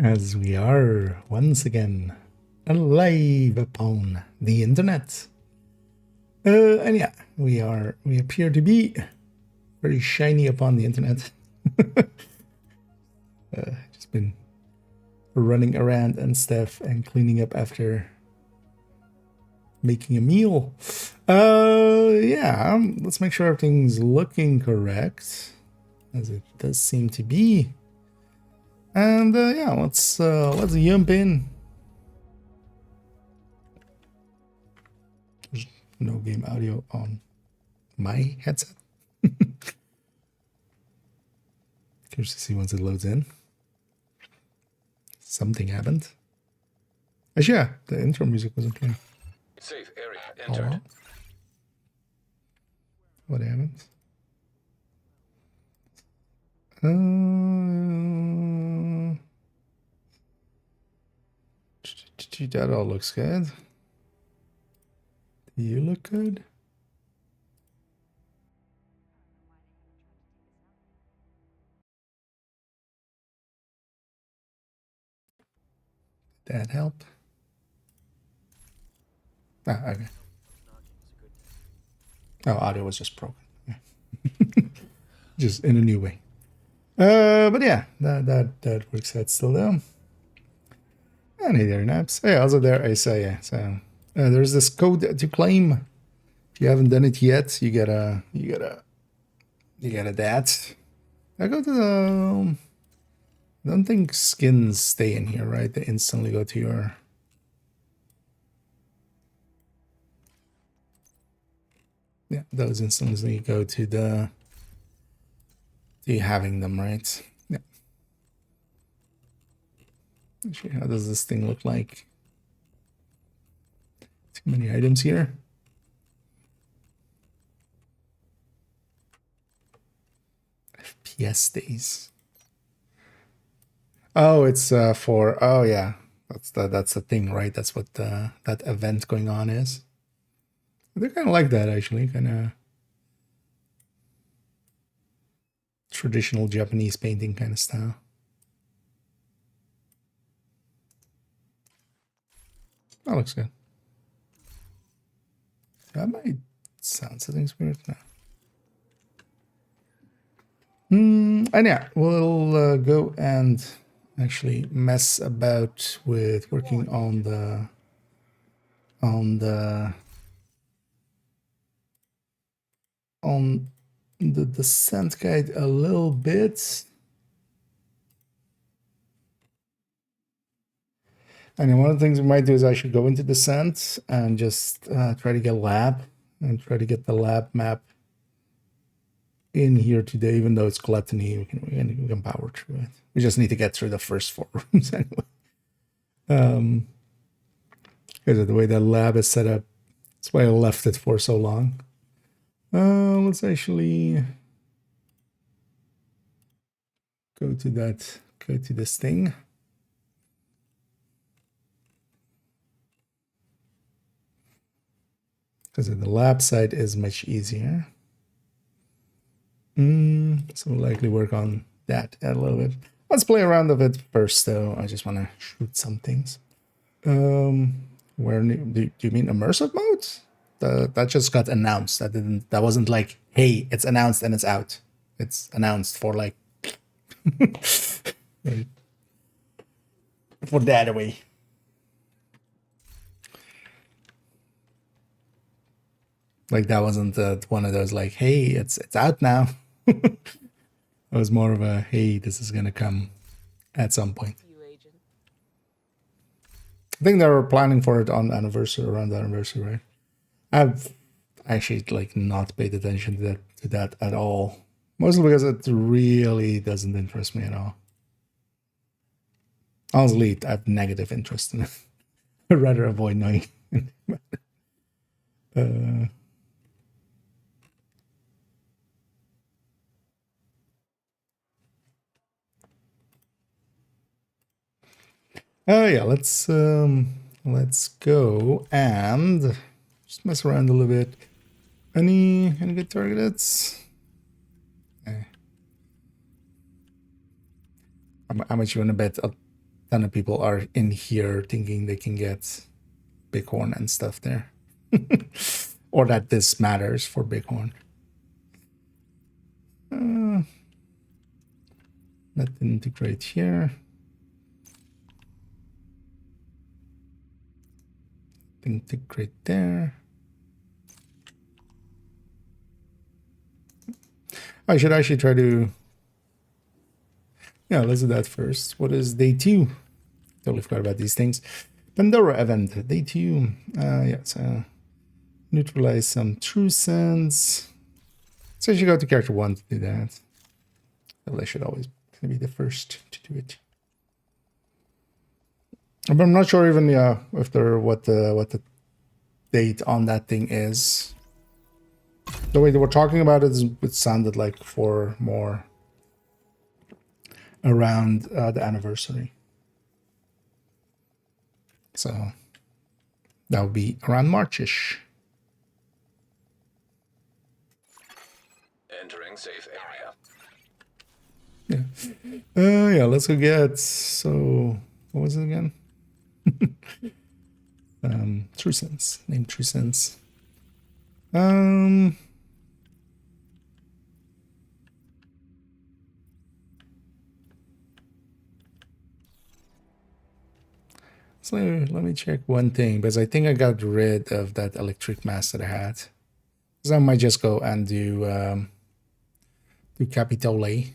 As we are once again alive upon the internet. And yeah, we appear to be very shiny upon the internet. Just been running around and stuff and cleaning up after making a meal. Yeah, let's make sure everything's looking correct, as it does seem to be. And yeah, let's jump in. There's no game audio on my headset. Curious to see once it loads in. Something happened. Actually, yeah, the intro music wasn't playing. Safe area entered. What happened? That all looks good. Do you look good? Did that help? Ah, okay. Oh, audio was just broken. Yeah. Just in a new way. But yeah, that works out still though. And hey there, Naps. Hey, also there, I say, yeah. So there's this code to claim. If you haven't done it yet, you gotta that. I go to the. I don't think skins stay in here, right? They instantly go to your. Yeah, those instantly go to the. To having them, right? Yeah. Actually, how does this thing look like? Too many items here. FPS days. Oh, it's for. Oh yeah, that's the thing, right? That's what that event going on is. They're kind of like that, actually. Kind of traditional Japanese painting kind of style. That looks good. That might sound settings weird now. And yeah, we'll go and actually mess about with working on the descent guide a little bit. And one of the things we might do is I should go into descent and just try to get lab and try to get the lab map in here today, even though it's gluttony, we can power through it. We just need to get through the first 4 rooms anyway. Because of the way that lab is set up, that's why I left it for so long. Let's actually go to this thing. Because the lab side is much easier. So we'll likely work on that a little bit. Let's play around with it first, though. I just want to shoot some things. Where do you mean immersive modes? That just got announced. That wasn't like, hey, it's announced and it's out. It's announced for like for that away. Like that wasn't one of those like, hey, it's out now. It was more of a, hey, this is gonna come at some point. I think they were planning for it on around the anniversary, right? I've actually like not paid attention to that at all. Mostly because it really doesn't interest me at all. Honestly, I have negative interest in it. I'd rather avoid knowing. Oh yeah, let's go and just mess around a little bit. Any good targets? How much you want to bet ton of people are in here thinking they can get Bighorn and stuff there. Or that this matters for Bighorn. Let integrate here. Integrate there. I should actually try to... Yeah, let's do that first. What is day 2? Totally forgot about these things. Pandora event, day 2. Yeah, so neutralize some true sense. So you go to character 1 to do that. Well, I should always be the first to do it. But I'm not sure even if there what the date on that thing is. The way they were talking about it, it sounded like for more around the anniversary. So that would be around Marchish. Entering safe area. Yeah. Yeah, let's go get, so what was it again? True Sense. Name True Sense. So let me check one thing, because I think I got rid of that electric mask that I had. So I might just go and do Capitole.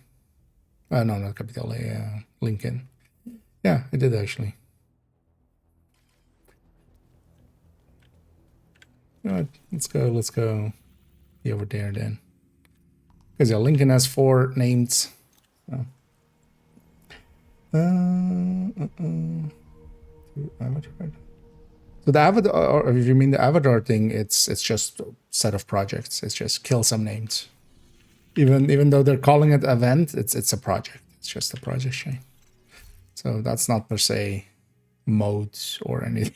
No, not Capitole, Lincoln. Yeah, I did actually. You know what? Let's go be over there then. Because yeah, Lincoln has 4 names. So. Avatar. So the avatar, or if you mean the avatar thing, it's just a set of projects. It's just kill some names. Even though they're calling it event, it's a project. It's just a project chain. So that's not per se modes or anything.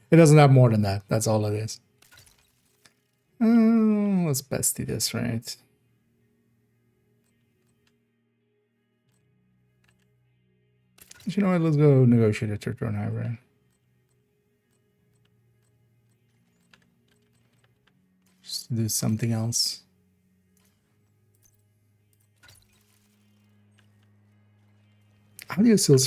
It doesn't have more than that. That's all it is. Let's bestie this, right? You know what? Let's go negotiate a turn hybrid. Just do something else. How do you still?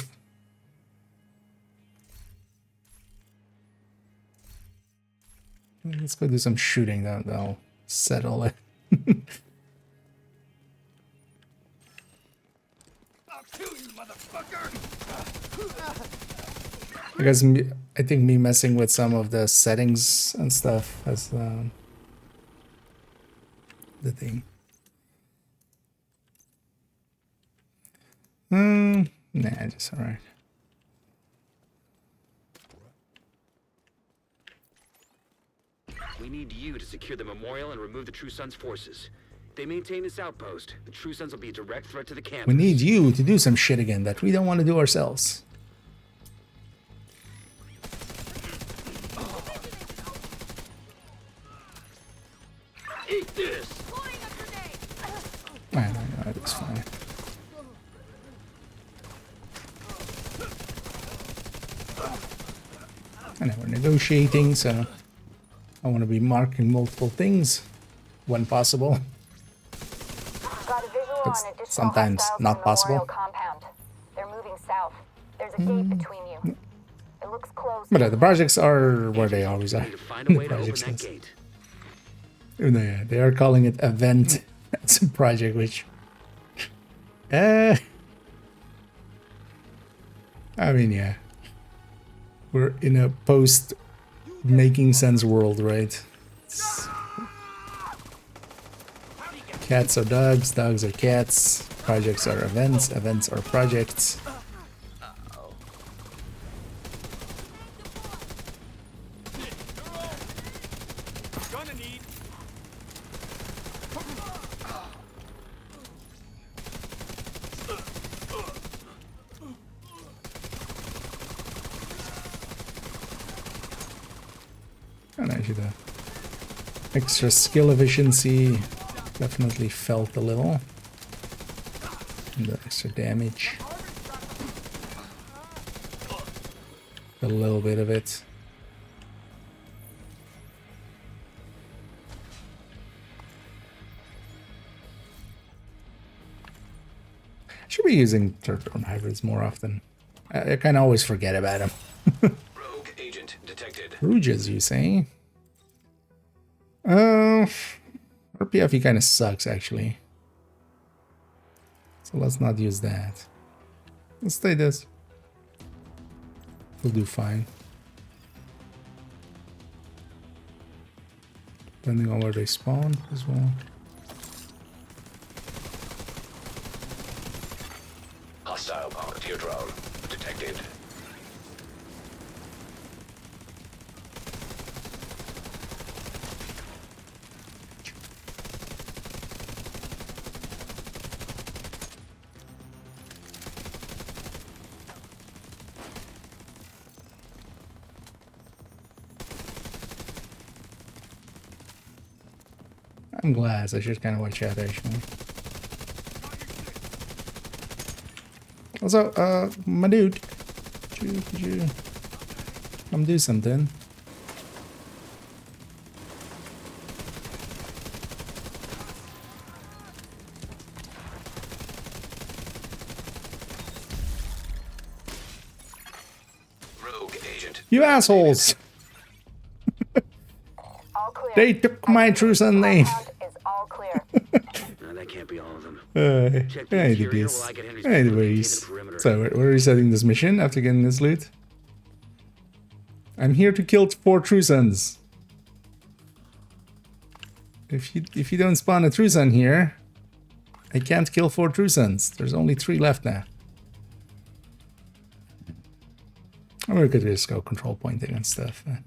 Let's go do some shooting. That'll settle it. I guess I think me messing with some of the settings and stuff as the thing. Nah, just alright. We need you to secure the memorial and remove the True Sons forces. They maintain this outpost. The True Sons will be a direct threat to the campus. We need you to do some shit again that we don't want to do ourselves. Eat this! I know, it's fine. I know we're negotiating, so I want to be marking multiple things when possible. It's sometimes not possible. Compound. They're moving south. There's a gate between you. It looks closed. But the projects are where they always are. Need to find a way to open Project that says. gate. They are calling it event. It's a project, which I mean, yeah, we're in a post making sense world, right? Cats are dogs, dogs are cats, projects are events, events are projects. And actually the extra skill efficiency definitely felt a little. And the extra damage. a little bit of it. Should be using third-person hybrids more often. I kind of always forget about them. Rogue agent detected. Rouges, you say? RPFE kind of sucks, actually. So let's not use that. Let's stay this. We'll do fine. Depending on where they spawn as well. Hostile volunteer drone detected. I'm glass. I should kind of watch out, actually. Also, my dude, could you come do something? Rogue agent. You assholes! All clear. They took my true son name. Compound is all clear. No, that can't be all of them. Check the I did interior this. while I get Henry's Anyways, the perimeter. so we're resetting this mission after getting this loot. I'm here to kill 4 true sons. If you don't spawn a true son here, I can't kill 4 true sons. There's only 3 left now. I'm gonna just go control pointing and stuff. I'm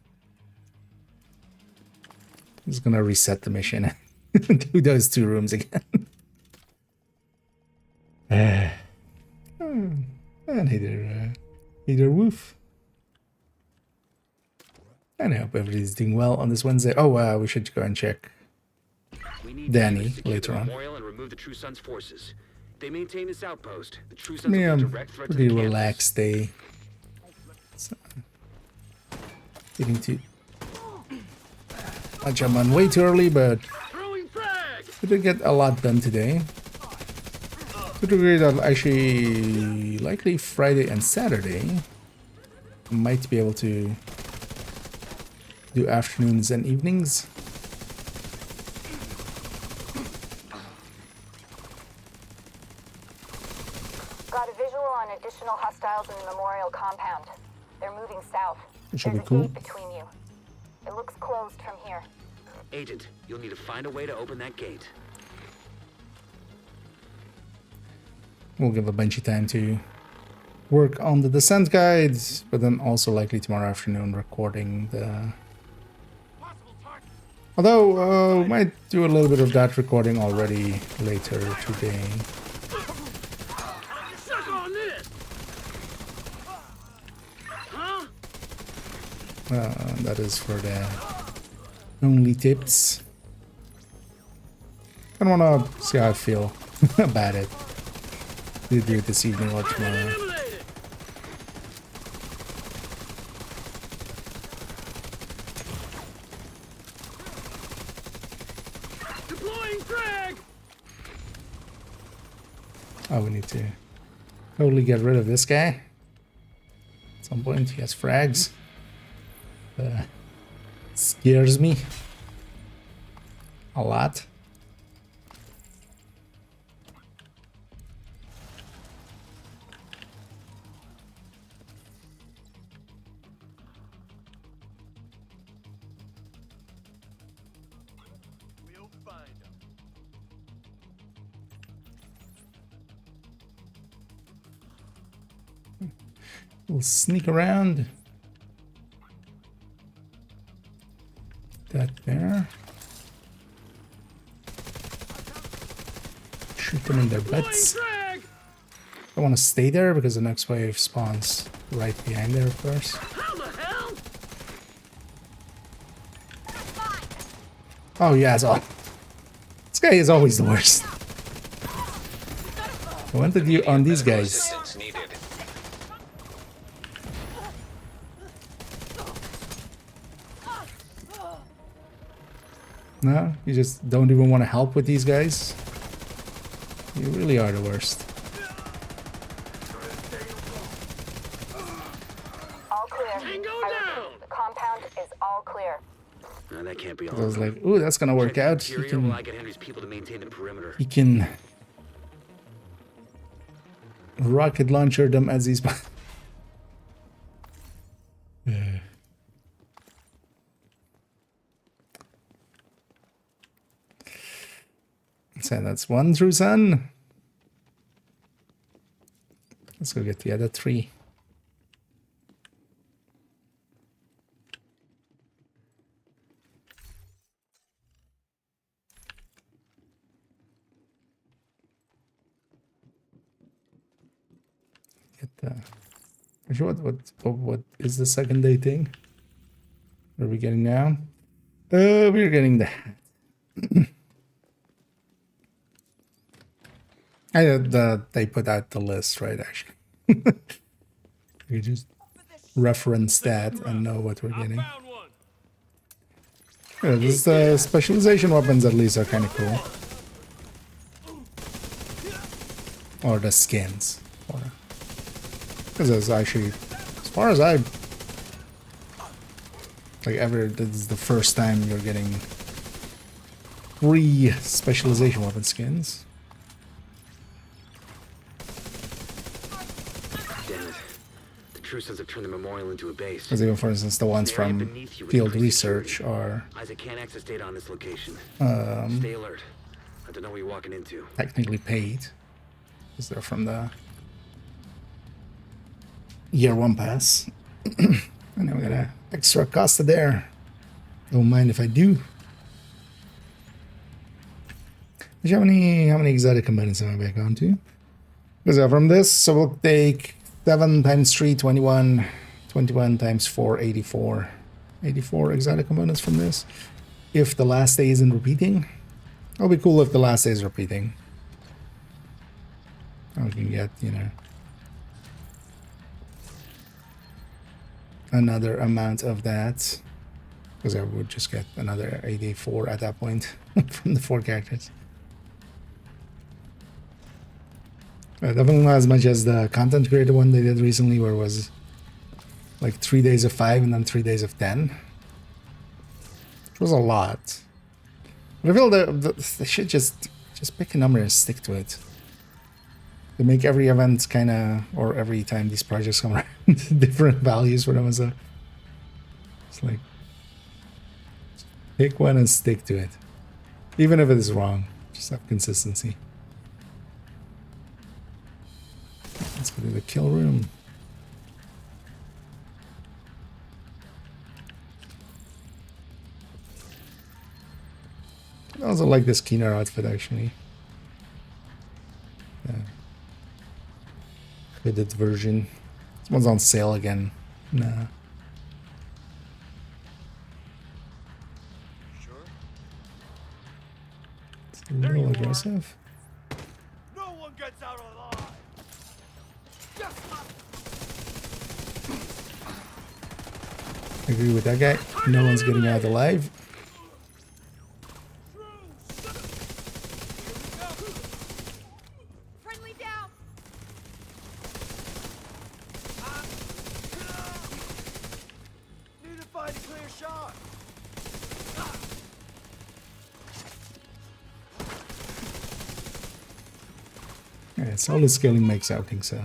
just gonna reset the mission and do those 2 rooms again. And either woof. And I hope everybody's doing well on this Wednesday. Oh, we should go and check We need Danny to secure later the on. memorial and remove the True Sons forces. They maintain this outpost. The True Sons Yeah, will be a direct threat to pretty the campus. relaxed day. So, getting to jump on way too early, but Throwing frag! we did get a lot done today. To the degree that actually likely Friday and Saturday I might be able to do afternoons and evenings. Got a visual on additional hostiles in the memorial compound. They're moving south. It should There's be a cool. gate between you. It looks closed from here. Agent, you'll need to find a way to open that gate. We'll give a bunch of time to work on the descent guides, but then also likely tomorrow afternoon recording the... Although, might do a little bit of that recording already later today. Suck on this! Huh? That is for the only tips. I don't want to see how I feel about it. Either do it this evening or tomorrow. Eliminated! Deploying frag! Oh, we need to totally get rid of this guy. At some point, he has frags. Scares me a lot. We'll find them. We'll sneak around. That there. Shoot them in their butts. Frag! I want to stay there because the next wave spawns right behind there, of course. How the hell? Oh yeah, it's all. This guy is always the worst. I wanted you on these guys. Assistance needed. No? You just don't even want to help with these guys? You really are the worst. All clear. I repeat, the compound is all clear. That can't be all. I was like, ooh, that's gonna work out. He While I get Henry's people to maintain the perimeter. can rocket launcher them as he's... So that's one true sun. Let's go get the other 3. Get the... What is the second day thing? What are we getting now? We're getting the hat. They put out the list, right, actually. We just reference that and know what we're getting. Yeah, these specialization weapons at least are kind of cool. Or the skins. Because it's actually, as far as I... Like ever, this is the first time you're getting 3 specialization weapon skins. True Sons have turned the memorial into a base. Because even, for instance, the ones from field research are Isaac can't access data on this location. Stay alert. I don't know what you're walking into. technically paid. Because they're from the year 1 pass. And then we got an extra cost there. Don't mind if I do. How many exotic components am I back on to? Because from this, so we'll take 7 times 3, 21. 21 times 4, 84. 84 exotic components from this. If the last day isn't repeating. It'll be cool if the last day is repeating. I can get, you know, another amount of that. Because I would just get another 84 at that point from the 4 characters. Definitely not as much as the content creator one they did recently, where it was like 3 days of 5 and then 3 days of 10. It was a lot. But I feel that they should just pick a number and stick to it. They make every event kind of, or every time these projects come around, different values for them. So it's like, pick one and stick to it. Even if it is wrong, just have consistency. Let's go to the kill room. I also like this Keener outfit, actually. Hooded version. This one's on sale again. Nah. Sure. It's a little aggressive. No one gets out alive. I agree with that guy. No one's getting out alive. Friendly down. Need to find a clear shot. Yeah, solid scaling makes outing so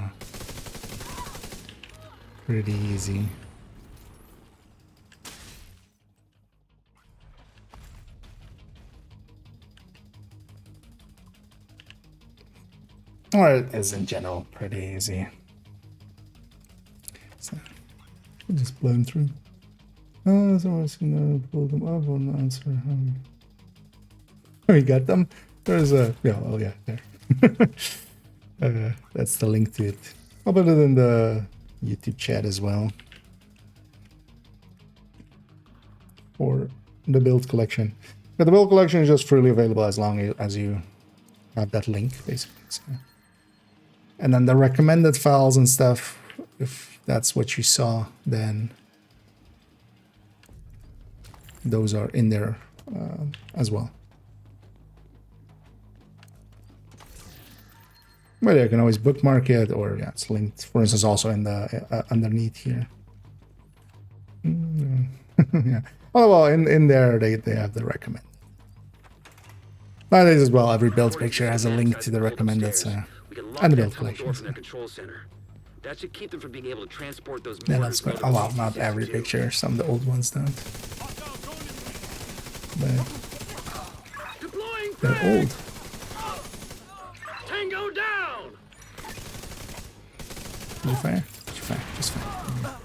pretty easy. Or it is in general pretty easy. So we'll just blow them through. Oh, someone's gonna pull them up on the answer. Oh, you got them? There's a oh yeah, there. That's the link to it. I'll put it in the YouTube chat as well. For the build collection. But the build collection is just freely available as long as you have that link, basically. So. And then the recommended files and stuff, if that's what you saw, then those are in there as well. But yeah, you can always bookmark it, or yeah, it's linked, for instance, also in the underneath here. Yeah. Oh well, in there they have the recommend. Nowadays as well, every build picture has a link to the recommended and the build collections. From their control center. That should keep them from being able to transport those Yeah, mortars. that's good. Oh well, not every picture. Some of the old ones don't. But Deploying they're old. Tango down. You fire? Just fire. Just fire.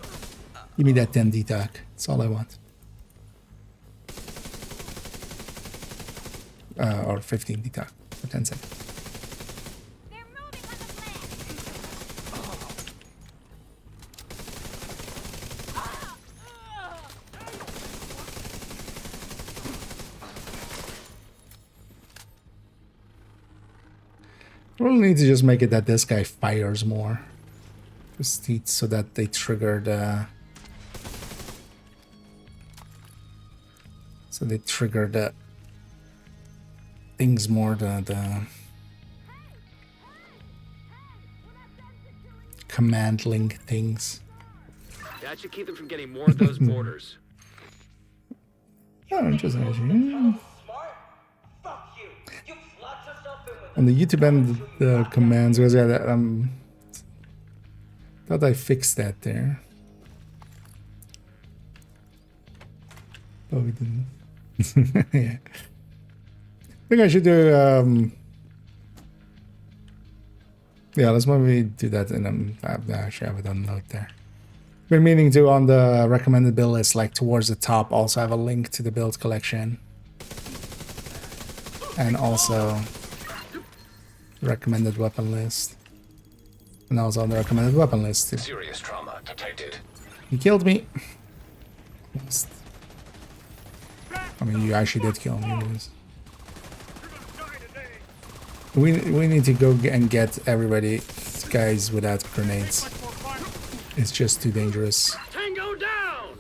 Give me that 10 DTAC. That's all I want. Or 15 DTAC for 10 seconds. They're moving on the plan. We'll need to just make it that this guy fires more. Just need so that they trigger the... So they trigger the things more, the command link things. That should keep them from getting more of those mortars. Oh, interesting. On the YouTube end, the commands, because yeah, thought I fixed that there. Oh, we didn't. Yeah. I think I should do, yeah, let's maybe do that in I actually have it on note there. Been meaning to, on the recommended build list, like towards the top, also have a link to the build collection. And also recommended weapon list. And also on the recommended weapon list too. Serious trauma detected. He killed me. Almost. I mean, you actually did kill me. We need to go and get everybody, guys, without grenades. It's just too dangerous. Tango down.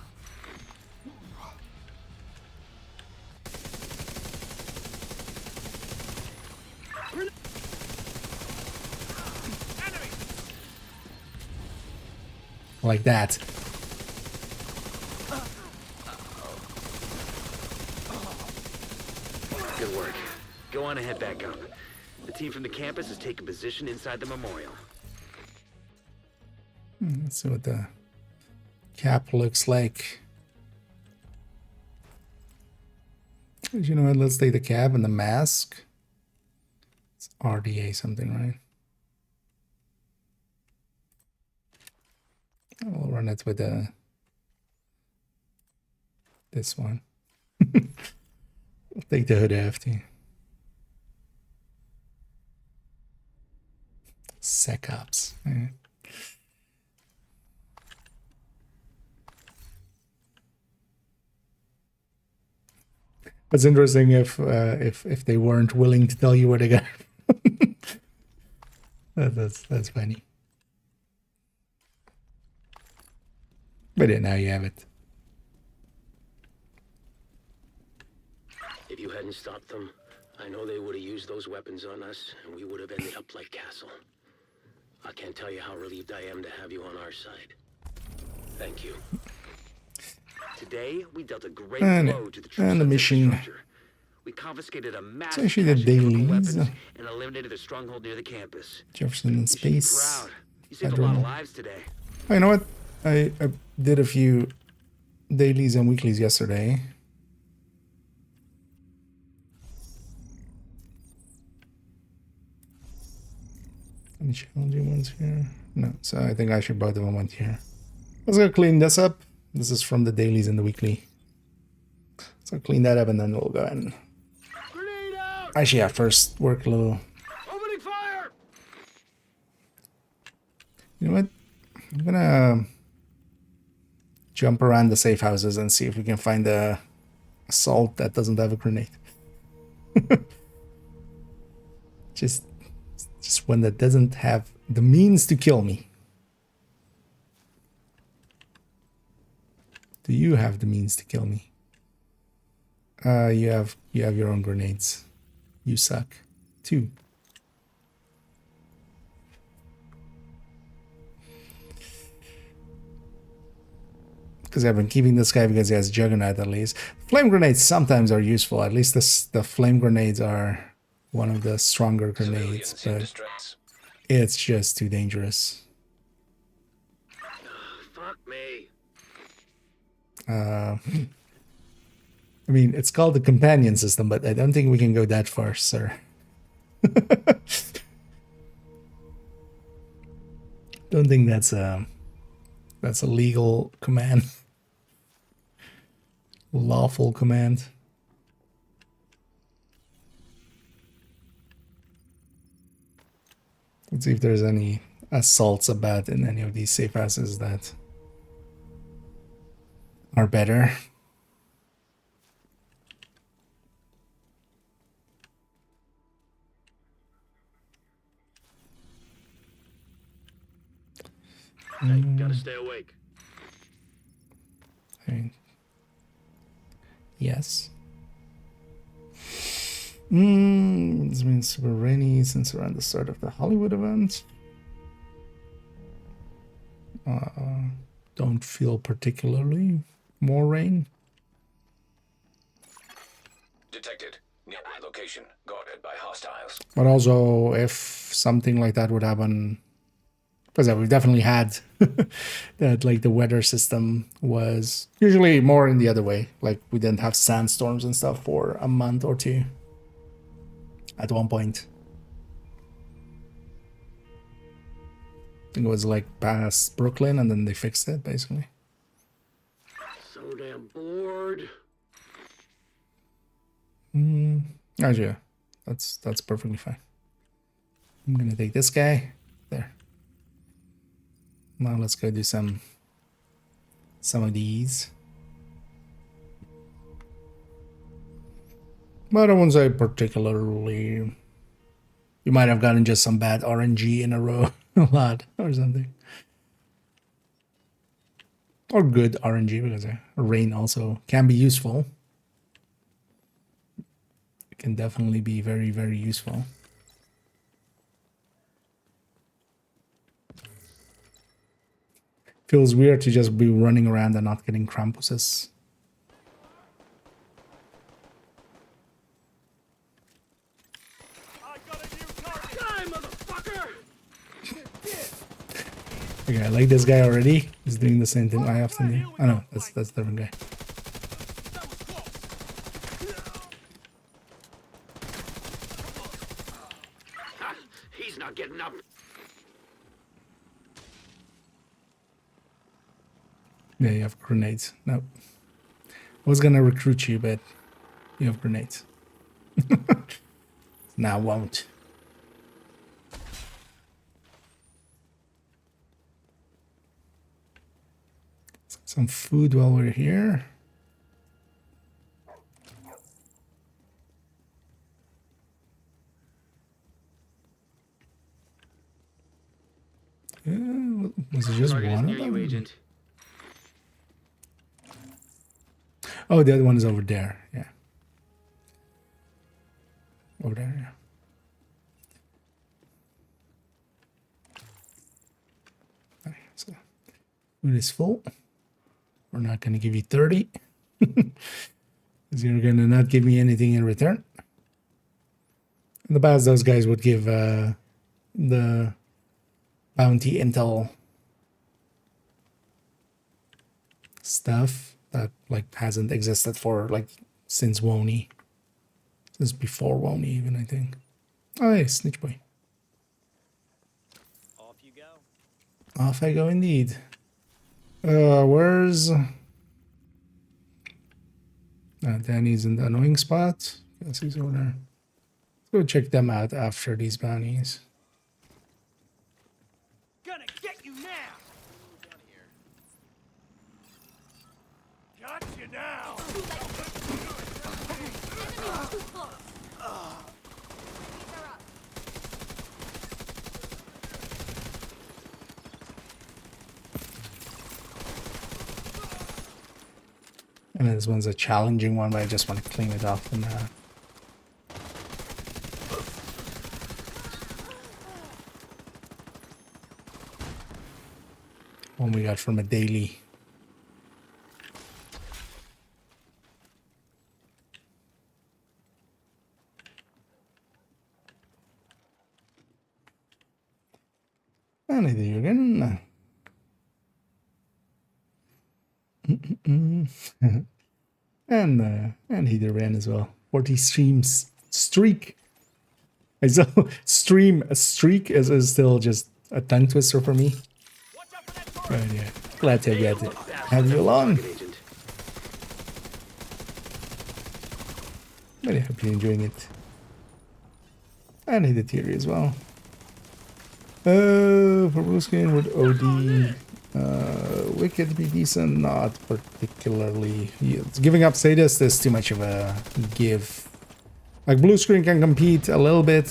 Like that. Good work. Go on and head back up. The team from the campus has taken position inside the memorial. Let's see what the cap looks like. You know what? Let's take the cap and the mask. It's RDA something, right? I'll run it with this one. I'll take the hood after. Secops. Yeah. It's interesting if they weren't willing to tell you where they got it. That's funny. But yeah, now you have it. If you hadn't stopped them, I know they would have used those weapons on us, and we would have ended up like Castle. I can't tell you how relieved I am to have you on our side. Thank you. Today, we dealt a great And- blow to the true and the Sons mission. infrastructure. We confiscated a massive actually the cache of chemical dailies. weapons and eliminated the stronghold near the campus. Jefferson in You should be space. proud. You saved a lot of Federal. lives today. Oh, you know what? I did a few dailies and weeklies yesterday. Any challenging ones here? No, so I think actually both of them went here. Let's go clean this up. This is from the dailies and the weekly. So clean that up and then we'll go and Grenade out! actually yeah, first work a little. Opening fire! You know what? I'm gonna jump around the safe houses and see if we can find a assault that doesn't have a grenade. just one that doesn't have the means to kill me. Do you have the means to kill me? You have your own grenades. You suck. 2. Because I've been keeping this guy because he has Juggernaut at least. Flame grenades sometimes are useful. At least the flame grenades are one of the stronger grenades, Civilians in but distress. it's just too dangerous. Fuck me. I mean, it's called the companion system, but I don't think we can go that far, sir. Don't think that's a legal command. Lawful command. Let's see if there's any assaults about in any of these safe houses that are better. Hey, gotta stay awake. Okay. Yes. This means super rainy since around the start of the Hollywood event. Don't feel particularly more rain. Detected. Nearby location. Guarded by hostiles. But also, if something like that would happen, because we've definitely had that, like the weather system was usually more in the other way. Like we didn't have sandstorms and stuff for a month or 2 at one point. I think it was like past Brooklyn and then they fixed it basically. So damn bored. Oh yeah, that's perfectly fine. I'm gonna take this guy there. Now let's go do some of these. But I wouldn't say particularly. You might have gotten just some bad RNG in a row a lot or something. Or good RNG, because rain also can be useful. It can definitely be very, very useful. Feels weird to just be running around and not getting Krampuses. Okay, I like this guy already. He's doing the same thing I often do. Oh no, that's a different guy. He's not getting up. Yeah, you have grenades. Nope. I was gonna recruit you, but you have grenades. Now won't. Some food while we're here. Was it just Target is one near of you, them? Agent. Oh, the other one is over there. Yeah. Over there, yeah. Okay, so food is full. We're not going to give you 30. Because you're going to not give me anything in return. In the past, those guys would give the bounty intel stuff that like hasn't existed for like since Wony. Since before Wony even, I think. Oh hey, Snitch Boy. Off you go. Off I go indeed. Where's Danny's in the annoying spot? Guess he's over there. Let's go check them out after these bounties. Gonna get you now. Down here. Got you now. And this one's a challenging one, but I just want to clean it off and one we got from a daily. And either again. And he ran as well. 40 streams streak. I saw stream a streak is still just a tongue twister for me. But yeah, glad to have you along. Very hope you're enjoying it. And he did theory as well. For blue screen would OD Wicked be decent? Not particularly. Giving up Sadist is too much of a give. Like blue screen can compete a little bit,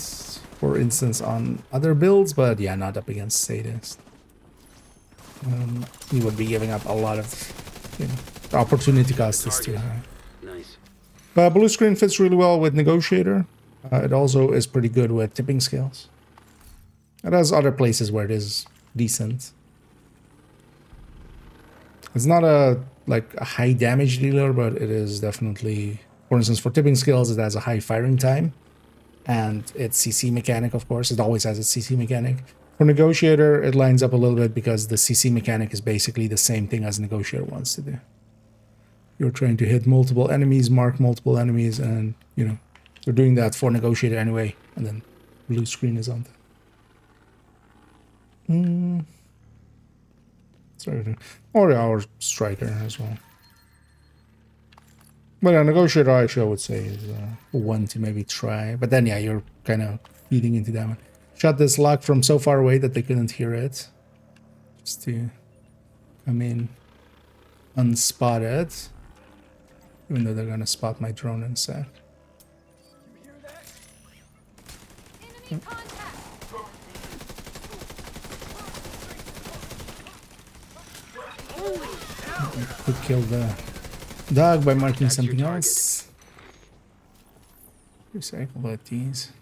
for instance, on other builds, but yeah, not up against Sadist. You would be giving up a lot of, you know, the opportunity cost is too high. Nice. But blue screen fits really well with Negotiator. It also is pretty good with tipping scales. It has other places where it is decent. It's not a high damage dealer, but it is definitely, for instance, for tipping skills, it has a high firing time. And its CC mechanic, of course, it always has its CC mechanic. For Negotiator, it lines up a little bit because the CC mechanic is basically the same thing as Negotiator wants to do. You're trying to hit multiple enemies, mark multiple enemies, and, you know, you're doing that for Negotiator anyway, and then blue screen is on that. Or our Striker as well. But a Negotiator, actually, I would say is one to maybe try. But then, yeah, you're kind of feeding into that one. Shot this lock from so far away that they couldn't hear it. Just to come in unspotted. Even though they're going to spot my drone in a sec. Enemy contact. Could kill the dog by marking something else. Recycle about these.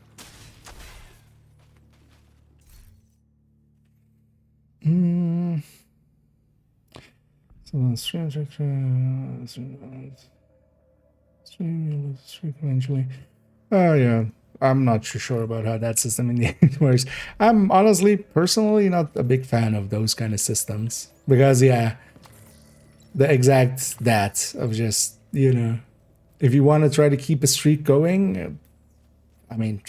So stream eventually. Oh yeah. I'm not too sure about how that system in the end works. I'm honestly, personally, not a big fan of those kind of systems. Because, yeah, the exact that of just, you know, if you want to try to keep a streak going, I mean,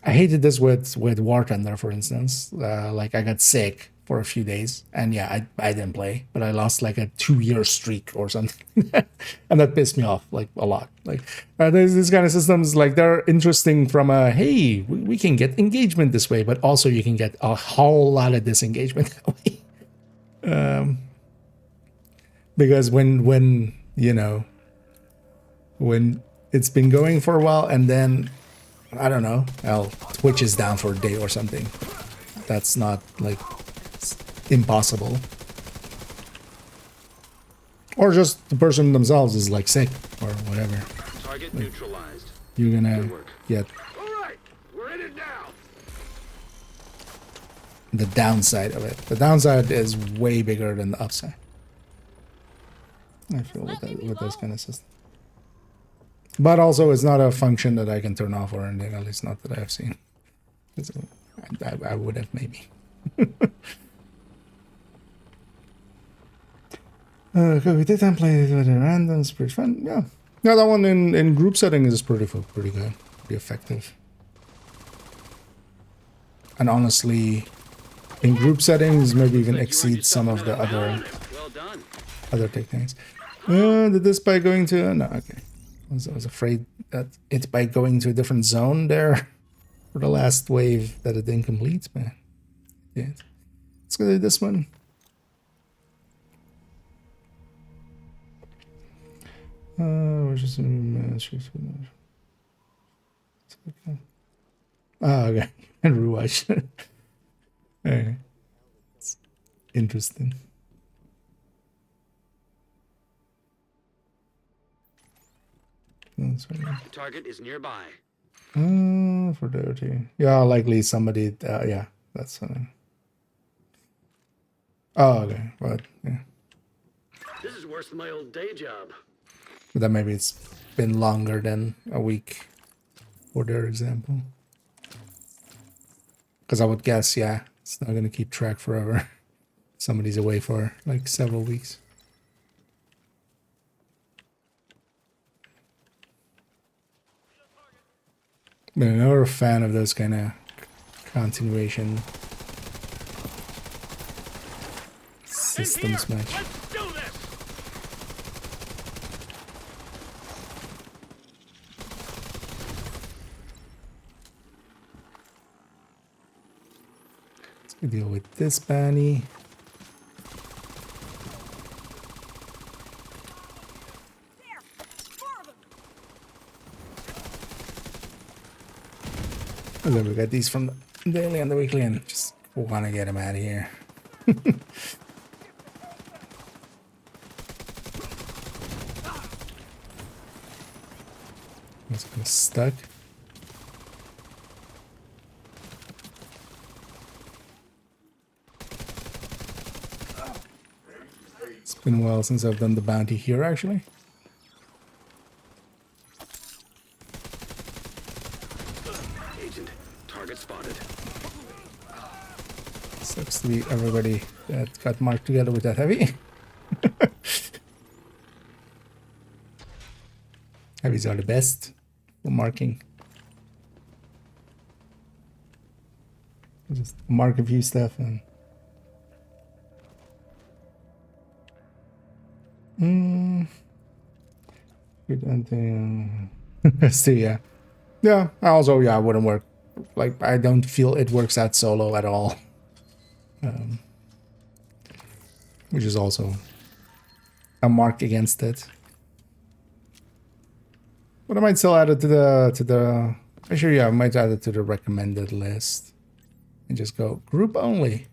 I hated this with War Thunder, for instance. Like, I got sick for a few days, and yeah, I didn't play, but I lost like a 2-year streak or something, and that pissed me off like a lot. Like, there's these kind of systems, like they're interesting from a hey, we can get engagement this way, but also you can get a whole lot of disengagement that way. Because when you know, when it's been going for a while, and then I don't know, Twitch is down for a day or something. That's not like impossible. Or just the person themselves is like sick or whatever. Target like, neutralized. you're gonna get All right, we're in it now. the downside of it. The downside is way bigger than the upside. I feel with those kind of systems. But also, it's not a function that I can turn off or anything, at least not that I've seen. I would have maybe. We did play with a random, it's pretty fun. Yeah, that one in group setting is pretty good, pretty effective. And honestly, in group settings, maybe even exceed some of the other techniques. Did this by going to no? Okay, I was afraid that it by going to a different zone there for the last wave that it didn't complete, but yeah. Let's go to this one. We're just okay. And rewatch. Okay. It's interesting. That's right. The target is nearby. For dirty. Yeah, likely somebody. Yeah, that's. Oh, okay. But yeah, This is worse than my old day job. but then maybe it's been longer than a week for their example. Because I would guess, yeah, it's not gonna keep track forever. Somebody's away for like several weeks. But I'm never a fan of those kind of continuation systems match. Let's do this! Let's deal with this Banny. And then we got these from the daily and the weekly, and just want to get them out of here. It's kind of stuck. It's been a while since I've done the bounty here, actually. Agent, target spotted. Sucks to be everybody that got marked together with that heavy. Heavies are the best for marking. Just mark a few stuff and... Good anything. Still, yeah. Yeah, also, yeah, it wouldn't work. Like, I don't feel it works out solo at all. Which is also a mark against it. But I might still add it to the actually, yeah, I might add it to the recommended list. And just go group only.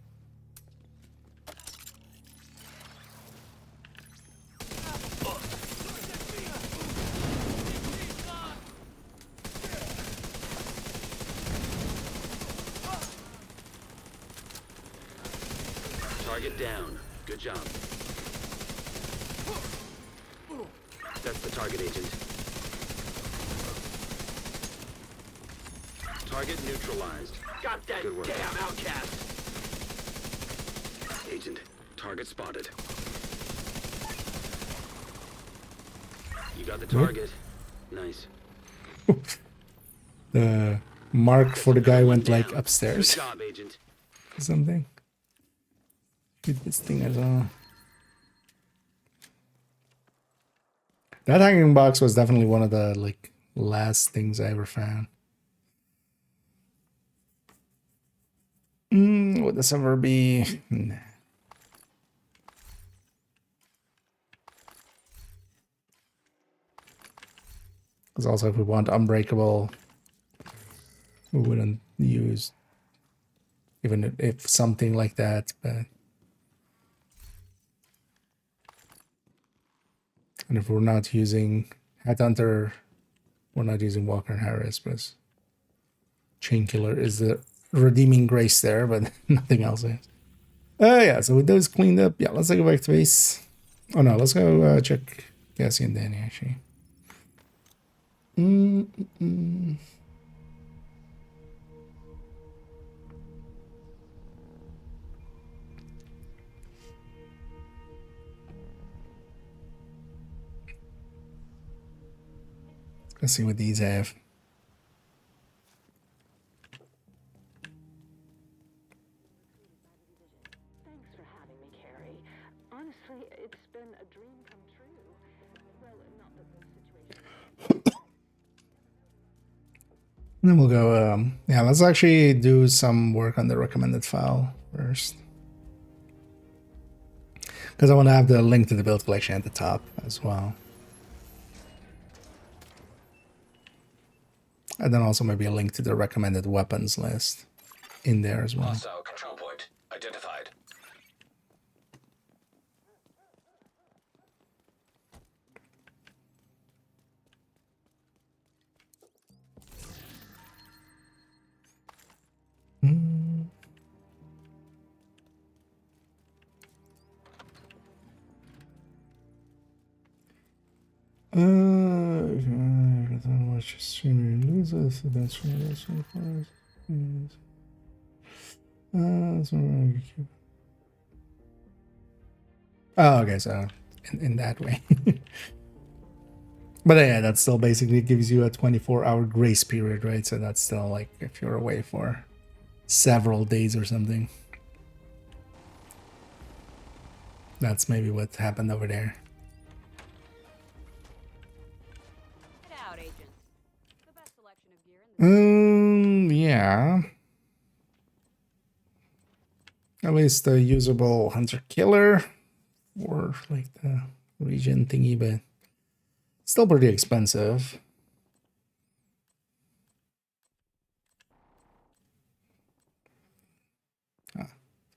Target down. Good job. That's the target, agent. Target neutralized. Got that Good work. damn outcast. Agent, target spotted. You got the target. Nice. The mark for the guy went like Good upstairs job, agent. or something. Shoot this thing as well. That hanging box was definitely one of the like last things I ever found. Would this ever be? Nah. Because also, if we want unbreakable, we wouldn't use even if something like that. But and if we're not using Headhunter, we're not using Walker and Harris, but Chainkiller is the redeeming grace there, but nothing else is. Yeah, so with those cleaned up, yeah, let's go back to base. Oh no, let's go check Cassie and Danny actually. Let's see what these have. Thanks for having me, Carrie. Honestly, it's been a dream come true. Well, not that this situation... And then we'll go, yeah, let's actually do some work on the recommended file first. Because I want to have the link to the build collection at the top as well. And then also maybe a link to the recommended weapons list in there as well. Hostile control point identified. Watch streamer loses. That's oh, okay, so in that way. But yeah, that still basically gives you a 24-hour grace period, right? So that's still like if you're away for several days or something. That's maybe what happened over there. Get out, Agent. The best selection of gear in the Yeah. At least a usable hunter-killer or like the region thingy, but still pretty expensive.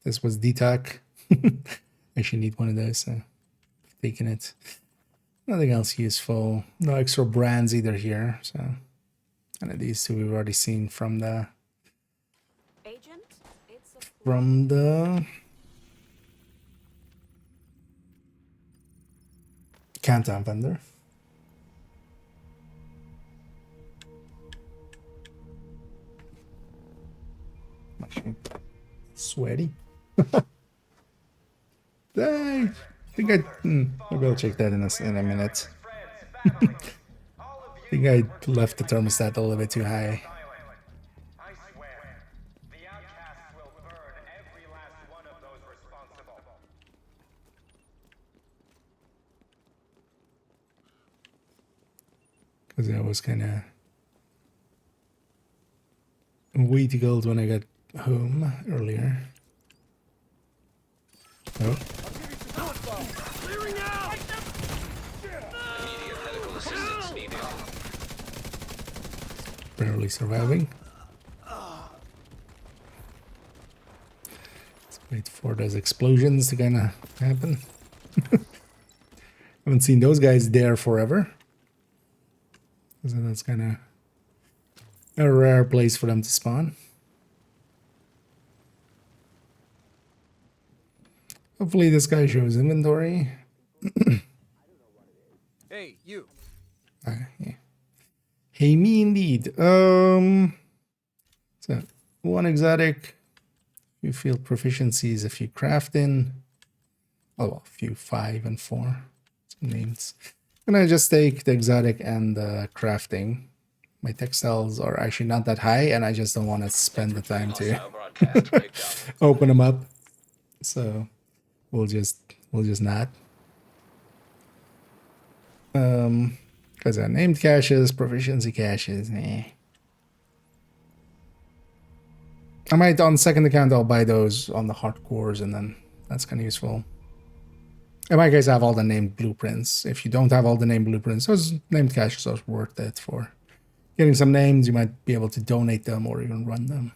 This was DTAC. I should need one of those. Taking it. Nothing else useful. No extra brands either here. So, and these two we've already seen from the Agent, it's a countdown vendor. Sweaty. I think maybe I'll check that in a minute. I think I left the thermostat a little bit too high. I swear, the outcasts will burn every last one of those responsible. Because I was kind of way too cold when I got home earlier. Oh. Clearing out! Immediate medical assistance needed. Barely surviving. Let's wait for those explosions to kind of happen. Haven't seen those guys there forever. So that's kind of a rare place for them to spawn. Hopefully this guy shows inventory. Hey, you. Yeah. Hey, me indeed. So one exotic, few field proficiencies, a few crafting. Oh, well, a few 5 and 4. Some names. I'm gonna just take the exotic and the crafting. My textiles are actually not that high, and I just don't want to spend the time to Hostile broadcast picked up. open them up. So we'll just not. Because I named caches, proficiency caches. I might on second account I'll buy those on the hardcores, and then that's kind of useful. In my case, I have all the named blueprints. If you don't have all the named blueprints, those named caches are worth it for getting some names. You might be able to donate them or even run them.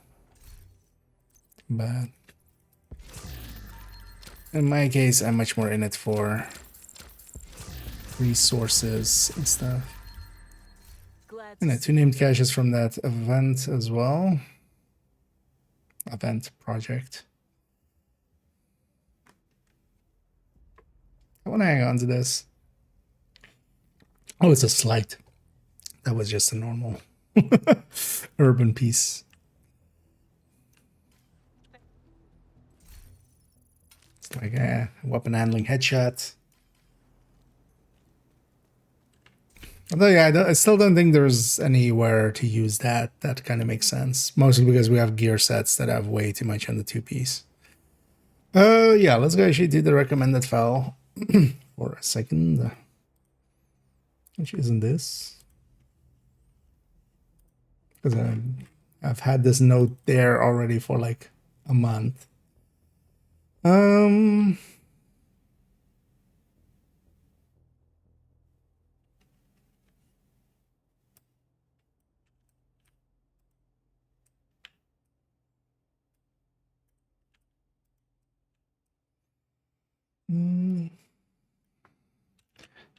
But in my case, I'm much more in it for resources and stuff. glad And 2 named caches from that event as well. Event project. I want to hang on to this. Oh, it's a slight. That was just a normal urban piece. It's like a weapon handling headshot. Although, yeah, I still don't think there's anywhere to use that. That kind of makes sense. Mostly because we have gear sets that have way too much on the 2-piece. Yeah, let's go actually do the recommended file for a second. Which isn't this. Because I've had this note there already for like a month.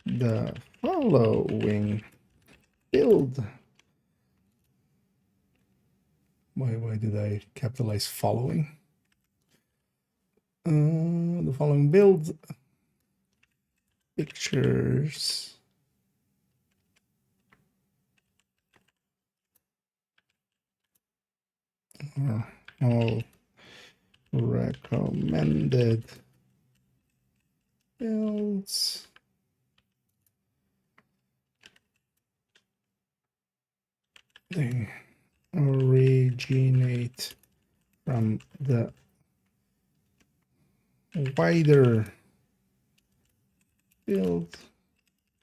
The following build. Why did I capitalize following? The following build pictures All recommended builds they originate from the wider build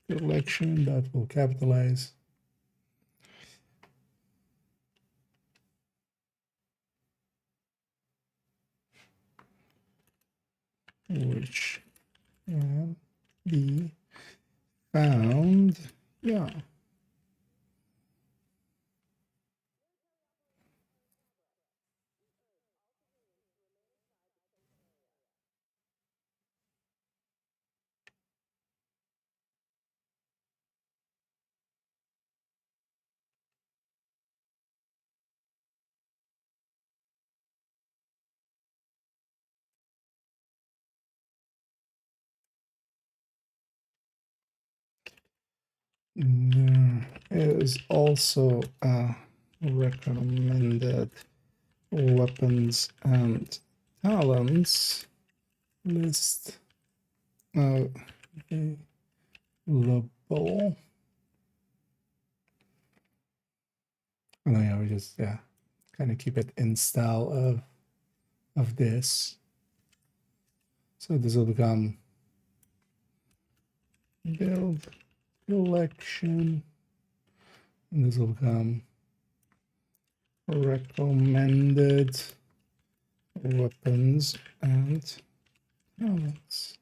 collection that will capitalize which can be found, yeah. There is also a recommended weapons and talents list available. Oh yeah, we just kind of keep it in style of this. So this will become build collection, and this will become recommended weapons and talents.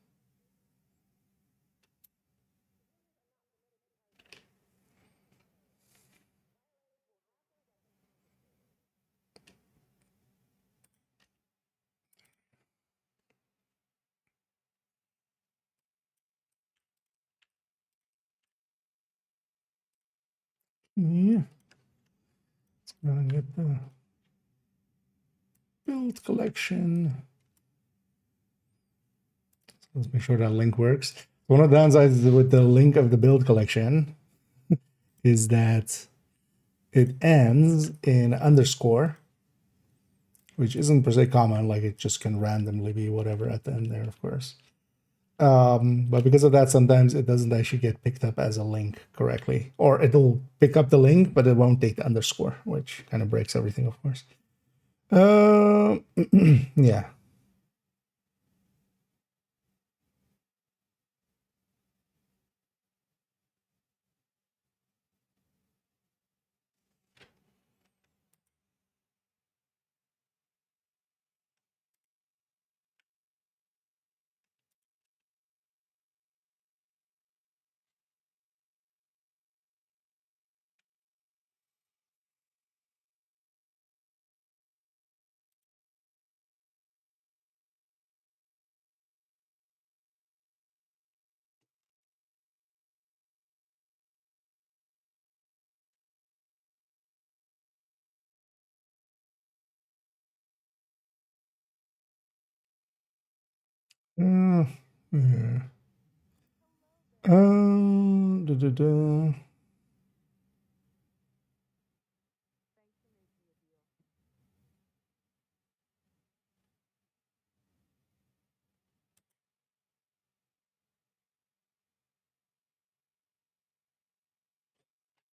Yeah, let's go and get the build collection. Let's make sure that link works. One of the downsides with the link of the build collection is that it ends in underscore, which isn't per se common, like it just can randomly be whatever at the end there, of course. But because of that, sometimes it doesn't actually get picked up as a link correctly, or it'll pick up the link, but it won't take the underscore, which kind of breaks everything, of course. Yeah. Yeah. Da, da, da.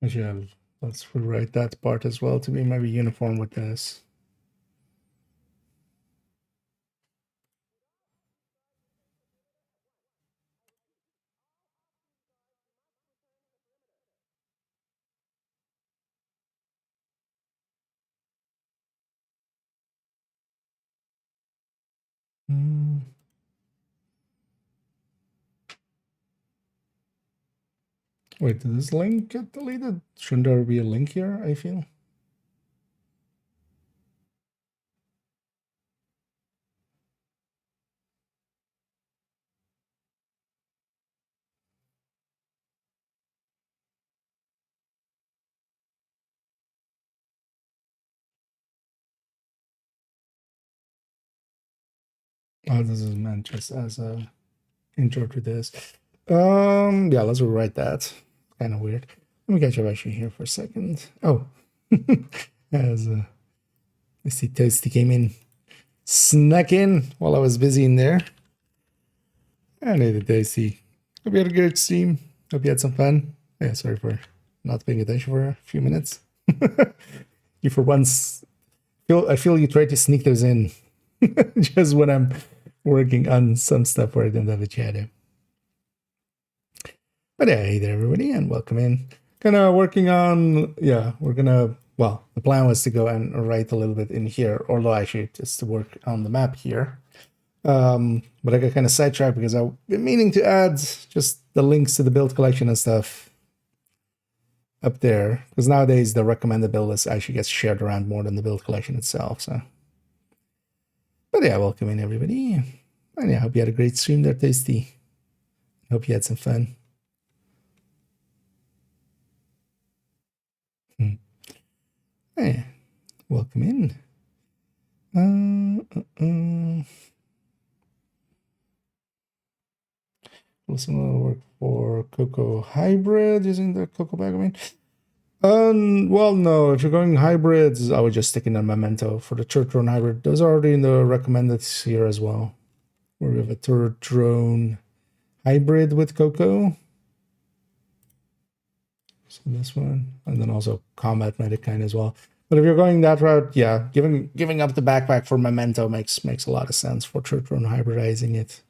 Actually, let's rewrite that part as well to be maybe uniform with this. Wait, did this link get deleted? Shouldn't there be a link here, I feel? Oh, this is meant just as a intro to this. Yeah, let's rewrite that. Kind of weird. Let me catch up actually here for a second. Oh, as I see Toasty came in, snuck in while I was busy in there. I know the Toasty. Hope you had a good stream. Hope you had some fun. Yeah, sorry for not paying attention for a few minutes. You for once I feel you try to sneak those in just when I'm working on some stuff where I don't have a shadow. But yeah, hey there everybody and welcome in. Kinda working on well, the plan was to go and write a little bit in here, although actually just to work on the map here. But I got kind of sidetracked because I've been meaning to add just the links to the build collection and stuff up there, because nowadays the recommended build list actually gets shared around more than the build collection itself. So, but yeah, welcome in everybody, and yeah, hope you had a great stream there, Tasty. Hope you had some fun. Hey, welcome in. Listen will work for Cocoa Hybrid using the Cocoa bag, I mean. Well, no, if you're going hybrids, I would just stick in a Memento for the Turret Drone Hybrid. Those are already in the recommended here as well. Where we have a Turret Drone Hybrid with Cocoa. So this one, and then also Combat Medic kind as well. But if you're going that route, yeah, giving up the backpack for Memento makes a lot of sense for Turret Drone hybridizing it.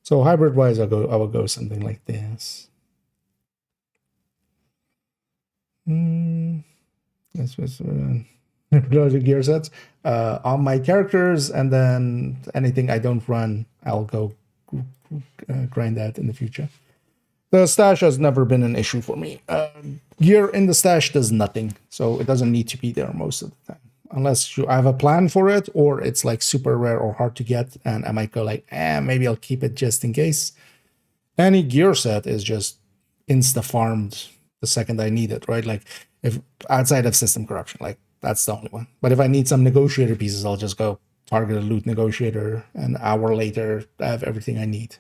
So hybrid wise, I would go something like this. This was the gear sets on my characters, and then anything I don't run, I'll go grind that in the future. The stash has never been an issue for me. Gear in the stash does nothing, so it doesn't need to be there most of the time. Unless you have a plan for it, or it's like super rare or hard to get, and I might go like, maybe I'll keep it just in case. Any gear set is just insta-farmed the second I need it, right? Like, if outside of system corruption, like, that's the only one. But if I need some negotiator pieces, I'll just go target a loot negotiator, and an hour later, I have everything I need,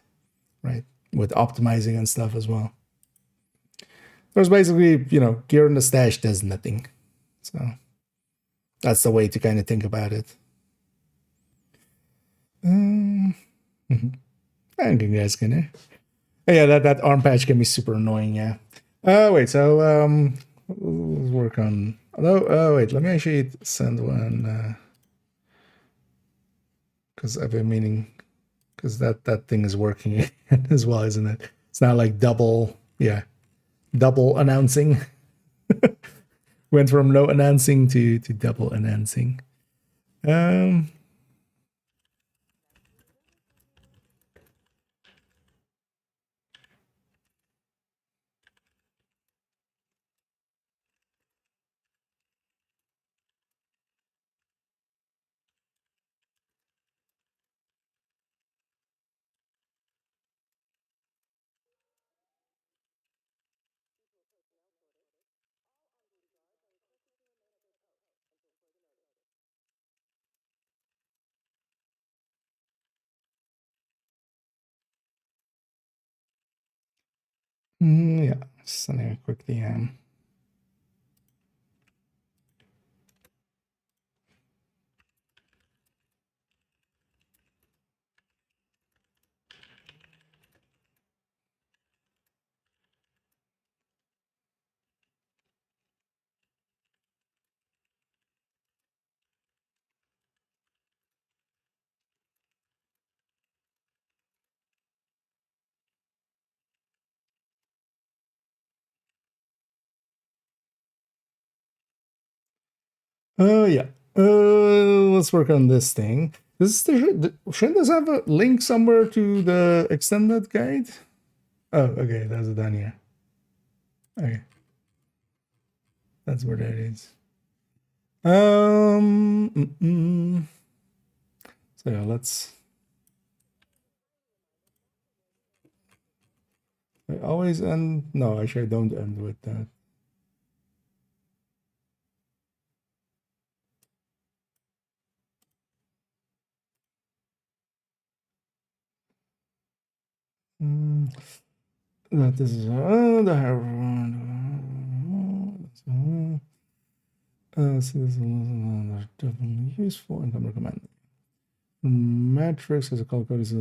right? With optimizing and stuff as well. There's basically, gear in the stash does nothing. So that's the way to kind of think about it. And congrats, Skinner. Yeah, that arm patch can be super annoying, yeah. Wait, so let's work on. Wait, let me actually send one because I've been meaning, because that thing is working as well, isn't it? It's not like double announcing. Went from no announcing to double announcing. Yeah, sending a quick DM. Yeah. Let's work on this thing. Shouldn't this have a link somewhere to the extended guide? Oh, okay, that's it down here. Okay. That's where that is. So yeah, let's. I always end. No, actually, I don't end with that. This is the So this is definitely useful. Income recommended. Matrix as a color code is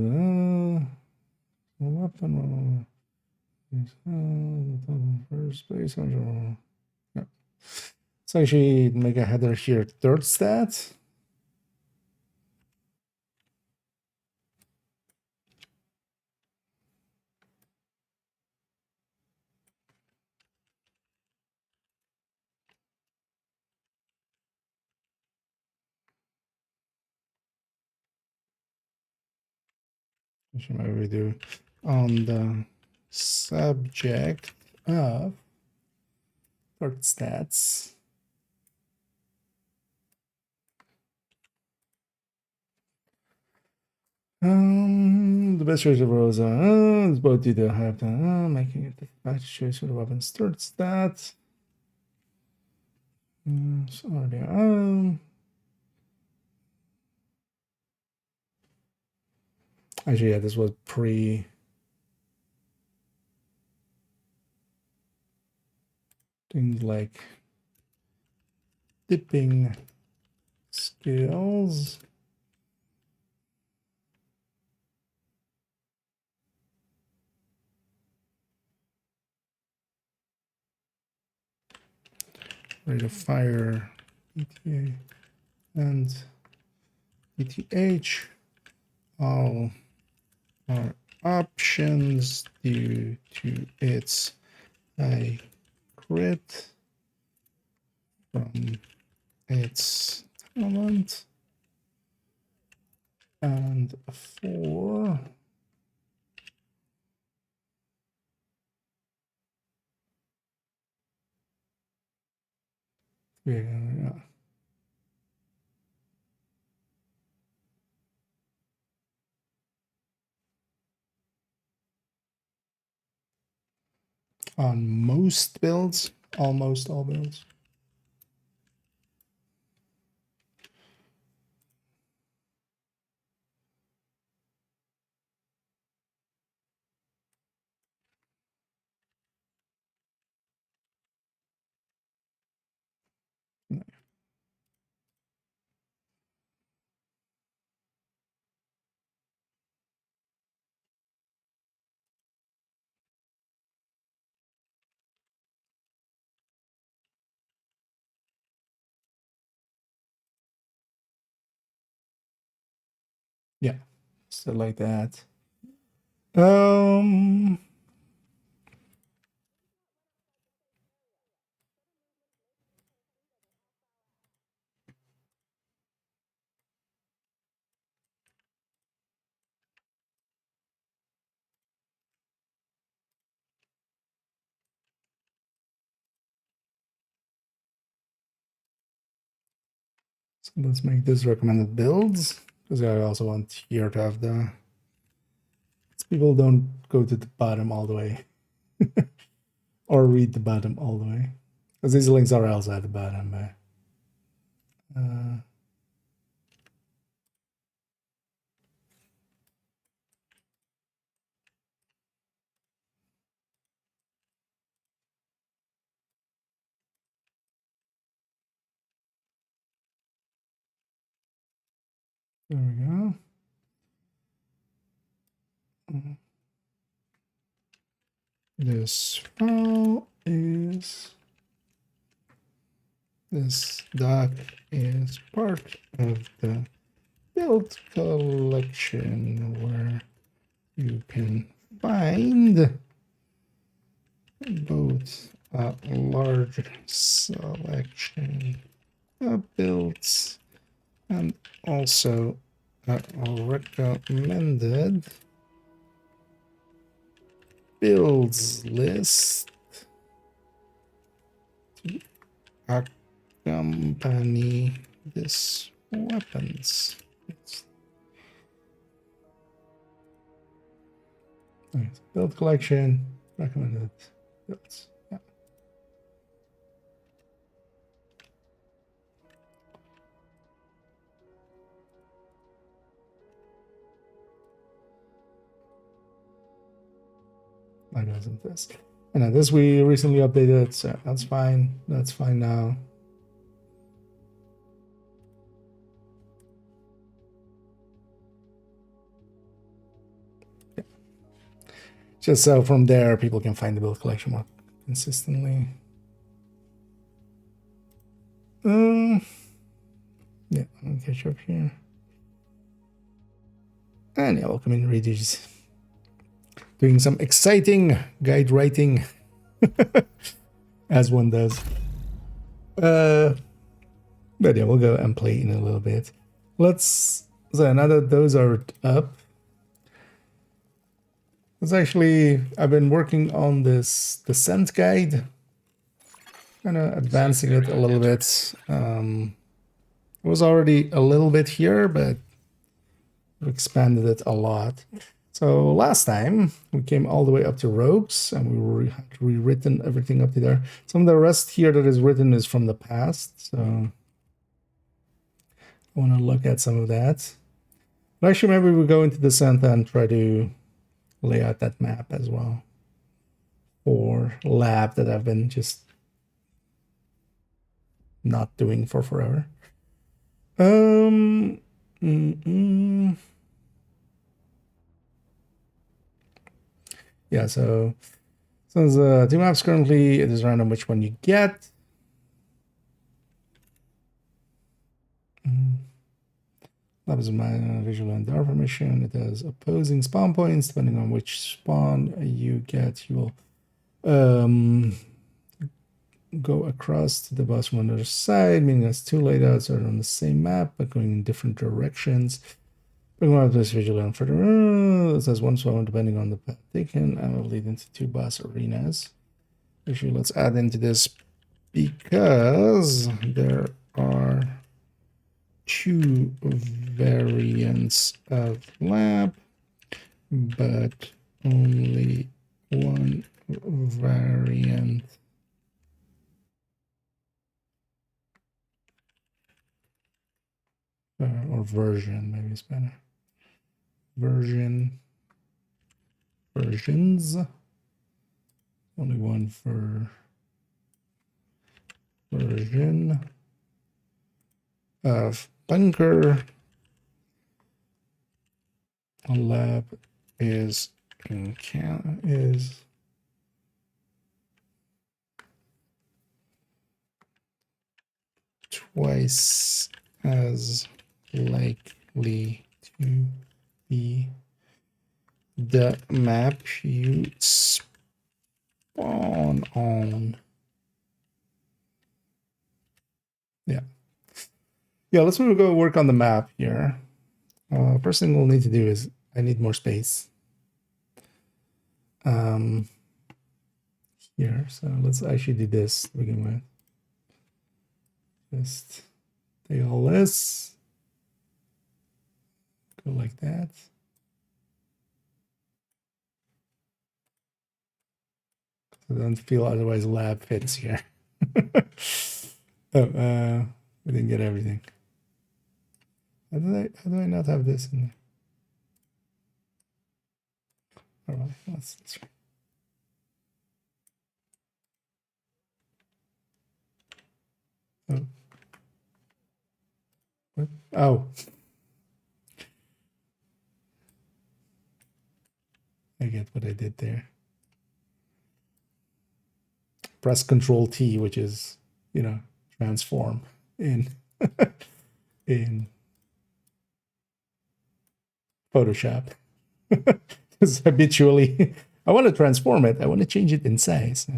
weapon. First base. Yeah. So actually make a header here. Third stat. Maybe we do on the subject of third stats. The best choice of rows is both detail have to making it the best choice for the weapons third stat. Sorry. Actually, yeah, this was pre. Things like dipping skills. Rate of fire, ETA, and ETH. All are options due to its high crit from its talent and 4 yeah. On most builds, almost all builds. Yeah, so like that. So let's make this recommended builds, because I also want here to have the people don't go to the bottom all the way or read the bottom all the way, because these links are also at the bottom. But there we go. This file is, this doc is part of the build collection where you can find both a large selection of builds and also a recommended builds list to accompany this weapons. Build collection, recommended builds. Yeah. I know this. And this we recently updated, so that's fine. That's fine now. just so from there people can find the build collection more consistently. Yeah, I'll catch up here. And yeah, welcome in, readers. Doing some exciting guide writing, as one does. But yeah, we'll go and play in a little bit. So now that those are up, it's actually, I've been working on this descent guide, kind of advancing it a little bit. It was already a little bit here, but we expanded it a lot. So last time we came all the way up to rogues and we had rewritten everything up to there. Some of the rest here that is written is from the past, so I want to look at some of that. But actually, maybe we'll go into Descent and try to lay out that map as well for lab that I've been just not doing for forever. Yeah, so since two maps currently, it is random which one you get. That was my visual and dark mission. It has opposing spawn points. Depending on which spawn you get, you will go across to the boss from another side, meaning that's two layouts are on the same map but going in different directions. Bring out this visual and further. It says one spawn depending on the path taken and will lead into two boss arenas. Actually, let's add into this because there are two variants of lab, but only one variant or version, maybe it's better. Versions. Only one for version of bunker. Lab is twice as likely to be the map you spawn on. Yeah, let's go work on the map here. First thing we'll need to do is I need more space here, so let's actually do this to begin with. Just take all this, go like that. I don't feel otherwise lab fits here. Oh, we didn't get everything. How do I not have this in there? All right, that's right. Oh. What? Oh. I get what I did there. Press Control T, which is, transform in in Photoshop. Because habitually, I want to transform it. I want to change it in size. So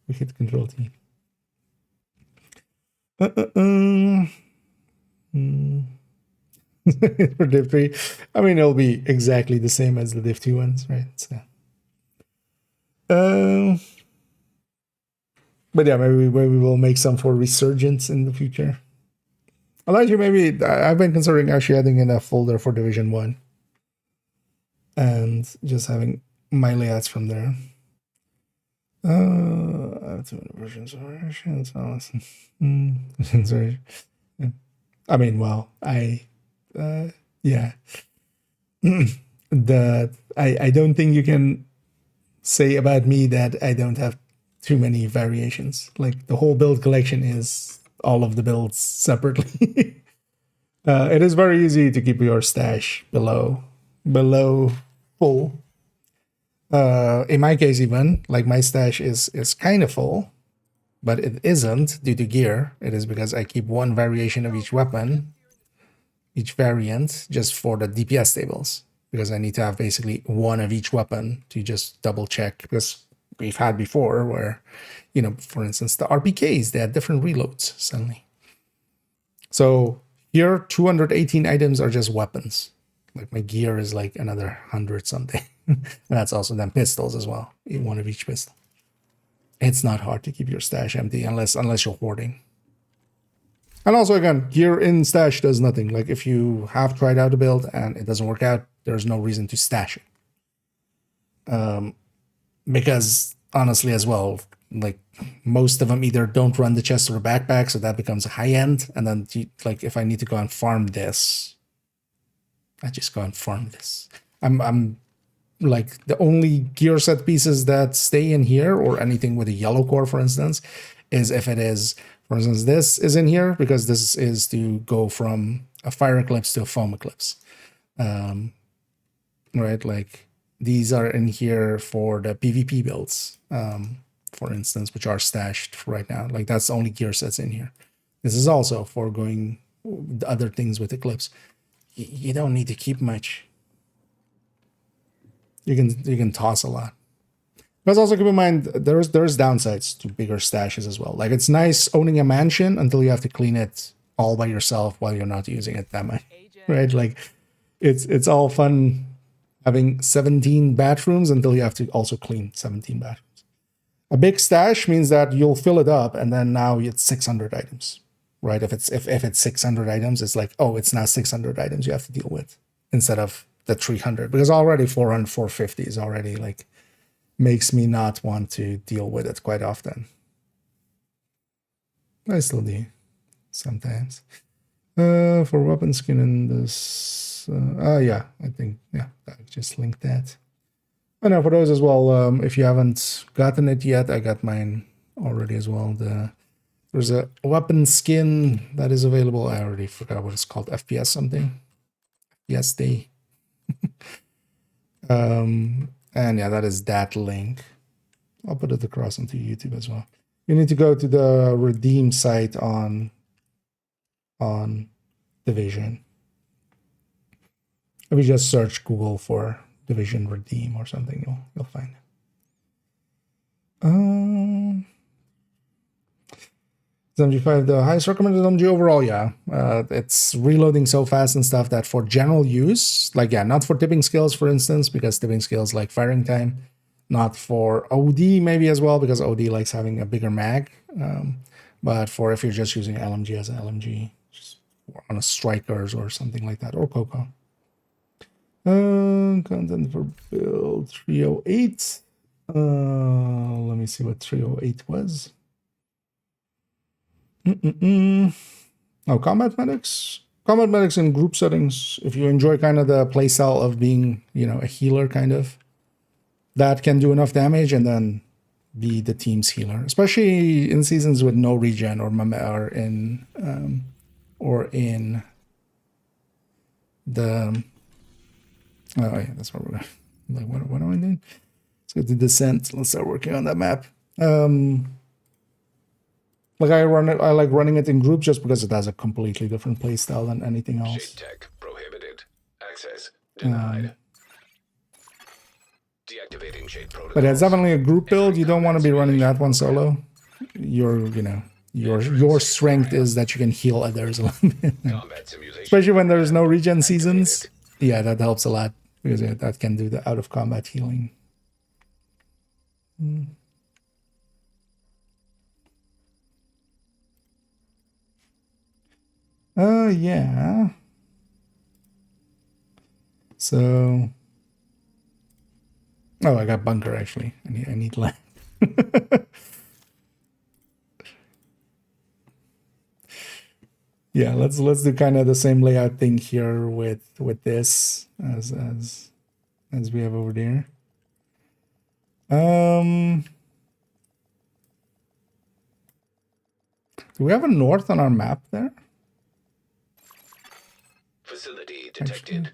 we hit Control T. For Div 3, I mean, it'll be exactly the same as the Div 2 ones, right? So, but yeah, maybe we'll make some for Resurgence in the future. Elijah, maybe I've been considering actually adding in a folder for Division 1 and just having my layouts from there. Two versions of versions. Sorry. I mean, well, yeah. I don't think you can say about me that I don't have too many variations. Like the whole build collection is all of the builds separately. It is very easy to keep your stash below full. In my case, even like my stash is kind of full, but it isn't due to gear. It is because I keep one variation of each weapon, each variant, just for the DPS tables, because I need to have basically one of each weapon to just double check, because we've had before where, you know, for instance, the RPKs, they had different reloads suddenly. So here, 218 items are just weapons. Like my gear is like another 100 something. That's also then pistols as well, one of each pistol. It's not hard to keep your stash empty unless you're hoarding. And also, again, gear in stash does nothing. Like if you have tried out a build and it doesn't work out, there's no reason to stash it. Because honestly, as well, like most of them either don't run the chest or the backpack, so that becomes a high end. And then, like, if I need to go and farm this, I just go and farm this. I'm like the only gear set pieces that stay in here, or anything with a yellow core, for instance, is if it is, for instance, this is in here because this is to go from a fire eclipse to a foam eclipse. Right, like these are in here for the PvP builds, for instance, which are stashed right now. Like that's the only gear sets in here. This is also for going the other things with eclipse. You don't need to keep much. You can toss a lot. But also keep in mind there's downsides to bigger stashes as well. Like it's nice owning a mansion until you have to clean it all by yourself while you're not using it that much, right? Like it's all fun having 17 bathrooms until you have to also clean 17 bathrooms. A big stash means that you'll fill it up and then now it's 600 items, right? If it's 600 items, it's like, oh, it's now 600 items you have to deal with instead of the 300, because already 400, 450 is already like makes me not want to deal with it quite often. I still do sometimes. For weapon skin in this, yeah, I think, yeah, I just linked that. I know for those as well, if you haven't gotten it yet, I got mine already as well. There's a weapon skin that is available. I already forgot what it's called, FPS something. FPS Day. And yeah, that is that link. I'll put it across onto YouTube as well. You need to go to the redeem site on Division. If you just search Google for Division Redeem or something, you'll find it. 75, the highest recommended MG overall, yeah. It's reloading so fast and stuff that for general use, like, yeah, not for tipping skills, for instance, because tipping skills like firing time. Not for OD, maybe as well, because OD likes having a bigger mag. But for if you're just using LMG as an LMG, just on a strikers or something like that, or Coco. Content for build 308. Let me see what 308 was. Oh, combat medics. Combat medics in group settings. If you enjoy kind of the playstyle of being, you know, a healer kind of, that can do enough damage and then be the team's healer, especially in seasons with no regen or in the. Oh yeah, that's what we're gonna. Like, what am I doing? Let's go to descent. Let's start working on that map. Like I like running it in groups just because it has a completely different playstyle than anything else. Shade tech prohibited. Access denied. Deactivating shade protocol. But it's definitely a group build. You don't want to be running that one solo. Your strength is that you can heal others a little bit. Especially when there's no regen seasons. Yeah, that helps a lot because that can do the out of combat healing. Yeah. So, oh, I got bunker actually. I need land. Yeah, let's do kind of the same layout thing here with this as we have over there. Do we have a north on our map there? Facility detected.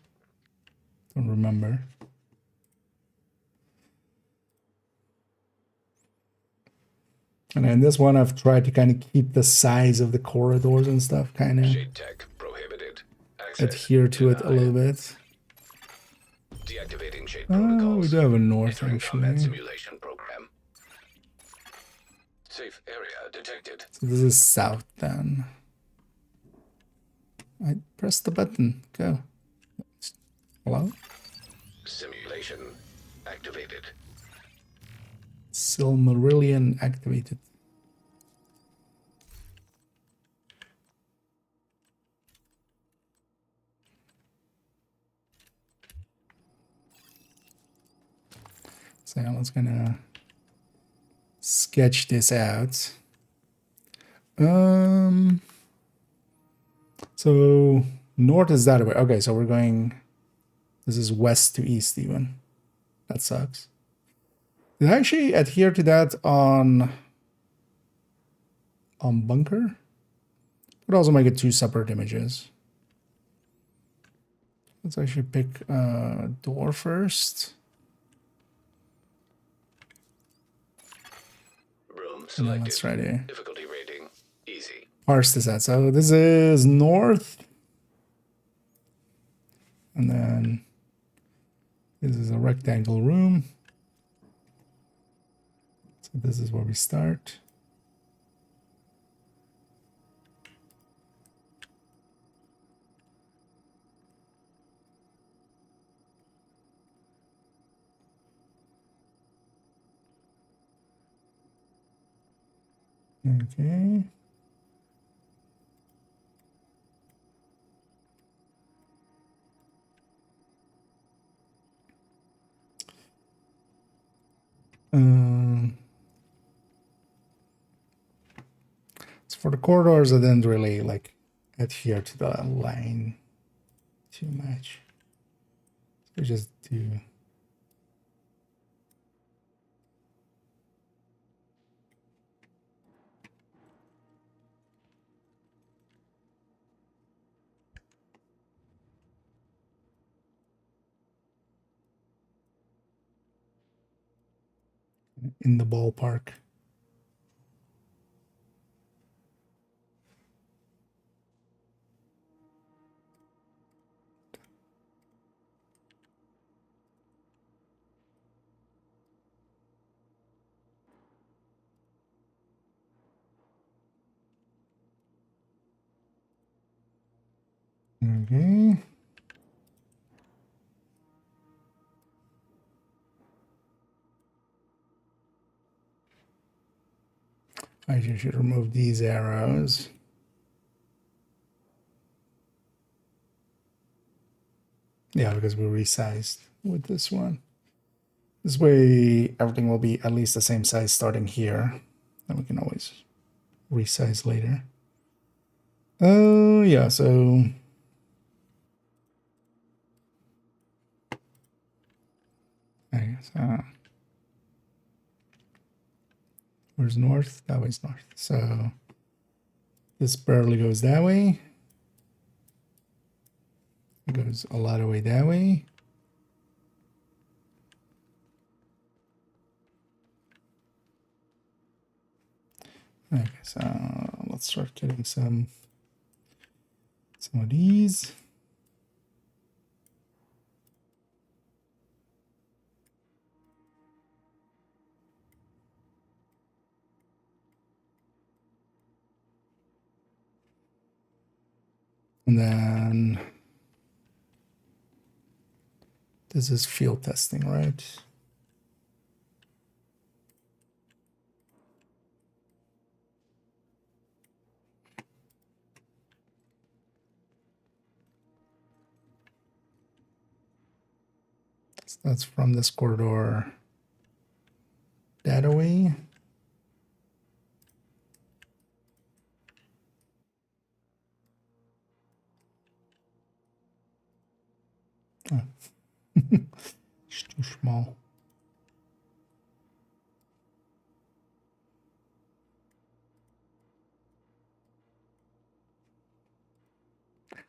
Don't remember. And in this one, I've tried to kind of keep the size of the corridors and stuff, kind of Shade tech prohibited. Access adhere to it a denied. little bit. Deactivating shade Oh, protocols. we do have a north, Entering combat actually. simulation program. Safe area detected. So this is south, then. I pressed the button. Go. Hello? Simulation activated. Silmarillion activated. So now let's gonna sketch this out. So north is that way. Okay, so we're going. This is west to east even. That sucks. Did I actually adhere to that on bunker? Could also make it 2 separate images. Let's actually pick door first. Room And then selected. let's try to Difficulty rating easy. parse this out. So this is north. And then this is a rectangle room. So this is where we start. Okay. So for the corridors, I didn't really like adhere to the line too much. So just do. In the ballpark. Okay. I should remove these arrows. Yeah, because we resized with this one. This way, everything will be at least the same size starting here. And we can always resize later. Oh, yeah, so... I guess, where's north? That way's north. So this barely goes that way. It goes a lot of way that way. Okay, so let's start getting some of these. And then this is field testing, right? So that's from this corridor that way. Oh. It's too small.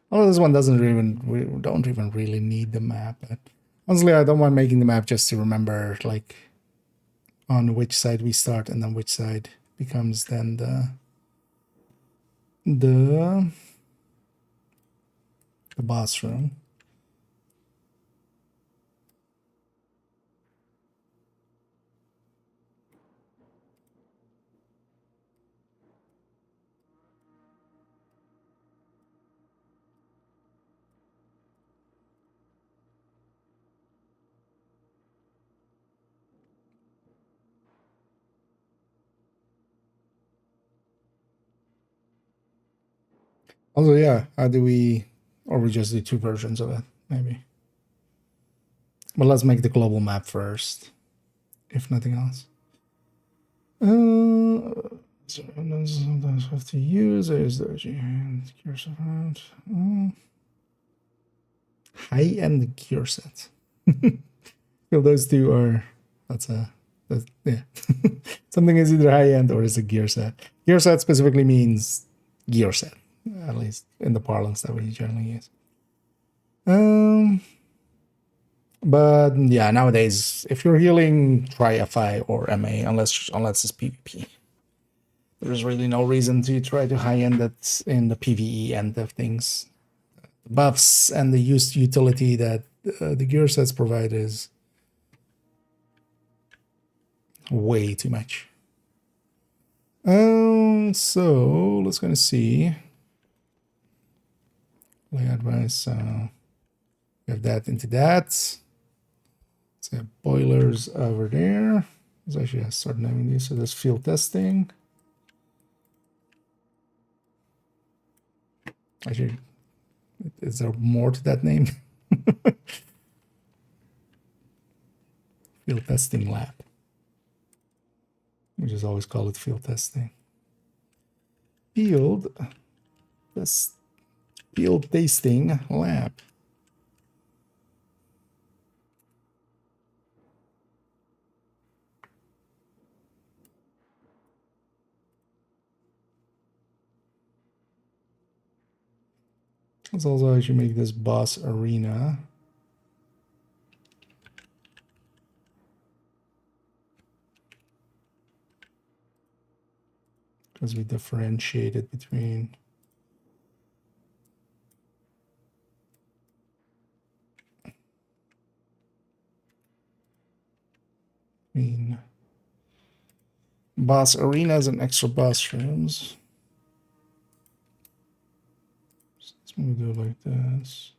Well, this one doesn't even, we don't even really need the map, but honestly, I don't mind making the map just to remember, like, on which side we start and then which side becomes then the boss room. Also, yeah, how do we, or we just do two versions of it, maybe. But let's make the global map first, if nothing else. Sometimes have to use is the gear set. High-end gear set. Well, those two are. Yeah. Something is either high-end or is a gear set. Gear set specifically means gear set, at least in the parlance that we generally use. But yeah, nowadays, if you're healing, try FI or MA, unless it's PvP. There's really no reason to try to high-end that in the PvE end of things. The buffs and the used utility that the gear sets provide is way too much. So let's gonna see. Play advice. We have that into that. So boilers over there. Let's actually start naming these. So there's field testing. Actually, is there more to that name? Field testing lab. We just always call it field testing. Field tasting lab. Let's also actually make this boss arena. Because we differentiated between boss arenas and extra boss rooms. So let's maybe do it like this.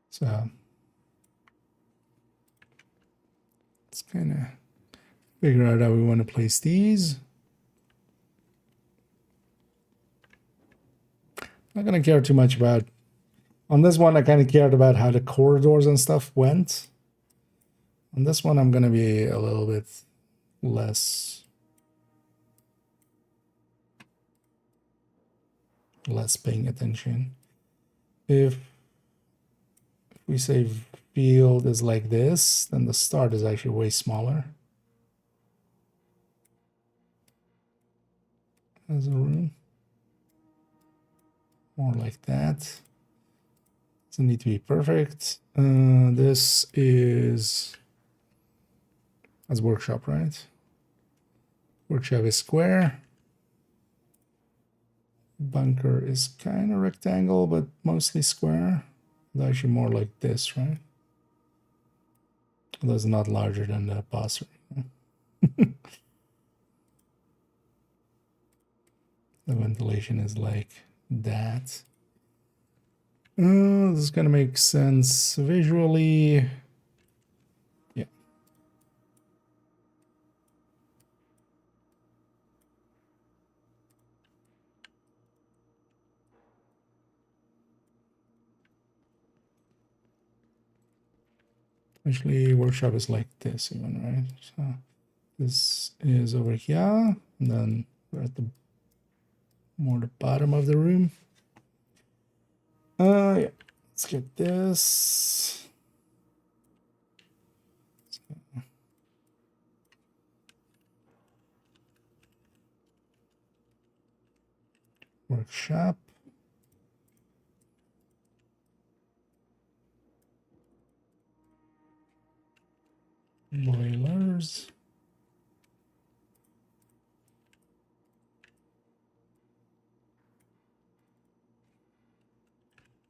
So let's kind of figure out how we want to place these. Not gonna care too much about. On this one, I kind of cared about how the corridors and stuff went. On this one, I'm gonna be a little bit less paying attention. If we say field is like this, then the start is actually way smaller as a room. More like that. Doesn't need to be perfect. This is as workshop, right? Workshop is square. Bunker is kind of rectangle, but mostly square. It's actually more like this, right? That's not larger than the boss room. The ventilation is like that. This is gonna make sense visually. Yeah. Actually, workshop is like this even, right? So this is over here, and then we're at the bottom of the room. Yeah. Let's get this. Workshop. Boilers.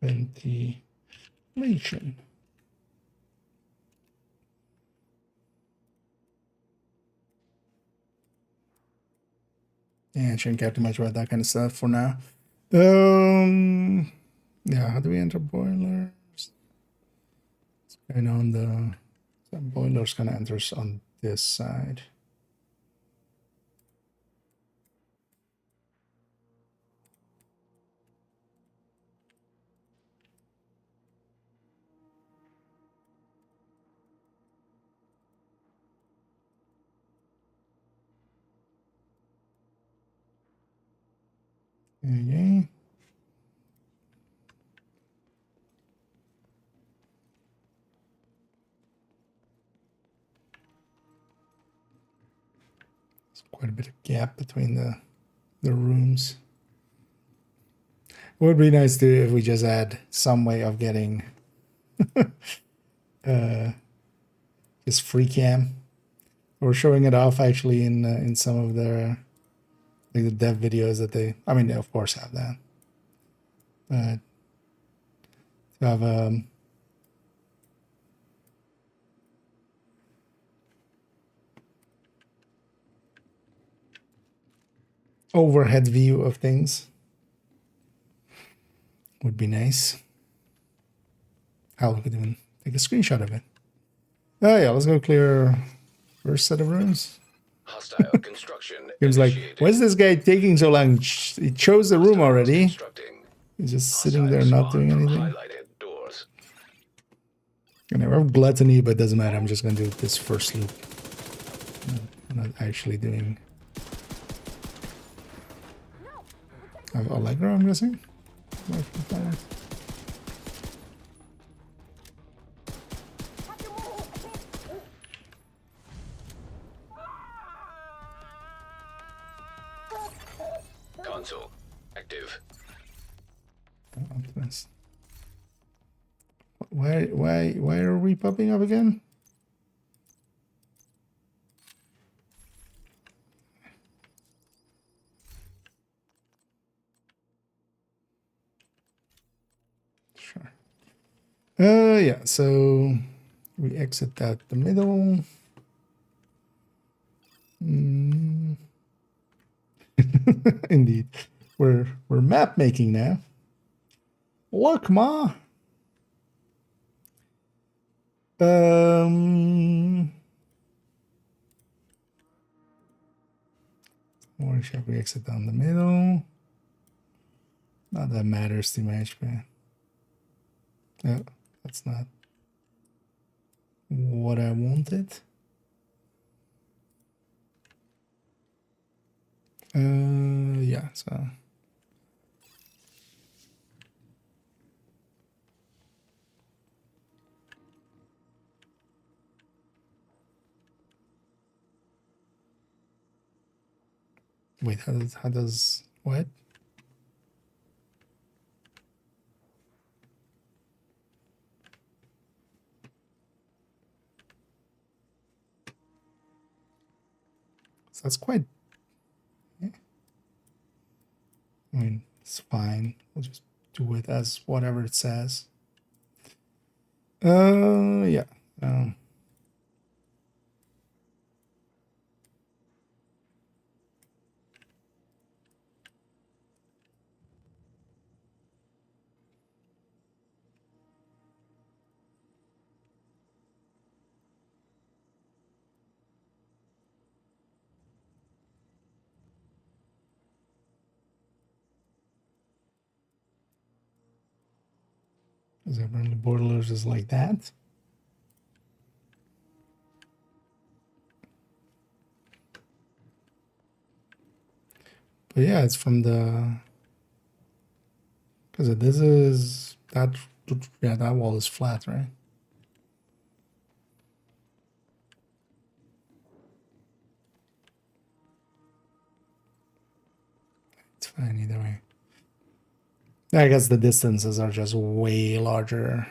Ventilation. Yeah, I shouldn't care too much about that kind of stuff for now. Yeah, how do we enter boilers? It's kind of on the boilers kind of enters on this side. Okay. There's quite a bit of gap between the rooms. It would be nice to if we just had some way of getting just free cam or showing it off actually in some of their like the dev videos that they. I mean, they of course have that, but to have overhead view of things would be nice. Hell, we could even take a screenshot of it. Oh yeah, let's go clear first set of rooms. Hostile construction Game's like, initiated. why is this guy taking so long? He chose the room Hostiles already. constructing. He's just sitting Hostile there not spawn doing from anything. highlighted doors. And I have gluttony, but it doesn't matter. I'm just gonna do this first loop. I'm not actually doing. I have Allegra, I'm guessing. Console active. Optimus. Why are we popping up again? Sure. Yeah, so we exit out the middle. Indeed. We're map making now. Look, Ma. Or shall we exit down the middle? Not that matters too much, but no, that's not what I wanted. Yeah, so wait, how does what? So that's quite. Yeah. I mean, it's fine. We'll just do it as whatever it says. Yeah. Is everyone the boilers is like that? But yeah, it's from the because this is that yeah, that wall is flat, right? It's fine either way. I guess the distances are just way larger.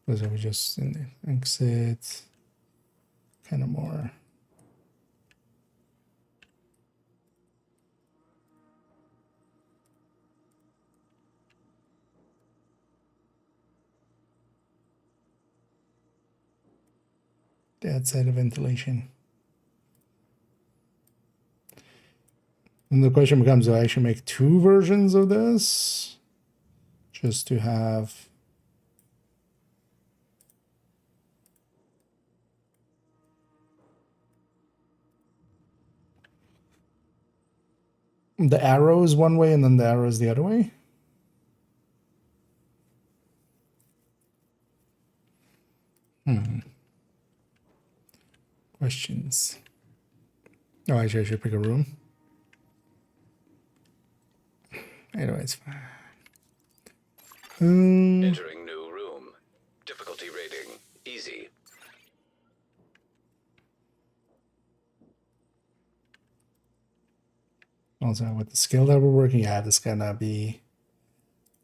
Because we just in the exit, kind of more. That side of ventilation. And the question becomes, do I actually make two versions of this? Just to have... the arrow is one way and then the arrow is the other way? Questions. Oh, actually, I should pick a room. Anyway, it's fine. Entering new room. Difficulty rating easy. Also, with the skill that we're working at, this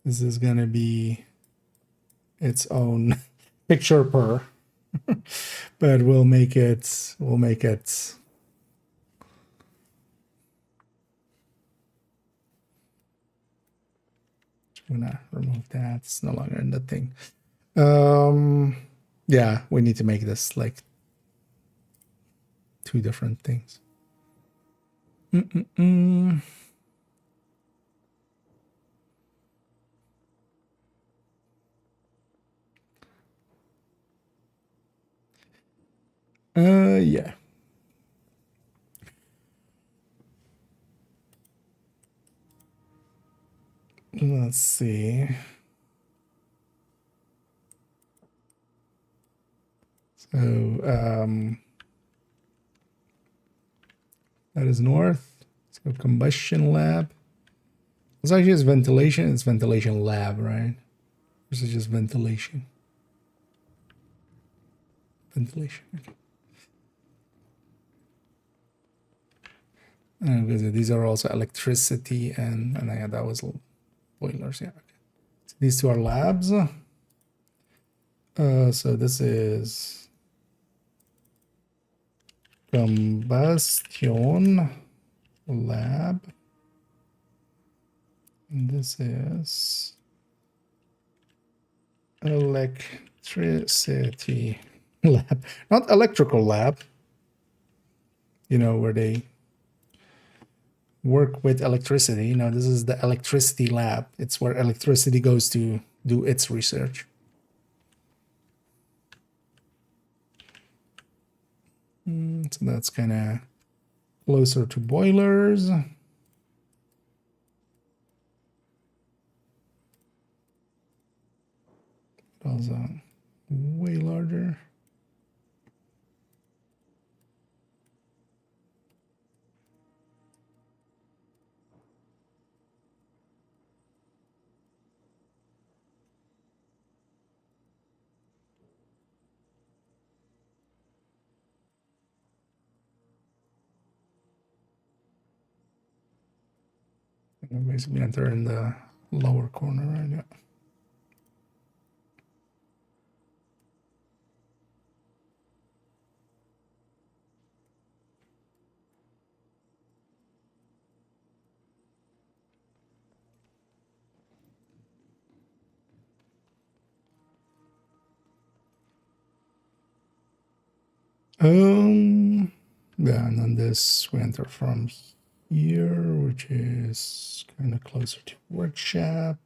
is gonna be its own picture per. But we'll make it. I'm gonna remove that. It's no longer in the thing. Yeah, we need to make this like two different things. Yeah. Let's see. So, that is north. So combustion lab. It's actually just ventilation. It's ventilation lab, right? This is just ventilation. Ventilation. Okay. Because these are also electricity and yeah, that was boilers. Yeah. Okay. So these two are labs. So this is combustion lab. And this is electricity lab, not electrical lab. You know, where they work with electricity. You know, this is the electricity lab. It's where electricity goes to do its research. So that's kind of closer to boilers. Also way larger. Basically enter in the lower corner right now. Yeah, and then this we enter from here, which is kind of closer to workshop.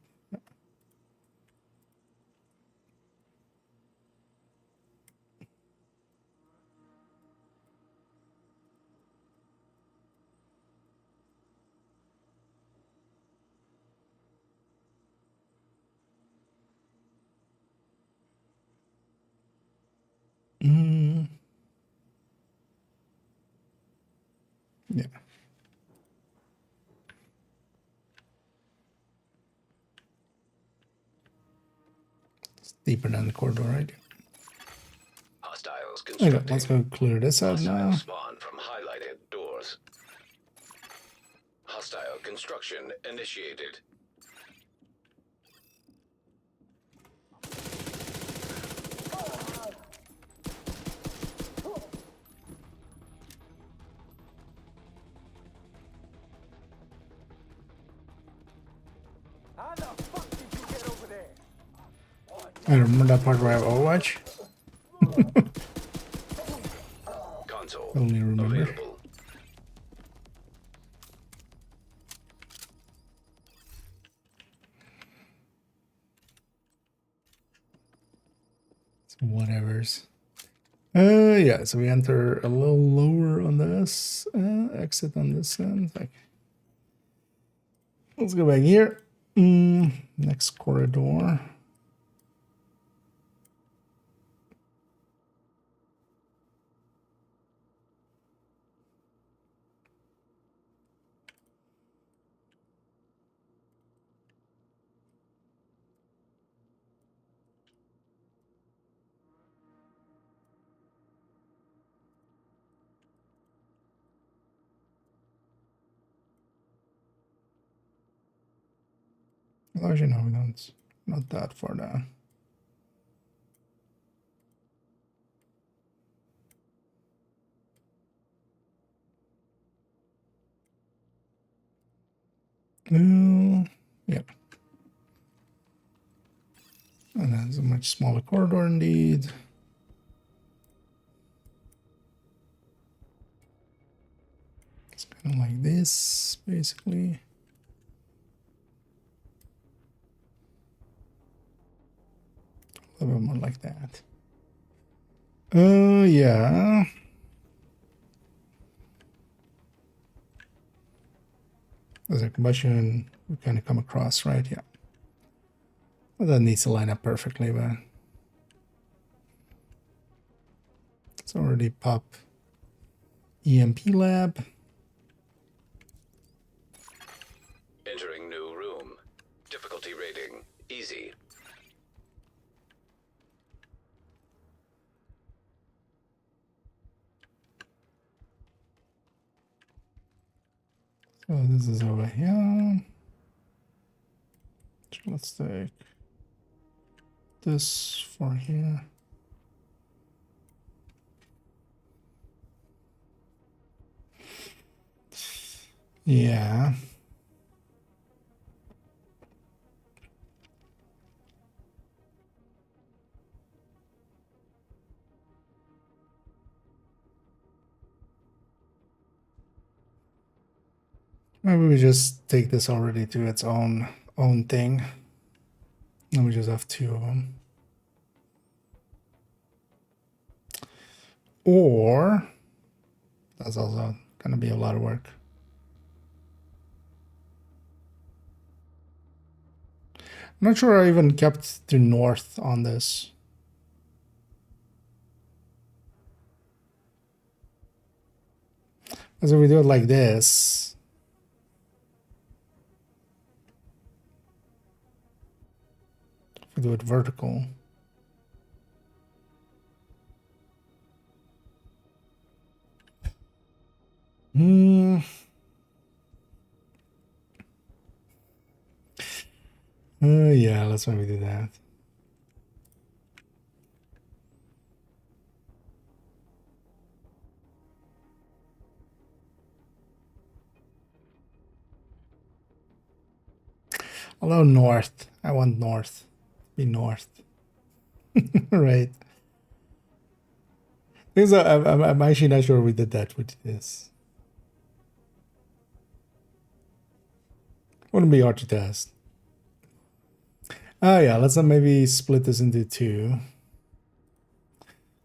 Yeah. It's deeper than the corridor, right? Hostiles Okay, constructing. let's go clear this out now. Hostiles spawn from highlighted doors. Hostile construction initiated. How the fuck did you get over there? I remember that part where I have Overwatch. Console Only remember. available. Whatever's. Yeah, so we enter a little lower on this. Exit on this end. Okay. Let's go back here. Next corridor. Well, actually, no, we don't. Not that far down. Yeah. And that's a much smaller corridor indeed. It's kind of like this, basically. A little bit more like that. Yeah. There's a combustion we kind of come across, right? Yeah. Well, that needs to line up perfectly, but it's already pop EMP lab. Entering new room. Difficulty rating easy. So this is over here. So let's take this for here. Yeah. Maybe we just take this already to its own thing. And we just have two of them. Or that's also gonna be a lot of work. I'm not sure I even kept to north on this. Because if we do it like this, if we do it vertical, yeah, let's maybe do that. Although north, I want north. Be north. Right. Because I'm actually not sure we did that with this. Wouldn't be hard to test. Oh yeah, let's maybe split this into two.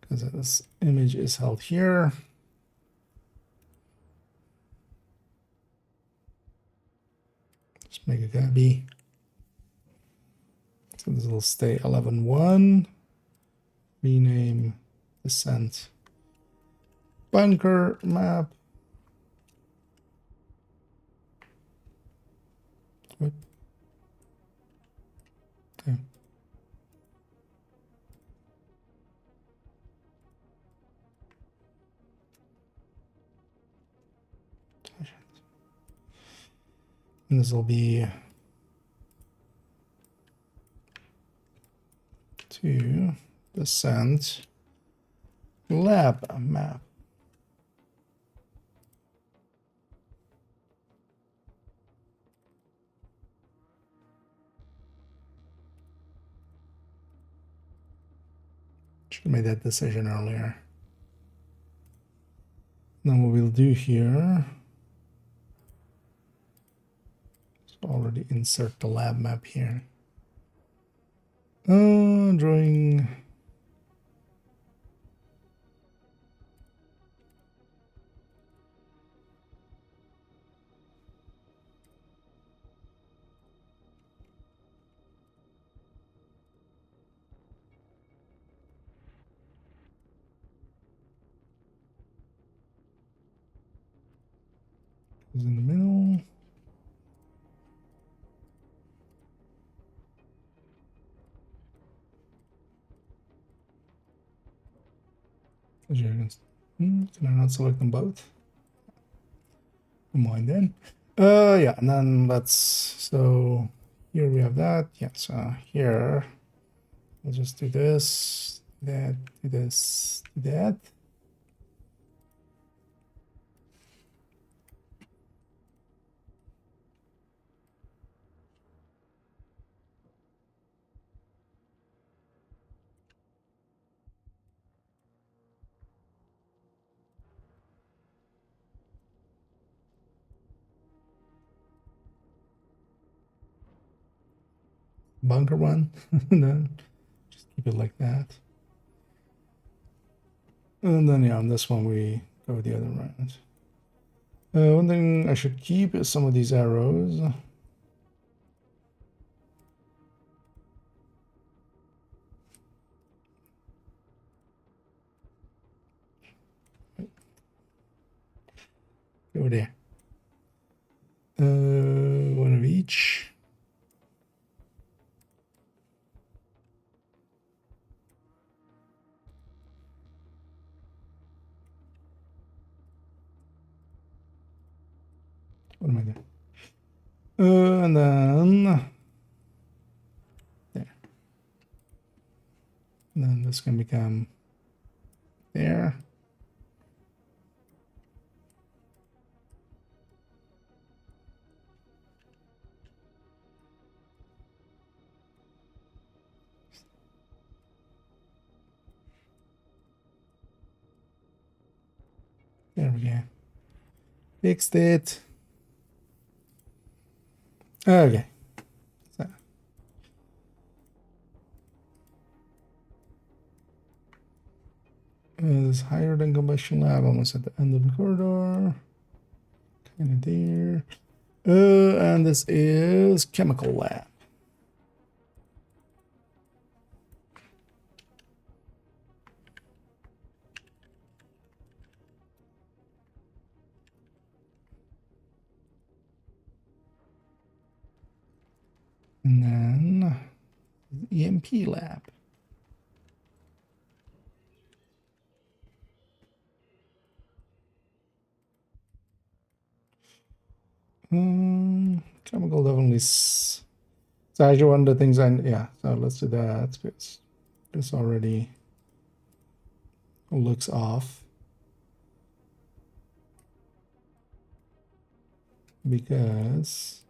Because this image is held here. Just make a copy. So this will stay 11.1. Rename descent bunker map. What? Okay. And this will be to descent lab map. Should have made that decision earlier. Then what we'll do here is already insert the lab map here. Drawing. Is in the middle. Can I not select them both? Don't mind then. Yeah, and then let's, so here we have that. Yeah, so here we'll just do this, that, do this, do that. Bunker one, and then just keep it like that. And then yeah, on this one we go the other round. One thing I should keep is some of these arrows. Go there. One of each. What am I doing? And then there. And then this can become there. There we go. Fixed it. Okay. So. Is higher than combustion lab, almost at the end of the corridor. Kind of there. And this is chemical lab. And then EMP lab. Chemical definitely. So actually one of the things yeah, so let's do that because this already looks off. Because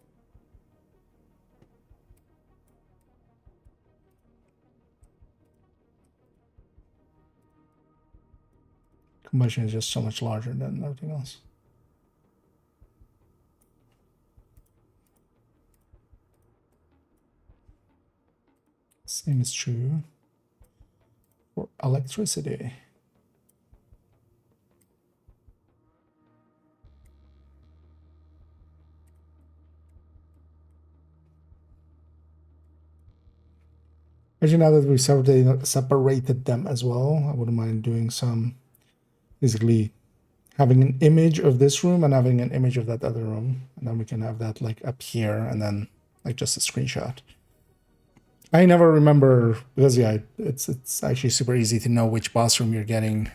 combustion is just so much larger than everything else. Same is true for electricity. Actually, now that we separated them as well, I wouldn't mind doing some, basically having an image of this room and having an image of that other room. And then we can have that like up here and then like just a screenshot. I never remember, because yeah, it's actually super easy to know which boss room you're getting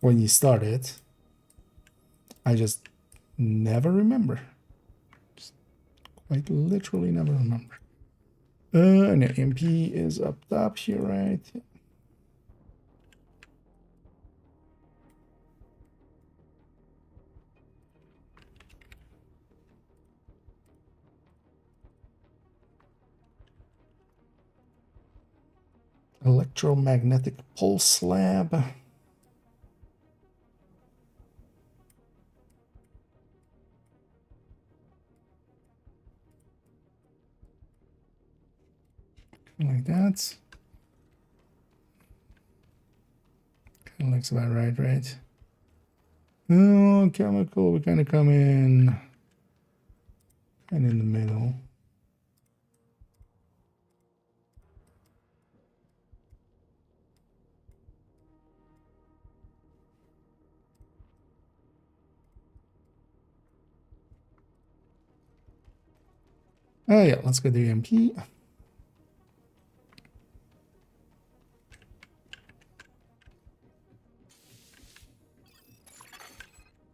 when you start it. I just never remember. I literally never remember. And the MP is up top here, right? Electromagnetic pulse lab. Like that. Kind of looks about right? Oh, chemical, we kind of come in kind of in the middle. Oh yeah, let's go to MP.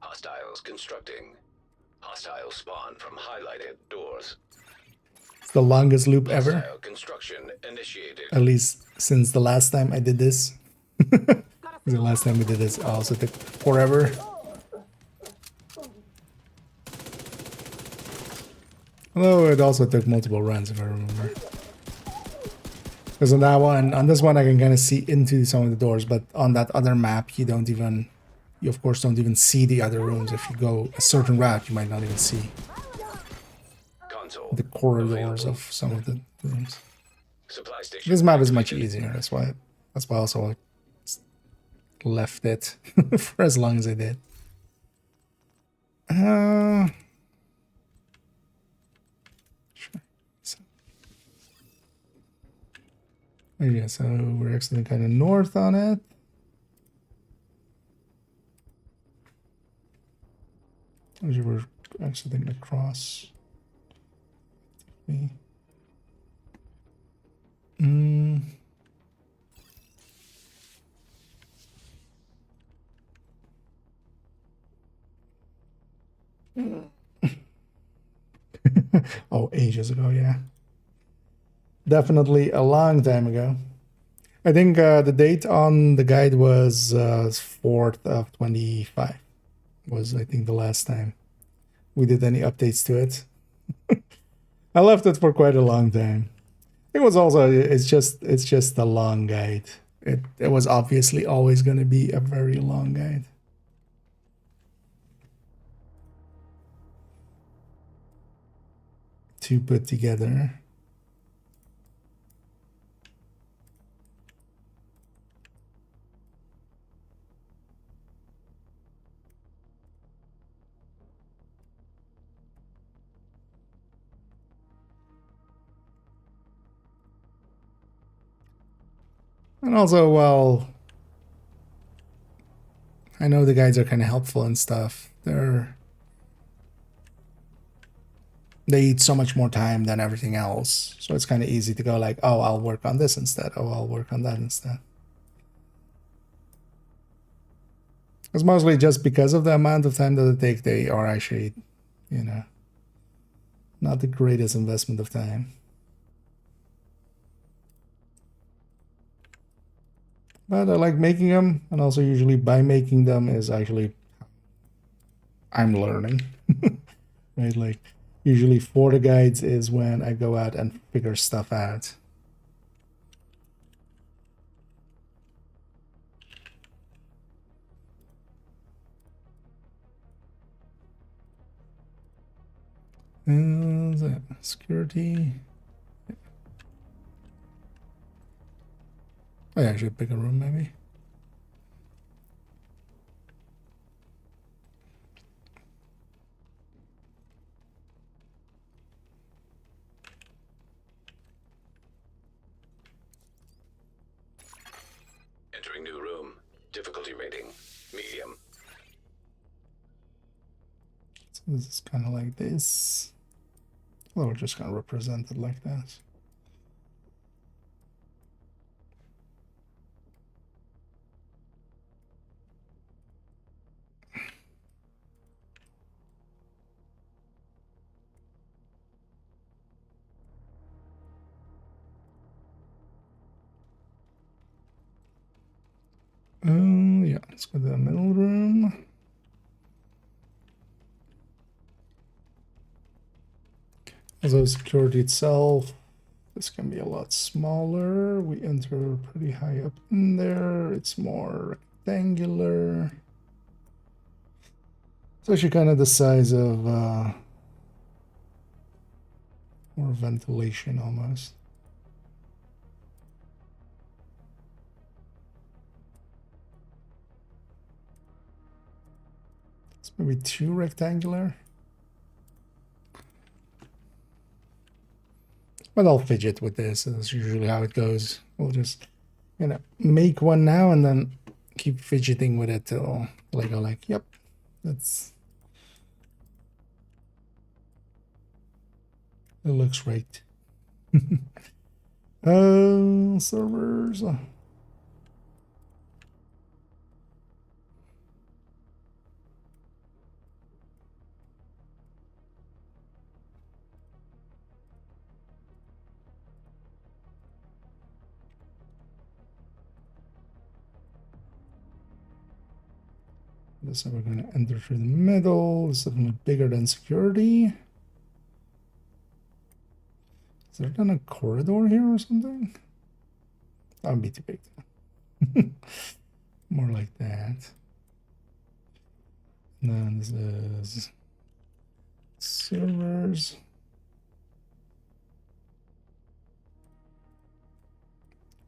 Hostiles constructing. Hostile spawn from highlighted doors. It's the longest loop ever. Hostile construction initiated. At least since the last time I did this. The last time we did this also took forever. Although it also took multiple runs, if I remember. Because on that one, on this one, I can kind of see into some of the doors, but on that other map, you don't even, you of course don't even see the other rooms. If you go a certain route, you might not even see Console the corridors available. of some of the rooms. Supply station. This map is much activated. easier. That's why also I left it for as long as I did. Sure. So, yeah, so we're actually kind of north on it. We're exiting across. Oh, ages ago, yeah. Definitely a long time ago. I think the date on the guide was 4th of 25. Was, I think, the last time we did any updates to it. I left it for quite a long time. It was also, it's just a long guide. It was obviously always going to be a very long guide. To put together. And also, well, I know the guides are kind of helpful and stuff. They eat so much more time than everything else. So it's kind of easy to go like, oh, I'll work on this instead. Oh, I'll work on that instead. It's mostly just because of the amount of time that it takes. They are actually, you know, not the greatest investment of time. But I like making them, and also usually by making them is actually I'm learning. Right? Like usually for the guides is when I go out and figure stuff out. And security. Oh, yeah, I should pick a room maybe. Entering new room. Difficulty rating. Medium. So this is kind of like this. Well, we're just going to represent it like that. Yeah, let's go to the middle room. Also, security itself, this can be a lot smaller. We enter pretty high up in there. It's more rectangular. It's actually kind of the size of more ventilation almost. It's maybe too rectangular. But I'll fidget with this. That's usually how it goes. We'll just, you know, make one now and then keep fidgeting with it till like go like, yep, that's it looks right. Servers. This we're going to enter through the middle. This is definitely bigger than security. Is there then a corridor here or something? That would be too big. More like that. And then this is servers.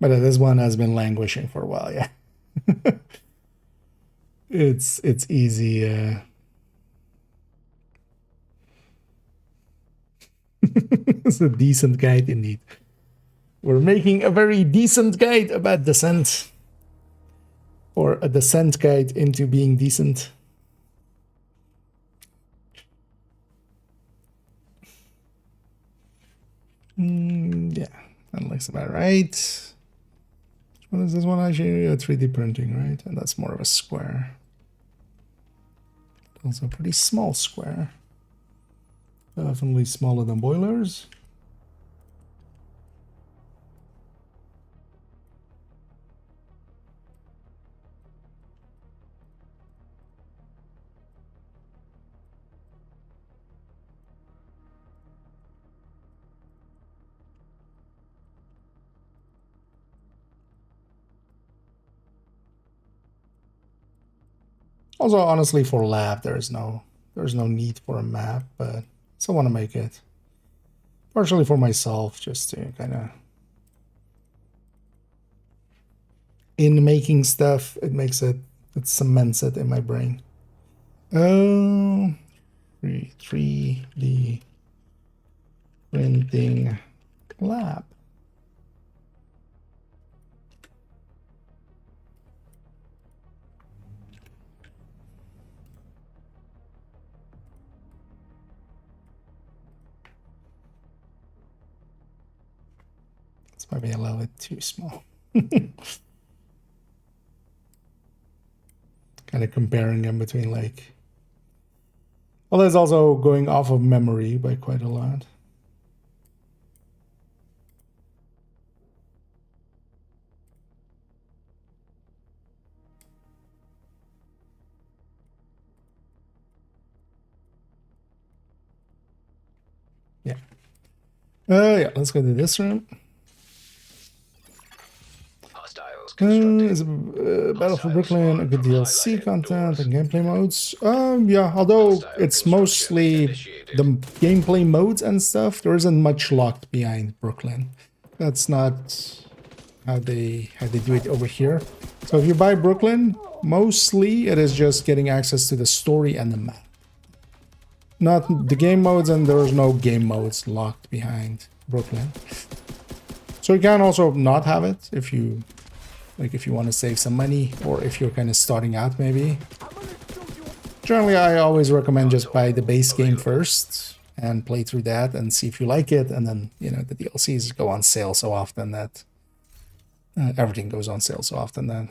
But this one has been languishing for a while, yeah. It's easy. It's a decent guide indeed. We're making a very decent guide about descent. Or a descent guide into being decent. Yeah, that looks about right. What is this one actually? 3D printing, right? And that's more of a square. Also a pretty small square. Definitely smaller than boilers. Also, honestly, for lab, there's no need for a map, but I still want to make it. Partially for myself, just to kind of in making stuff, it cements it in my brain. 3D printing lab. Maybe a little bit too small. Kind of comparing them between like... Well, there's also going off of memory by quite a lot. Yeah. Yeah, let's go to this room. Is Battle for Brooklyn a good DLC content and gameplay modes? Yeah, although it's mostly the gameplay modes and stuff, there isn't much locked behind Brooklyn. That's not how they do it over here. So if you buy Brooklyn, mostly it is just getting access to the story and the map. Not the game modes, and there is no game modes locked behind Brooklyn. So you can also not have it if you want to save some money, or if you're kind of starting out maybe. Generally, I always recommend just buy the base game first and play through that and see if you like it, and then, you know, the DLCs go on sale so often that everything goes on sale so often that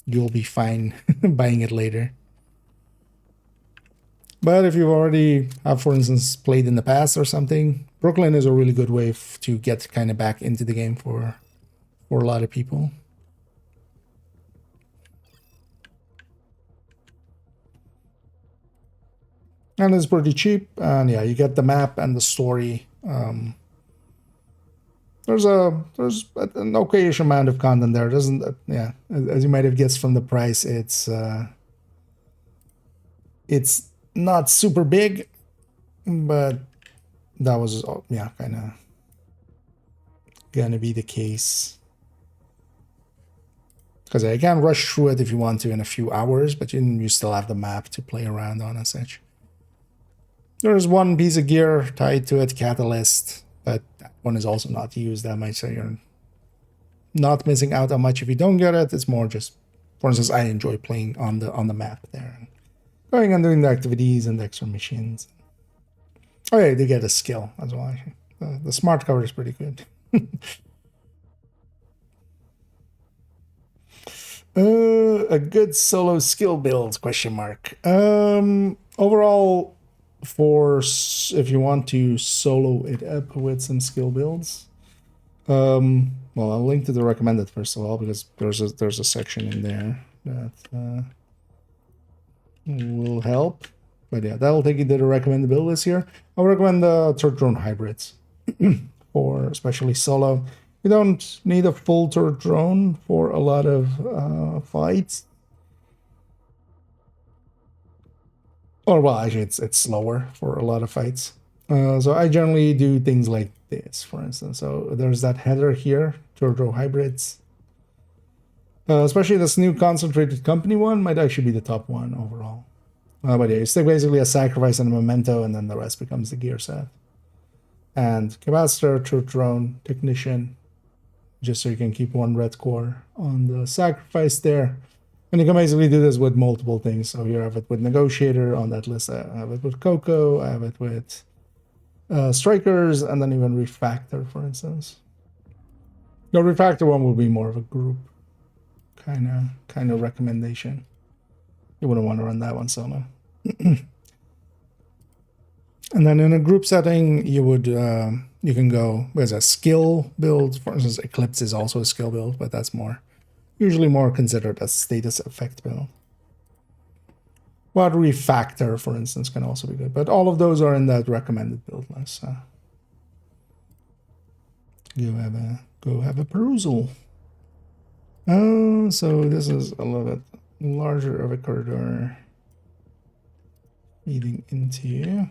you'll be fine buying it later. But if you already have, for instance, played in the past or something, Brooklyn is a really good way to get kind of back into the game for a lot of people. And it's pretty cheap. And yeah, you get the map and the story. There's an okayish amount of content there. Doesn't yeah, as you might have guessed from the price, it's not super big, but that was yeah, kind of gonna be the case. Because I can rush through it if you want to in a few hours, but you still have the map to play around on and such. There's one piece of gear tied to it, Catalyst, but that one is also not used that much, so you're not missing out on much if you don't get it. It's more just, for instance, I enjoy playing on the map there, and going and doing the activities and the extra missions. Oh yeah, they get a skill as well. The smart cover is pretty good. A good solo skill build, question mark. Overall, if you want to solo it up with some skill builds, well, I'll link to the recommended first of all, because there's a section in there that will help. But yeah, that'll take you to the recommended build list here. I'll recommend the turret drone hybrids for especially solo. You don't need a full turret drone for a lot of fights. Or well, actually, it's slower for a lot of fights. So I generally do things like this, for instance. So there's that header here, turret drone hybrids. Especially this new concentrated company one might actually be the top one overall. But yeah, it's basically a sacrifice and a memento, and then the rest becomes the gear set. And capacitor, turret drone, technician, just so you can keep one red core on the sacrifice there. And you can basically do this with multiple things. So here I have it with negotiator on that list. I have it with Coco. I have it with strikers, and then even refactor, for instance. The refactor one will be more of a group kind of recommendation. You wouldn't want to run that one solo. And then in a group setting, you would you can go as a skill build. For instance, Eclipse is also a skill build, but that's usually more considered a status effect build. Well, refactor, for instance, can also be good, but all of those are in that recommended build list. So go have a perusal. So this is a little bit larger of a corridor feeding into.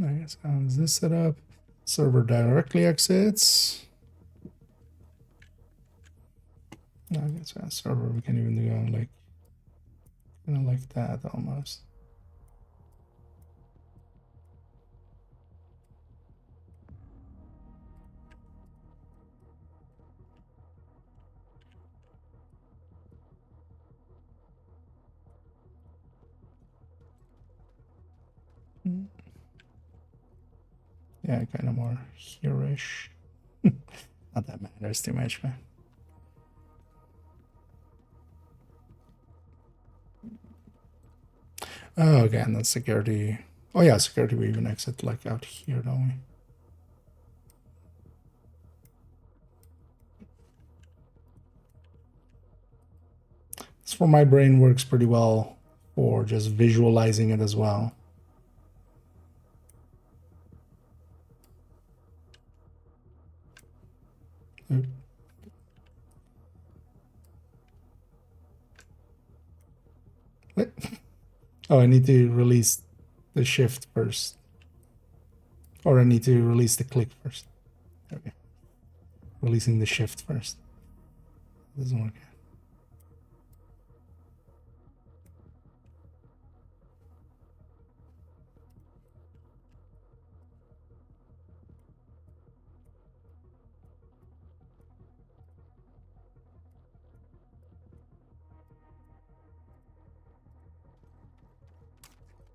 I guess how is this set up? Server directly exits. I guess that server we can even do like like that almost. Yeah, kind of more here-ish. Not that matters too much, man. Oh, again, that's security. Oh yeah, security we even exit like out here, don't we? This for my brain works pretty well for just visualizing it as well. What? Oh, I need to release the shift first. Or I need to release the click first. Okay. Releasing the shift first. Doesn't work.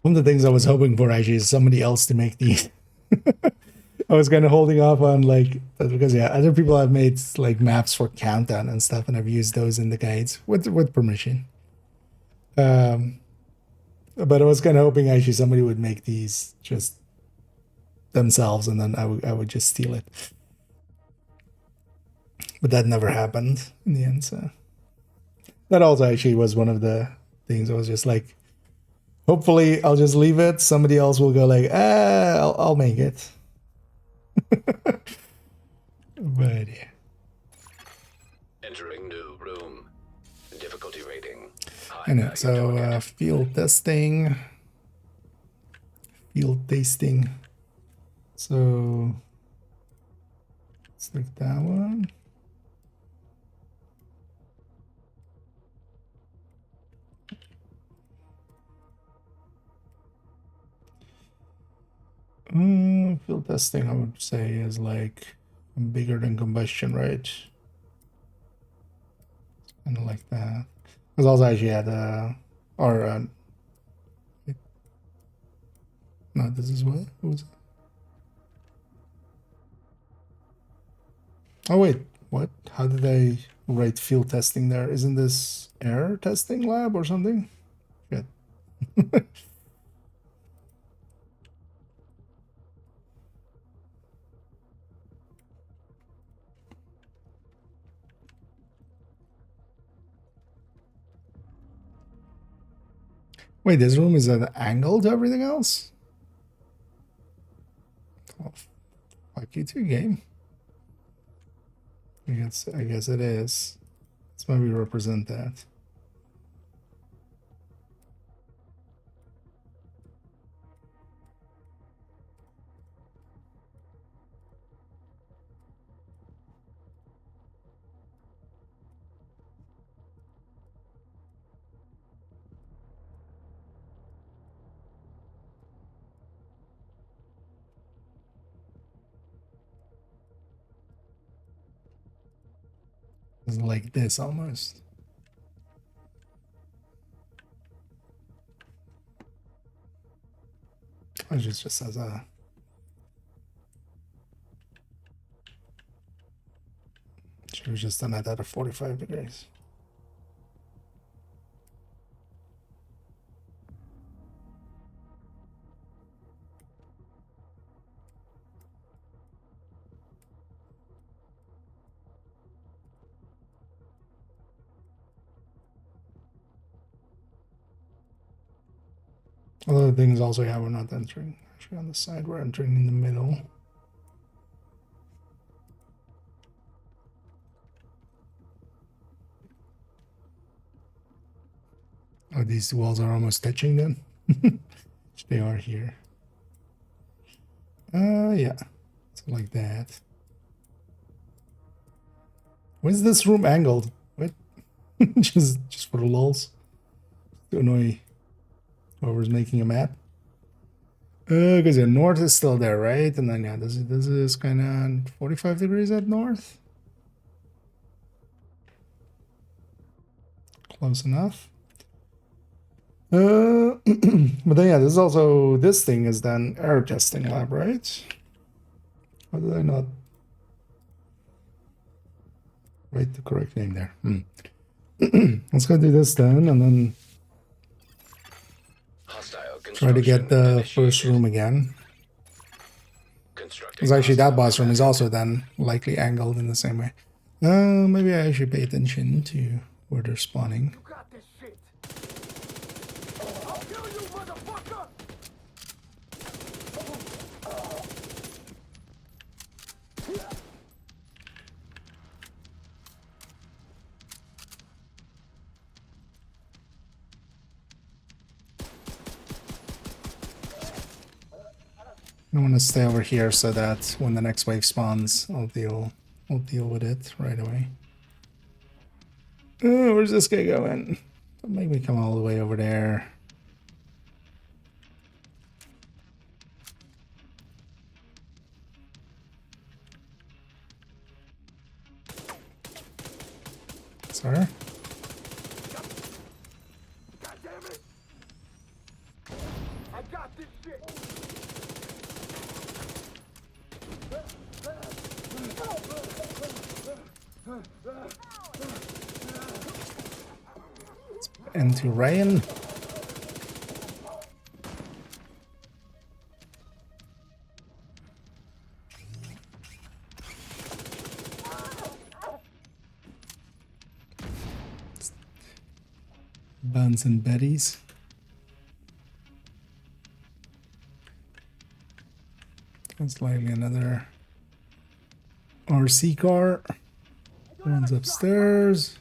One of the things I was hoping for actually is somebody else to make these. I was kind of holding off on like, because yeah, other people have made like maps for Countdown and stuff, and I've used those in the guides with permission. But I was kind of hoping actually somebody would make these just themselves, and then I would just steal it. But that never happened in the end, so That also actually was one of the things. I was just like, hopefully I'll just leave it. Somebody else will go like, I'll make it. But yeah. Entering new room. Difficulty rating. I know. So field testing, field tasting. So let's take that one. Field testing, I would say, is like bigger than combustion, right? Kind of like that. Because also actually had no, this is what was it? Oh wait, what? How did I write field testing there? Isn't this air testing lab or something? Shit. Wait, this room is at an angle to everything else? Oh, fuck you too, game. I guess it is. Let's maybe represent that. It's like this almost. Or just as a should have just done that at 45 degrees. Other things also, yeah, we're not entering actually on the side, we're entering in the middle. Oh, these walls are almost touching then? Which they are here. Yeah. So like that. When's this room angled? What? just for the lulz. To annoy whoever's making a map. Because the north is still there, right? And then yeah, this is kind of 45 degrees at north. Close enough. But then yeah, this is also, this thing is then air testing lab, right? Why did I not write the correct name there? Let's go do this then, and then try to get the first room again. Because actually that boss room is also then likely angled in the same way. Maybe I should pay attention to where they're spawning. You got this shit. I'll kill you, motherfucker. I want to stay over here so that when the next wave spawns, I'll deal with it right away. Oh, where's this guy going? Don't make me come all the way over there. Sir? God damn it. I got this shit. Into Ryan. Buns and Betties. Most likely another RC car. One's upstairs.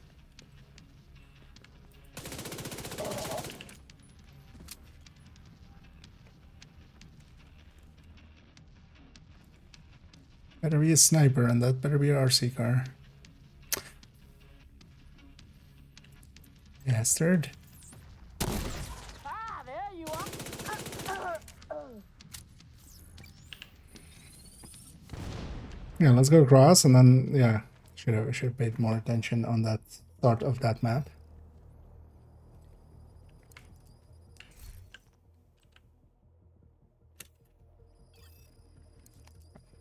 Better be a sniper, and that better be an RC car. Bastard. Ah, there you are. Yeah, let's go across, and then yeah, should have paid more attention on that start of that map.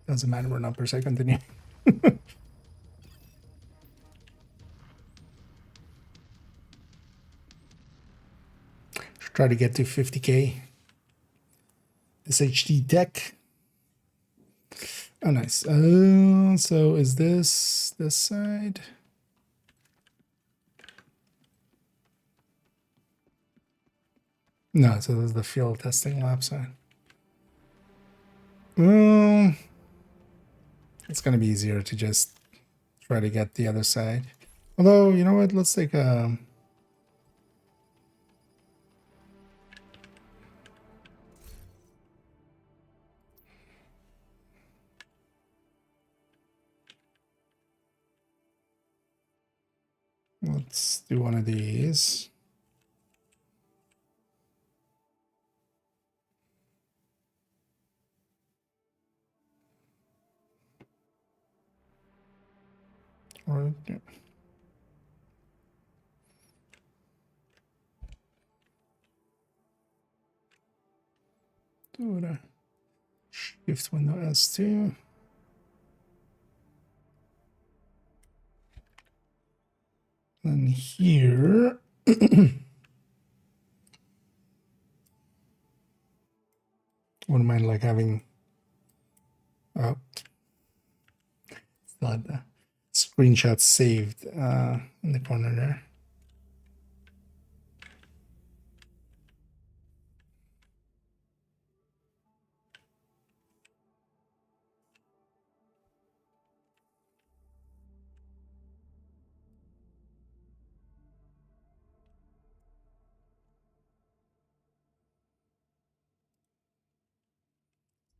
Doesn't matter, we're not per se continuing. Try to get to 50k. This HD tech. Oh, nice. So is this side? No, so this is the field testing lab side. It's gonna be easier to just try to get the other side. Although, you know what? Let's take a. Let's do one of these. Or, yeah. Do a shift window S2. And here. Wouldn't mind like having. Oh. Still had the screenshot saved in the corner there.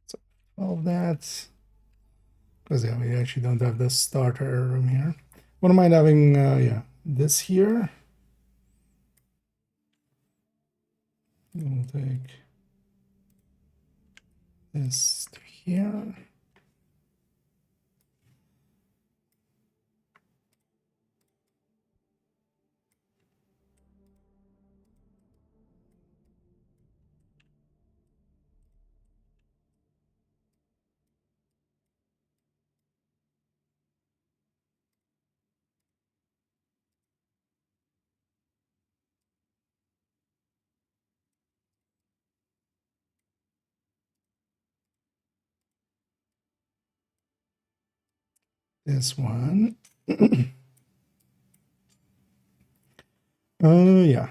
So all of that. Because yeah, we actually don't have the starter room here. Wouldn't mind having yeah, this here. We'll take this to here. This one. Yeah.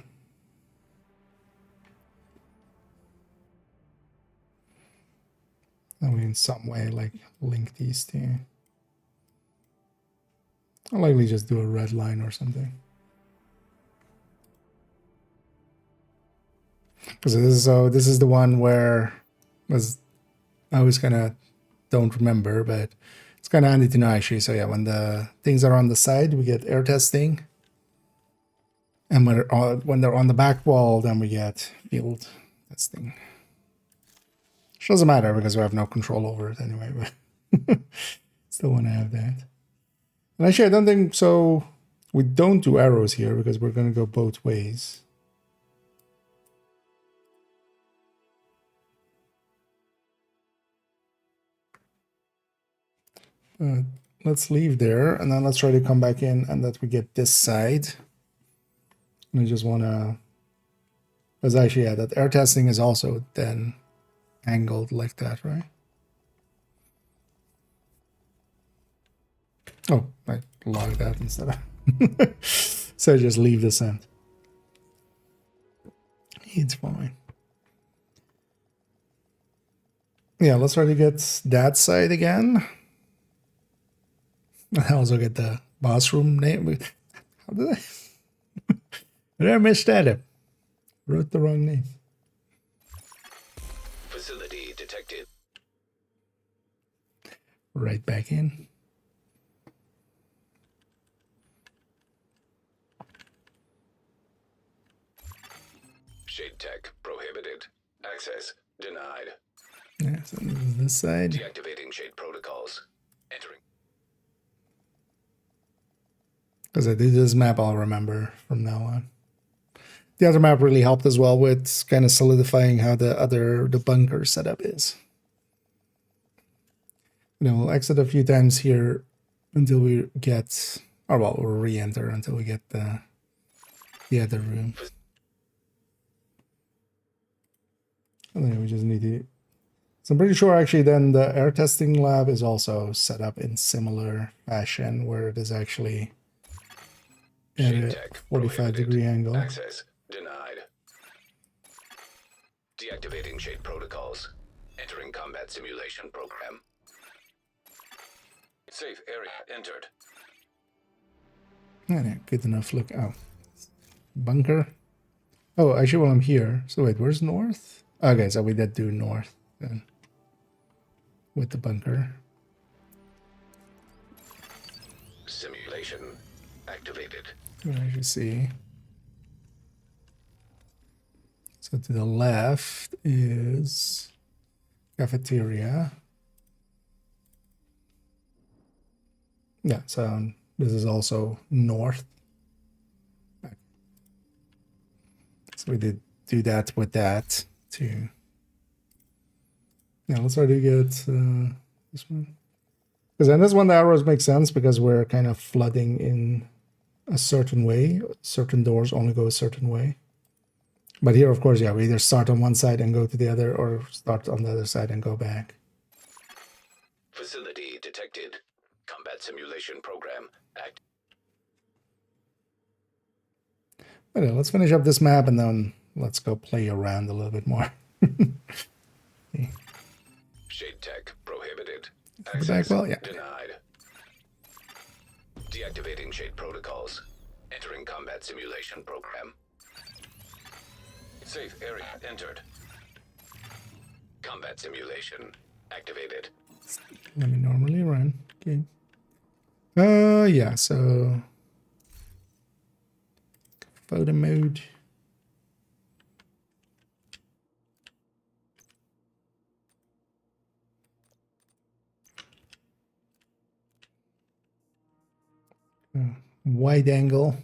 I mean, in some way, like link these two. I'll likely just do a red line or something. Because this is the one where I was kind of don't remember, but it's kind of handy to know actually. So yeah, when the things are on the side, we get air testing, and when they're on the back wall, then we get field testing. Which doesn't matter because we have no control over it anyway. But still want to have that. And actually, I don't think so. We don't do arrows here because we're going to go both ways. Let's leave there, and then let's try to come back in, and that we get this side. And I just want to, because actually, yeah, that air testing is also then angled like that, right? Oh, I log that instead of. So just leave this in. It's fine. Yeah, let's try to get that side again. I also get the boss room name. How did I? Did I miss that? Wrote the wrong name. Facility detected. Right back in. Shade tech prohibited. Access denied. Yeah, so this side. Deactivating shade protocols. Entering. Because I did this map, I'll remember from now on. The other map really helped as well with kind of solidifying how the bunker setup is. You know, we'll exit a few times here until we get, or well, we'll re-enter until we get the other room. And then we just need to. So I'm pretty sure actually then the air testing lab is also set up in similar fashion where it is actually at a 45-degree angle. Access denied. Deactivating shade protocols. Entering combat simulation program. Safe area entered. Yeah, good enough. Look, oh, bunker. Oh, actually, while I'm here. So wait, where's north? Okay, so we did do north then with the bunker. Simulation activated. As you see. So to the left is cafeteria. Yeah, so this is also north. So we did do that with that too. Yeah, let's try to get this one. Because in this one, the arrows make sense because we're kind of flooding in a certain way. Certain doors only go a certain way. But here, of course, yeah, we either start on one side and go to the other, or start on the other side and go back. Facility detected. Combat simulation program act. Okay, let's finish up this map and then let's go play around a little bit more. Okay. Shade tech prohibited. The back well, yeah. Denied. Deactivating shade protocols. Entering combat simulation program. Safe area entered. Combat simulation activated. Let me normally run. Okay. Yeah, so photo mode. Wide angle.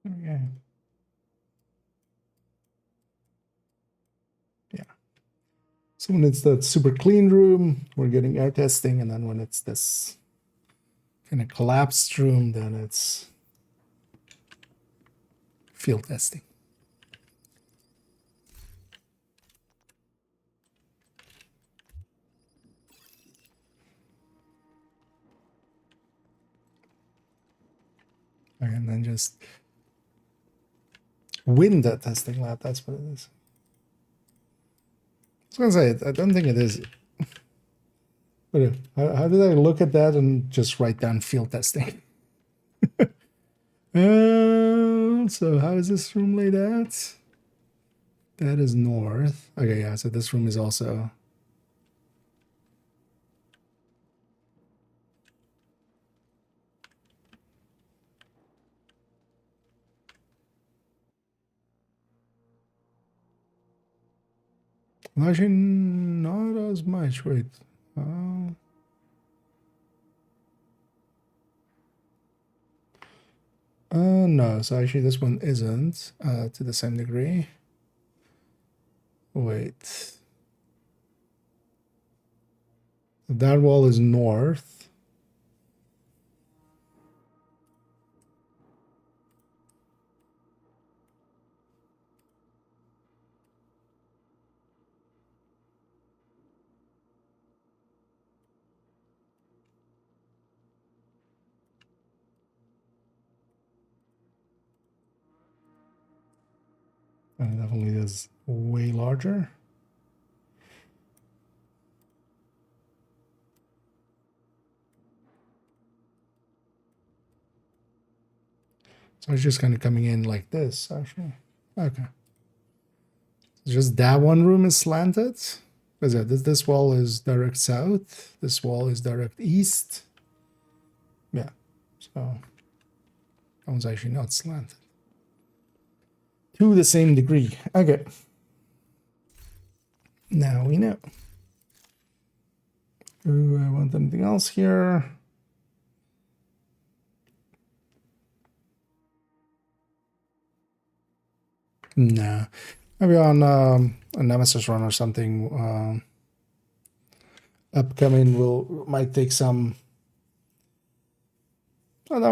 Okay. Yeah. So when it's that super clean room, we're getting air testing, and then when it's this kind of collapsed room, then it's field testing. Okay, and then just win that testing lab, that's what it is. I was gonna say, I don't think it is. But how did I look at that and just write down field testing? So how is this room laid out? That is north. Okay, yeah, so this room is also... Actually, not as much. Wait. No, so actually this one isn't to the same degree. Wait. That wall is north. Definitely is way larger. So it's just kind of coming in like this, actually. Okay. So just that one room is slanted. Because yeah, this wall is direct south. This wall is direct east. Yeah. So that one's actually not slanted. To the same degree. Okay. Now we know. Do I want anything else here? No. Maybe on a Nemesis run or something. Upcoming might take some. Oh, no,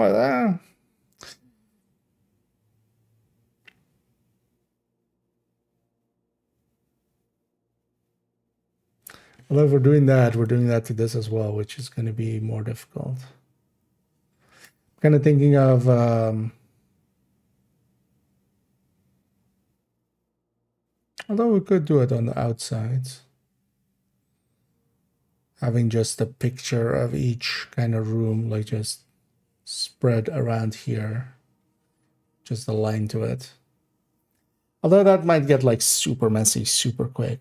well, if we're doing that to this as well, which is going to be more difficult. Kind of thinking of although we could do it on the outsides, having just a picture of each kind of room, like just spread around here, just a line to it. Although that might get like super messy super quick.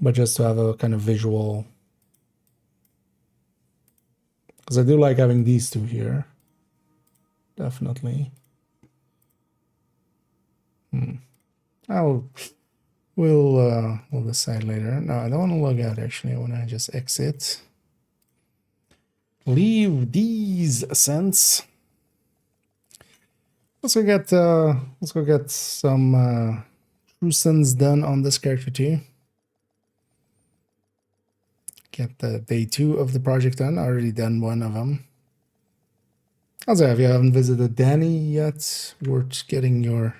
But just to have a kind of visual, because I do like having these two here. Definitely. We'll decide later. No, I don't want to log out actually. I want to just exit. Leave these ascents. Let's go get some true sons done on this character too. Get the day 2 of the project done. I already done one of them. Also, if you haven't visited Danny yet, worth getting your.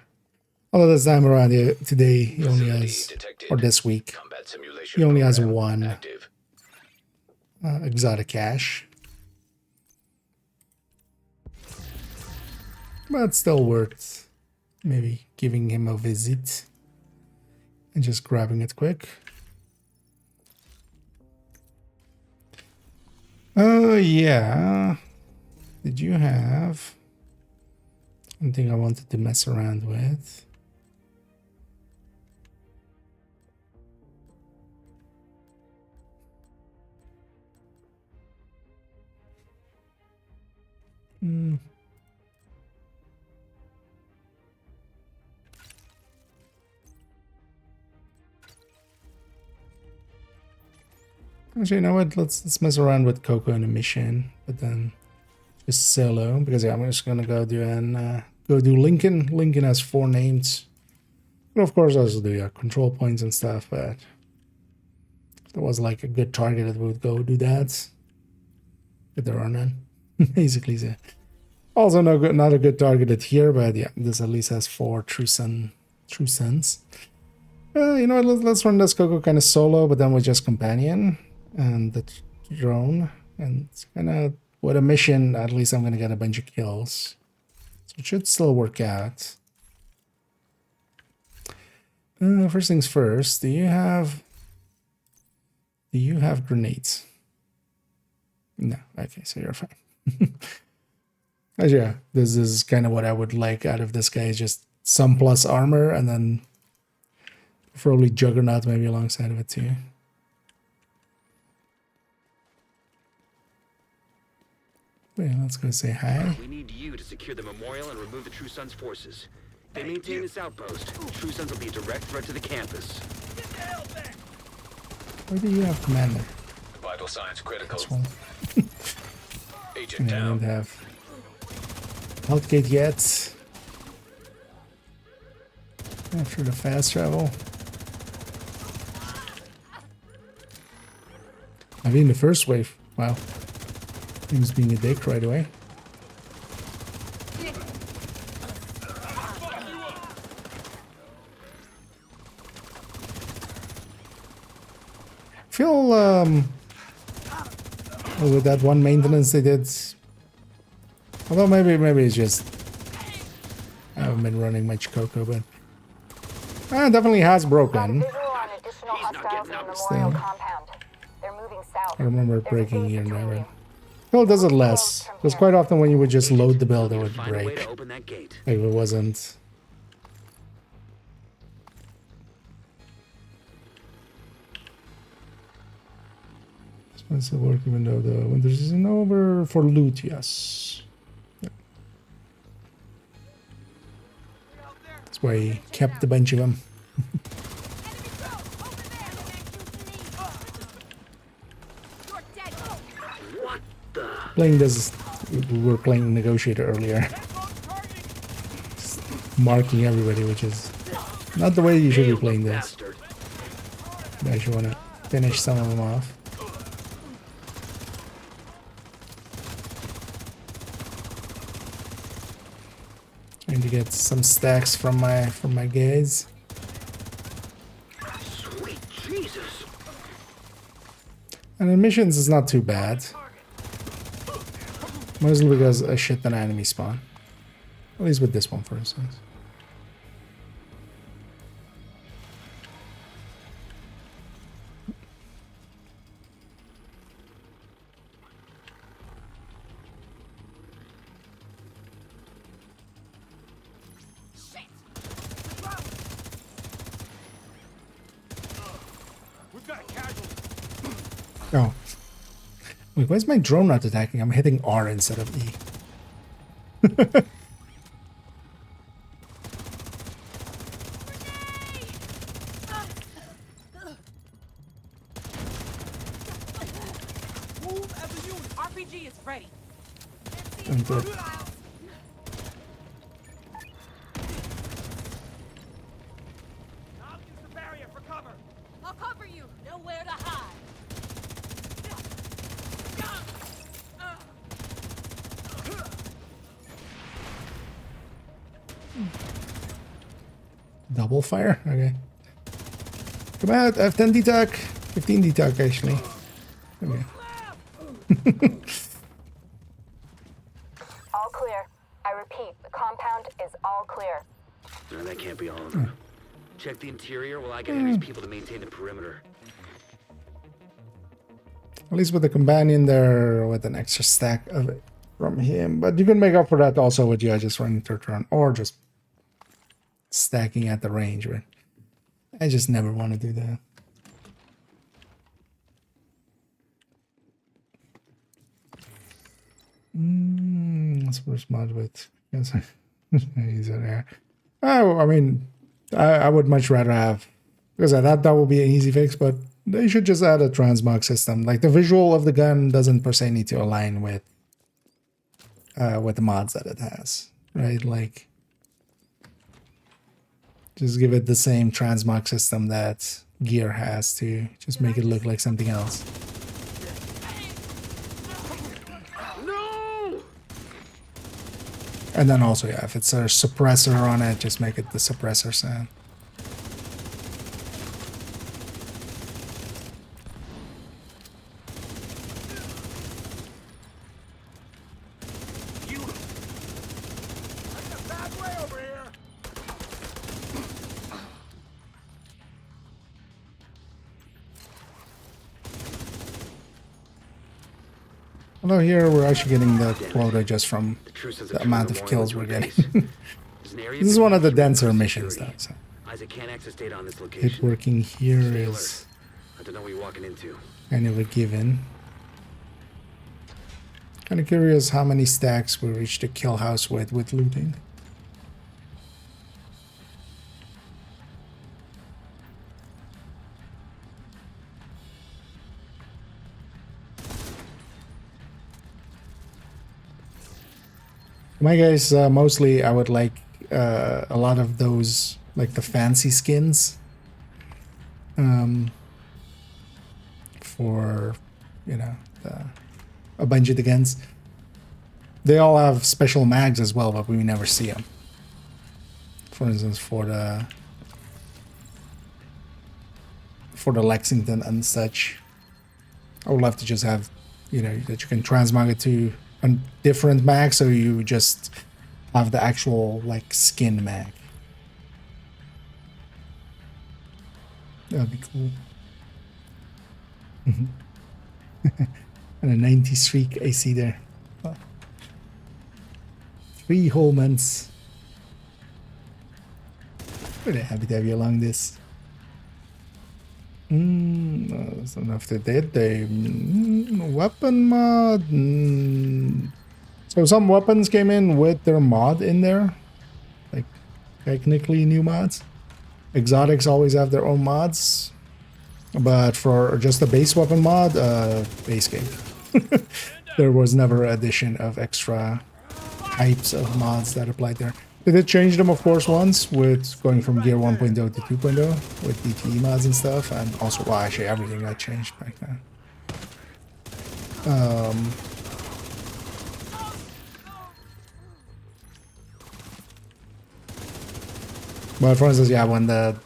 Although this time around today, he only has, or this week, he only has one exotic cache. But still worth maybe giving him a visit and just grabbing it quick. Oh, yeah. Did you have something I wanted to mess around with? Actually, you know what? Let's mess around with Coco in a mission, but then just solo, because yeah, I'm just gonna go do Lincoln. Lincoln has 4 names. But of course also do control points and stuff, but if there was like a good target that would go do that. But there are none. Basically, so. Also not a good targeted here, but yeah, this at least has 4 true sons. You know what, let's run this Coco kind of solo, but then with just companion and the drone, and it's kind of with a mission, at least I'm gonna get a bunch of kills, so it should still work out. First things first, do you have grenades? No. Okay, so you're fine. Yeah, this is kind of what I would like out of this guy, is just some plus armor, and then preferably Juggernaut maybe alongside of it too. Wait, let's go say hi. We need you to secure the memorial and remove the True Sons forces. They maintain this outpost. The True Sons will be a direct threat to the campus. Where do you have commander? Vital signs critical. This one. Agent And I don't down. have health gate yet. After the fast travel. I mean, the first wave. Wow. He was being a dick right away. I feel with that one maintenance they did. Although maybe it's just I haven't been running much Coco, but it definitely has Got broken. visual on additional hostiles in the memorial Still. compound. They're moving south. I remember it There's a breaking gate here and between there. you. Well, it does it less. Because quite often when you would just load the build, it Need to would find a way break. to open that gate. Like if it wasn't. Expensive work even though the winter isn't over. For loot, yes. Yep. That's why he kept a bunch of them. What the? Playing this, we were playing Negotiator earlier. Just marking everybody, which is not the way you should be playing this. Bastard. You actually want to finish some of them off. Trying to get some stacks from my guys. Sweet Jesus. And the missions is not too bad. Mostly because a shit ton of enemy spawn. At least with this one, for instance. We've got a casualty. Oh. Wait, why is my drone not attacking? I'm hitting R instead of E. Move as a unit. RPG is ready. I'm good. I'll use the barrier for cover. I'll cover you. Nowhere to hide. Double fire? Okay. Come out, I have 10 DTAC. 15 DTAC actually. Okay. All clear. I repeat, the compound is all clear. No, that can't be all of them. Check the interior while I get Henry's people to maintain the perimeter. At least with the companion there with an extra stack of it from him. But you can make up for that also with you just running third turn or just stacking at the range, right? I just never want to do that. That's first mod with. Yes, he's in there. Oh, I mean, I would much rather have, because I thought that would be an easy fix, but they should just add a transmog system. Like the visual of the gun doesn't per se need to align with the mods that it has, right? Like, just give it the same transmog system that Gear has to just make it look like something else. No! And then also, yeah, if it's a suppressor on it, just make it the suppressor sound. That's a bad way over here. Although here we're actually getting the quota just from The true sense the amount of Memorial kills is we're my getting. base. There's an area This is one of the secure denser for missions though, security. so Isaac can't access data on this it location. working here Stay is alert. I don't know what you're walking into. kind of a given. Kind of curious how many stacks we reached the kill house with looting. My guys, mostly I would like a lot of those, like the fancy skins. For, you know, a bunch of the guns. They all have special mags as well, but we never see them. For instance, for the Lexington and such, I would love to just have, you know, that you can transmog it to a different mag, so you just have the actual like skin mag. That'd be cool. And a 90 streak I see there. Oh. 3 whole months. Pretty happy to have you along this. That's enough to did. Weapon mod. So some weapons came in with their mod in there. Like technically new mods. Exotics always have their own mods. But for just the base weapon mod, base game. There was never addition of extra types of mods that applied there. They did change them, of course, once with going from Gear 1.0 to 2.0 with DTE mods and stuff, and also, well, actually everything got changed back then. But for instance, yeah, when the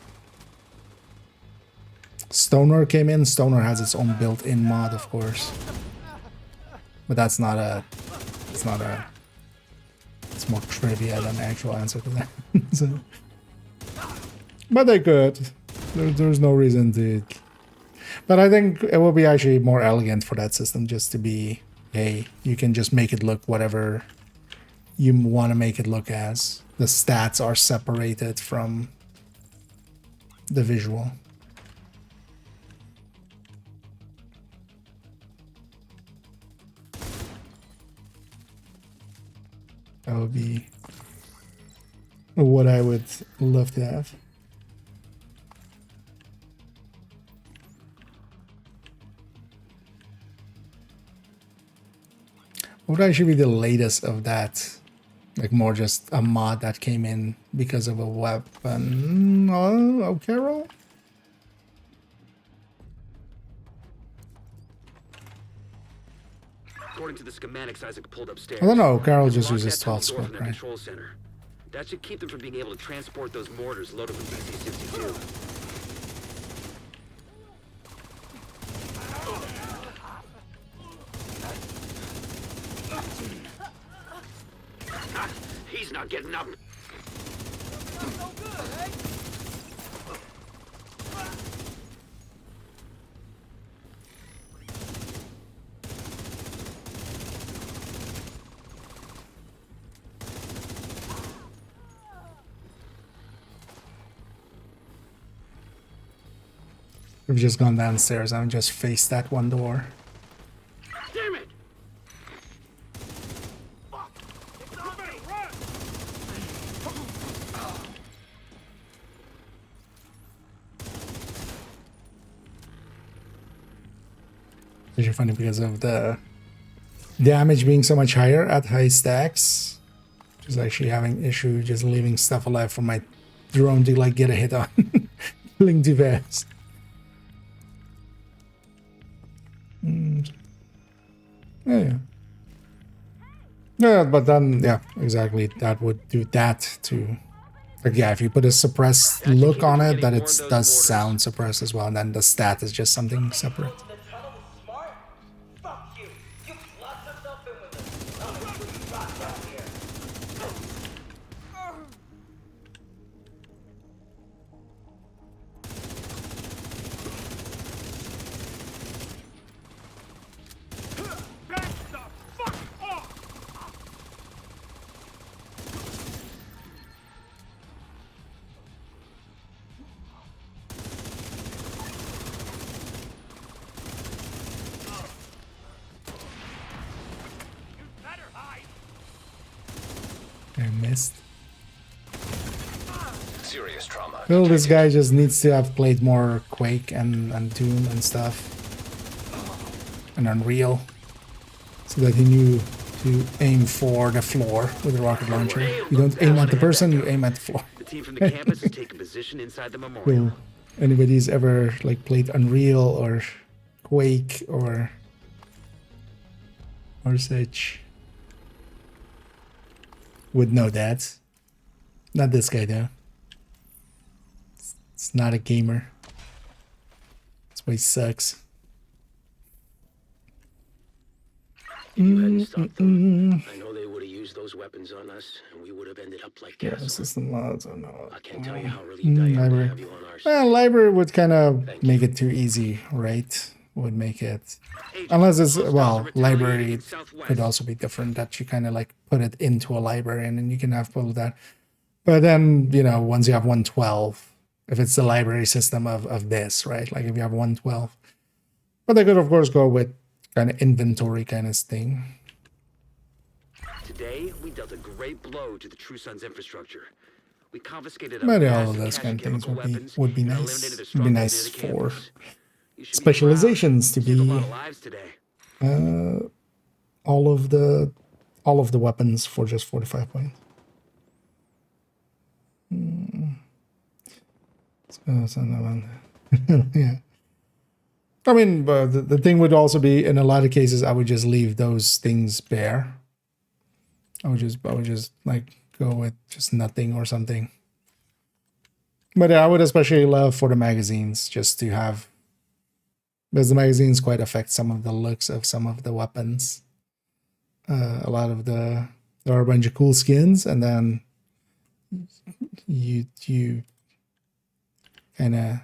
Stoner came in, Stoner has its own built-in mod, of course. But that's not a... It's not a... It's more trivia than the actual answer to that. So, but they could. There's no reason to... But I think it will be actually more elegant for that system just to be, hey, you can just make it look whatever you want to make it look as. The stats are separated from the visual. That would be what I would love to have. What would actually be the latest of that? Like more just a mod that came in because of a weapon. Oh, Carol? According to the schematics Isaac pulled upstairs. I don't know, Carol just Lock uses that 12 tunnel door from scope, their right? control center. That should keep them from being able to transport those mortars loaded with DC-62. He's not getting up. We've just gone downstairs and just faced that one door. Damn it! Which is funny because of the damage being so much higher at high stacks. Just actually having issue just leaving stuff alive for my drone to like get a hit on. Killing too fast. Yeah. Yeah, but then, yeah, exactly. That would do that to... Like, yeah, if you put a suppressed look on it, that it does sound suppressed as well, and then the stat is just something separate. I missed. Serious trauma. Well, this guy just needs to have played more Quake and Doom and stuff. And Unreal. So that he knew to aim for the floor with a rocket launcher. You don't aim at the person, you aim at the floor. The team from the campus is taking position inside the memorial. Cool. Anybody's ever like played Unreal or Quake or such would know that. Not this guy though. It's not a gamer. That's why he sucks. If you hadn't stopped them, I know they would have used those weapons on us, and we would have ended up like Yeah, Castle. system mods or no. I can't tell you how relieved I am to Library. have you on our side. Well, library would kind of make it too easy, right? Would make it, unless it's, well, library could also be different, that you kind of like put it into a library and then you can have both of that. But then, you know, once you have 112, if it's the library system of this, right? Like if you have 112. But they could, of course, go with kind of inventory kind of thing. Today, we dealt a great blow to the True Sons infrastructure. We confiscated a But all of massive those cache kind of things chemical would be weapons and nice. eliminated the Would be stronghold nice near the for campus. You should be specializations to proud. Saved a be lot of lives today. all of the weapons for just 45 points. So no one. Yeah. I mean, but the thing would also be, in a lot of cases, I would just leave those things bare. I would just like go with just nothing or something. But I would especially love for the magazines just to have, because the magazines quite affect some of the looks of some of the weapons. A lot of there are a bunch of cool skins, and then you kind of,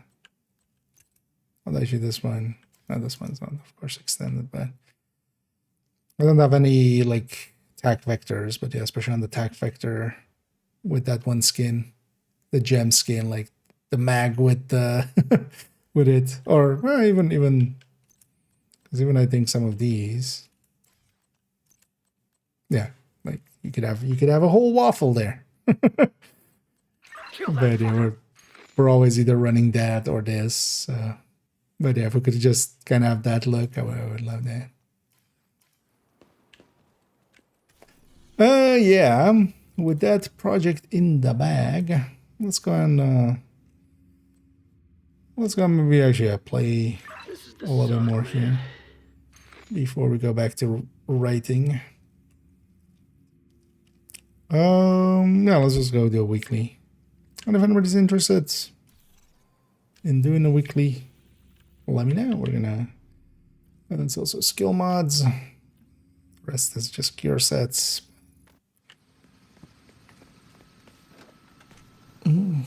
well, actually this one, no, this one's not, of course, extended, but I don't have any like tac vectors, but yeah, especially on the tac vector with that one skin, the gem skin, like the mag with the with it, or well, even because even I think some of these, yeah, like you could have a whole waffle there. But yeah, we're always either running that or this. But yeah, if we could just kind of have that look, I would love that. Yeah, with that project in the bag, let's go and maybe actually play a little bit more here before we go back to writing. Yeah, let's just go do a weekly. And if anybody's interested in doing a weekly, let me know. We're gonna, and it's also skill mods. Rest is just gear sets. And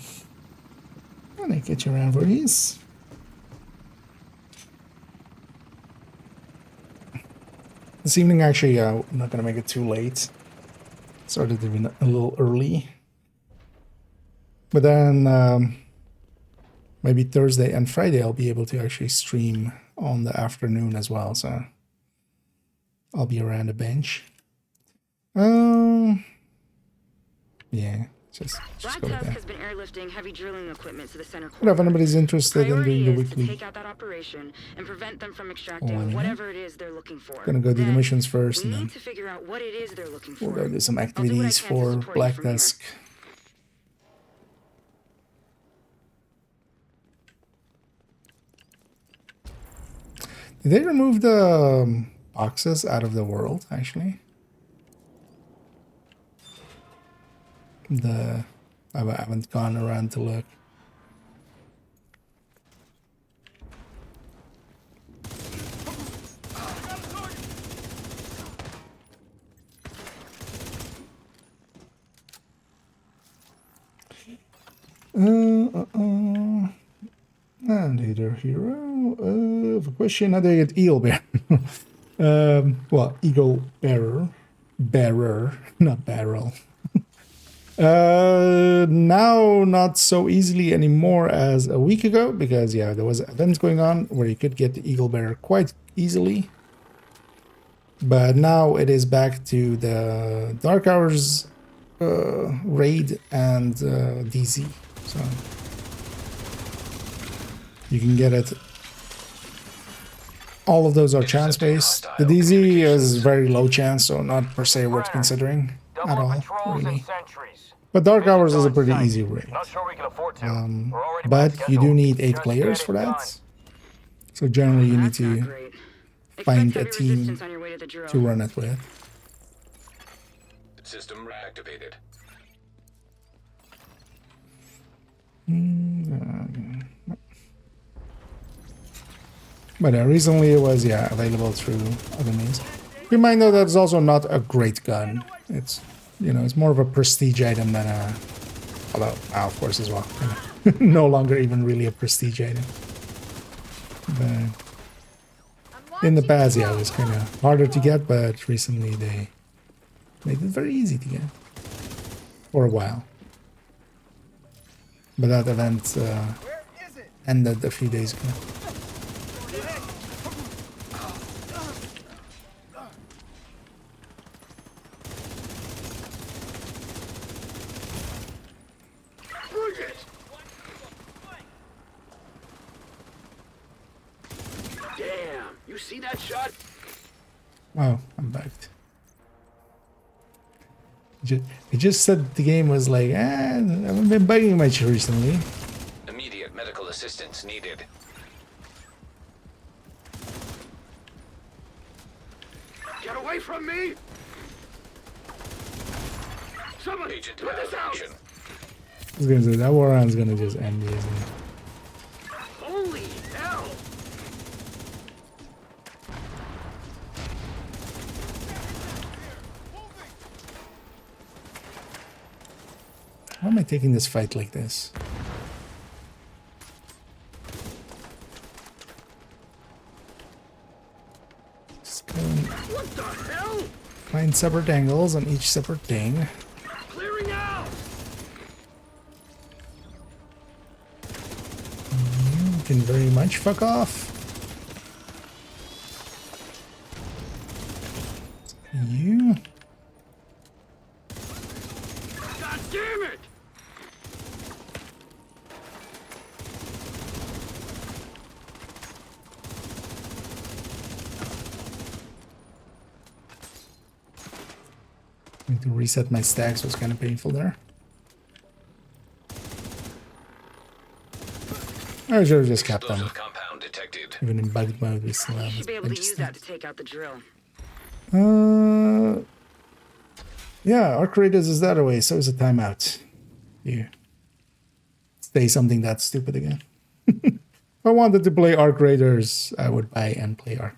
I get you around for these. This evening, actually, I'm not gonna make it too late. Started doing a little early. But then maybe Thursday and Friday I'll be able to actually stream on the afternoon as well. So I'll be around the bench. Yeah, just Black go with Tusk that. has been airlifting heavy drilling equipment to the center core. But if anybody's interested in doing the Priority is to weekly, take out that operation and prevent them from let extracting me know. whatever it is they're looking for. Gonna go do the Then missions first, we and then need to figure out what it is they're looking for. we'll go do some I'll do what I activities can to for support you Black from here. Tusk. Did they remove the boxes out of the world, actually? I haven't gone around to look. And either hero. A question: how do I get Eagle Bear? Well, Eagle Bearer, not Barrel. Now not so easily anymore as a week ago, because yeah, there was events going on where you could get the Eagle Bearer quite easily. But now it is back to the Dark Hours raid and DZ. So you can get it all of those are chance based. The DZ is very low chance, so not per se worth considering at all, really. But Dark Hours is a pretty easy raid. Not sure we can afford to. We're already But behind you do schedule. need 8 Just players for getting that. done. So generally you need That's not to great. find Expect a heavy team resistance on your way to the drill. to run it with. System reactivated. But recently it was, yeah, available through other means. You might know that it's also not a great gun. It's, you know, it's more of a prestige item than a... Although, of course as well. No longer even really a prestige item. But in the past, yeah, it was kind of harder to get, but recently they made it very easy to get. For a while. But that event ended a few days ago. Damn, you see that shot? Oh, I'm backed. It just said the game was like, I haven't been bugging much recently. Immediate medical assistance needed. Get away from me! Somebody, Agent put this out! malfunction. I was gonna say, that war round's gonna just end easily. Holy hell! Why am I taking this fight like this? Just go and What the hell? find separate angles on each separate thing. Clearing out! You can very much fuck off. You. God damn it! Need to reset my stacks was kind of painful there. I should have just kept them. Explosive compound detected. Even in bug mode, we still You have should be able to use that to take out the drill. Yeah, Arc Raiders is that away, so is a timeout. You say something that stupid again. If I wanted to play Arc Raiders, I would buy and play Arc.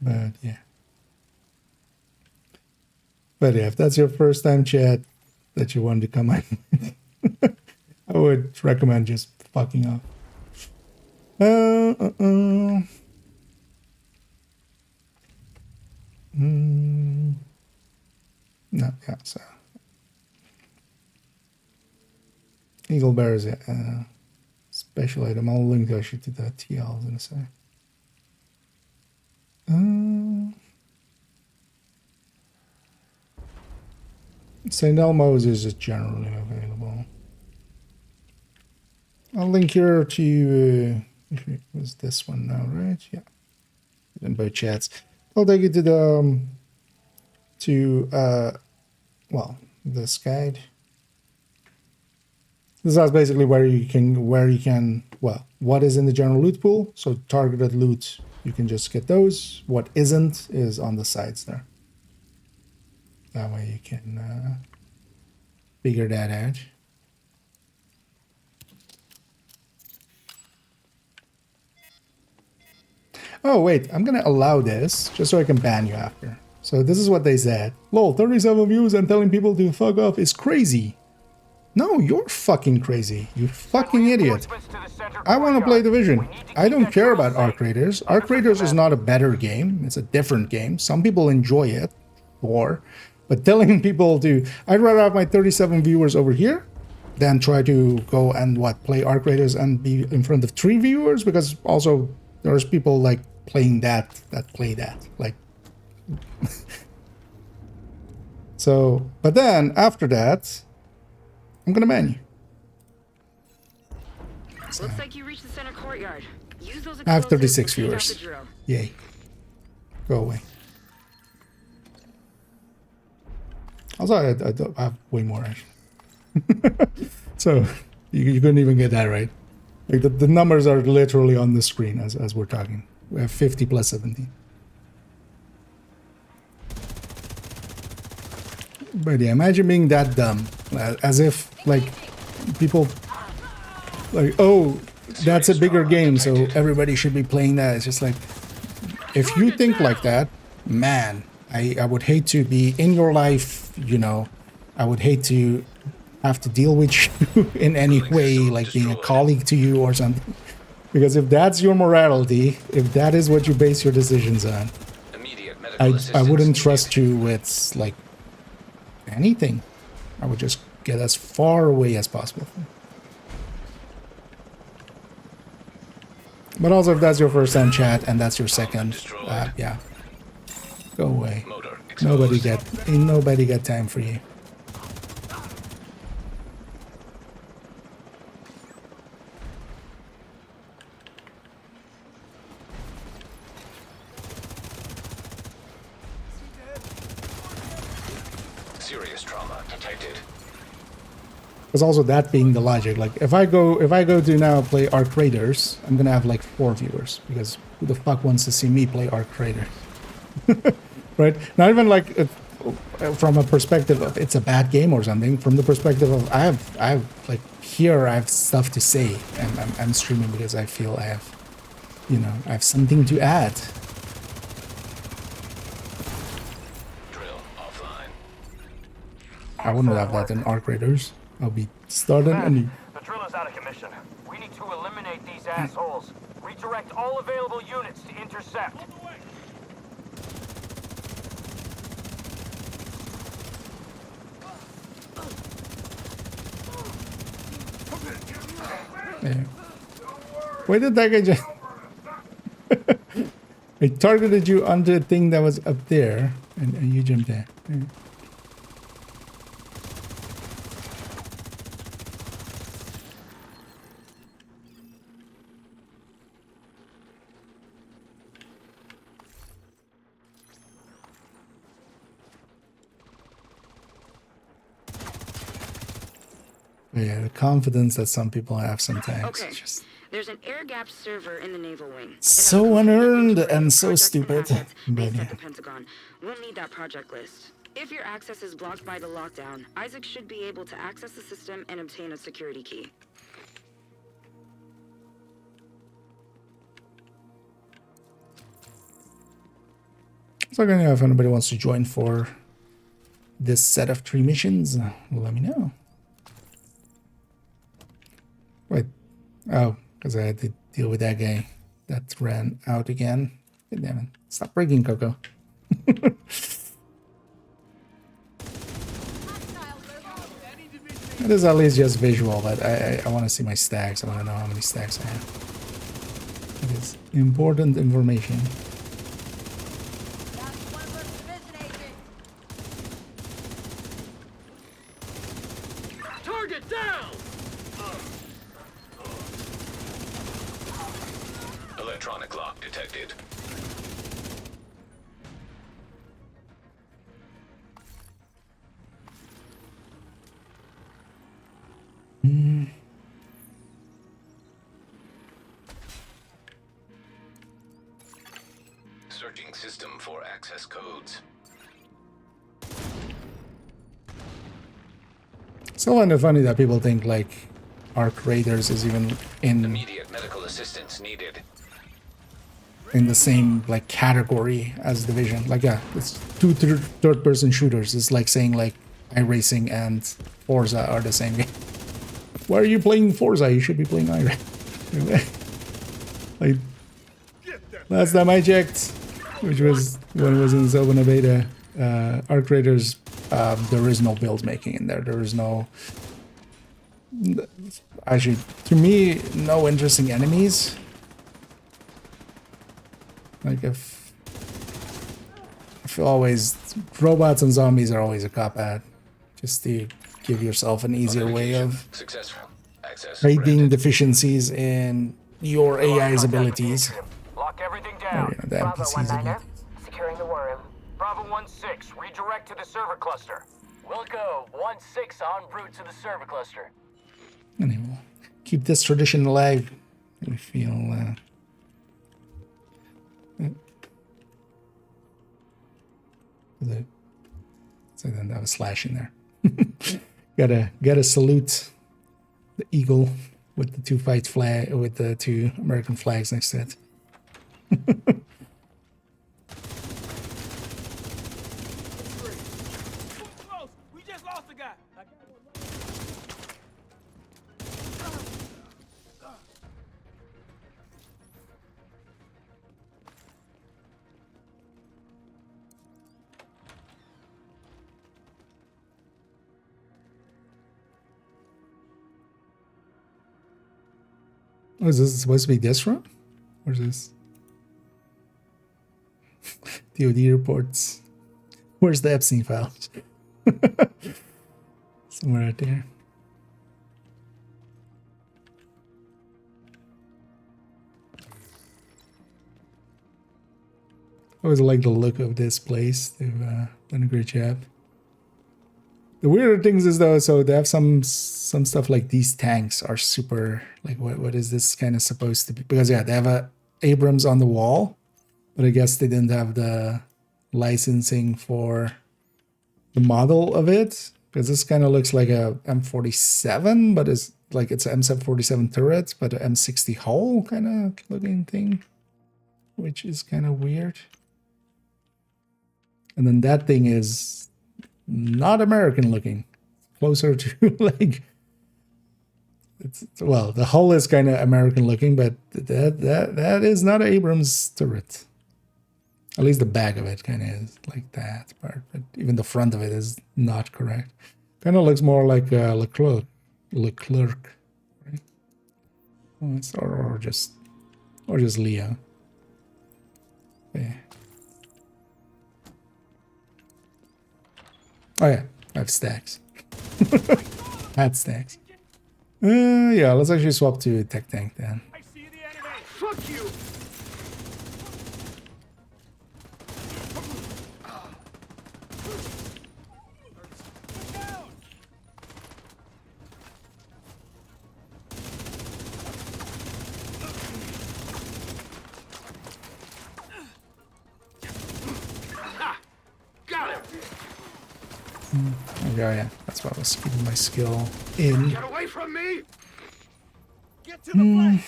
But yeah. But yeah, if that's your first time chat that you wanted to come on, I would recommend just fucking off. No, yeah, so. Eagle Bear is a special item. I'll link actually to the TLs in a sec. St. Elmo's is just generally available. I'll link here to it was this one now, right? Yeah. In both chats. I'll take you to the well, this guide. This is basically where you can well, what is in the general loot pool. So targeted loot, you can just get those. What isn't is on the sides there. That way you can figure that out. Oh wait, I'm gonna allow this just so I can ban you after. So this is what they said. Lol, 37 views and telling people to fuck off is crazy. No, you're fucking crazy. You fucking idiot. I want to play Division. I don't care about Arc Raiders. Arc Raiders is not a better game. It's a different game. Some people enjoy it more. But telling people to... I'd rather have my 37 viewers over here than try to go and play Arc Raiders and be in front of 3 viewers, because also there's people like playing that play that. Like... So, but then after that, I'm gonna ban you. So, Looks like you reached the center courtyard. Use those I have explosives 36 to take out viewers. the drill. Yay. Go away. Also, I have way more actually. So, you couldn't even get that right. Like, the numbers are literally on the screen as we're talking. We have 50 plus 17. But yeah, imagine being that dumb. As if, like, people... Like, oh, that's a bigger game, so everybody should be playing that. It's just like... If you think like that, man, I would hate to be in your life, you know. I would hate to have to deal with you in any way, like being a colleague to you or something. Because if that's your morality, if that is what you base your decisions on, I wouldn't trust you with, like, anything. I would just get as far away as possible. But also, if that's your first time chat and that's your second, yeah, go away. Ain't nobody got time for you. Serious trauma detected. Because also that being the logic, like if I go to now play Arc Raiders, I'm gonna have like 4 viewers, because who the fuck wants to see me play Arc Raider? Right? Not even like from a perspective of it's a bad game or something. From the perspective of I have like here I have stuff to say, and I'm streaming because I feel I have, you know, I have something to add. I wouldn't have that in Arc Raiders. I'll be starting and The drill is out of commission. We need to eliminate these assholes. Redirect all available units to intercept. yeah. Where did that guy just... I targeted you on the thing that was up there, and you jumped there. Yeah. Yeah, the confidence that some people have sometimes. Okay. There's an air-gapped server in the naval wing. So unearned and so stupid. Based at the Pentagon. We'll need that project list. If your access is blocked by the lockdown, Isaac should be able to access the system and obtain a security key. So if anybody wants to join for this set of 3 missions, let me know. Wait. Oh, because I had to deal with that guy that ran out again. God damn it. Stop breaking, Coco. It is at least just visual, but I want to see my stacks. I want to know how many stacks I have. It is important information. Target down! Electronic lock detected. Searching system for access codes. Still kind of funny that people think like Arc Raiders is even in Immediate medical assistance needed. in the same like category as Division. Like yeah, it's 2 third-person shooters. It's like saying like iRacing and Forza are the same game. Why are you playing Forza? You should be playing iRacing. Like last time I checked, which was when it was in the open beta, Arc Raiders, there is no build making in there. There is no, actually, to me, no interesting enemies. Like if always robots and zombies are always a cop out, just to give yourself an easier way of Successful. access Rating granted. deficiencies in your AI's abilities. Lock everything Or, down. you know, the Bravo NPC's 19er, abilities. securing the war room. Bravo 1-6, redirect to the server cluster. Wilco 1-6 en route to the server cluster. Anyway, we'll keep this tradition alive. We feel so then have a slash in there. gotta salute the eagle with the with the two American flags next to it. Close. We just lost a guy. Oh, is this supposed to be this room? Or is this? DOD reports. Where's the Epstein files? Somewhere out there. I always like the look of this place. They've done a great job. The weirder things is though, so they have some stuff like these tanks are super, like what is this kind of supposed to be? Because yeah, they have a Abrams on the wall, but I guess they didn't have the licensing for the model of it, because this kind of looks like a M47, but it's like it's an M747 turret, but an M60 hull kind of looking thing, which is kind of weird. And then that thing is not American looking, closer to like, well, the hull is kind of American looking, but that is not an Abrams turret. At least the back of it kind of is like that part, but even the front of it is not correct. Kind of looks more like Leclerc, right? Or just Leo. Yeah. Oh yeah, I have stacks. Had stacks. Yeah, let's actually swap to Tech Tank then. I see the enemy. Fuck you. Oh yeah, that's why I was keeping my skill in. Get away from me. Get to the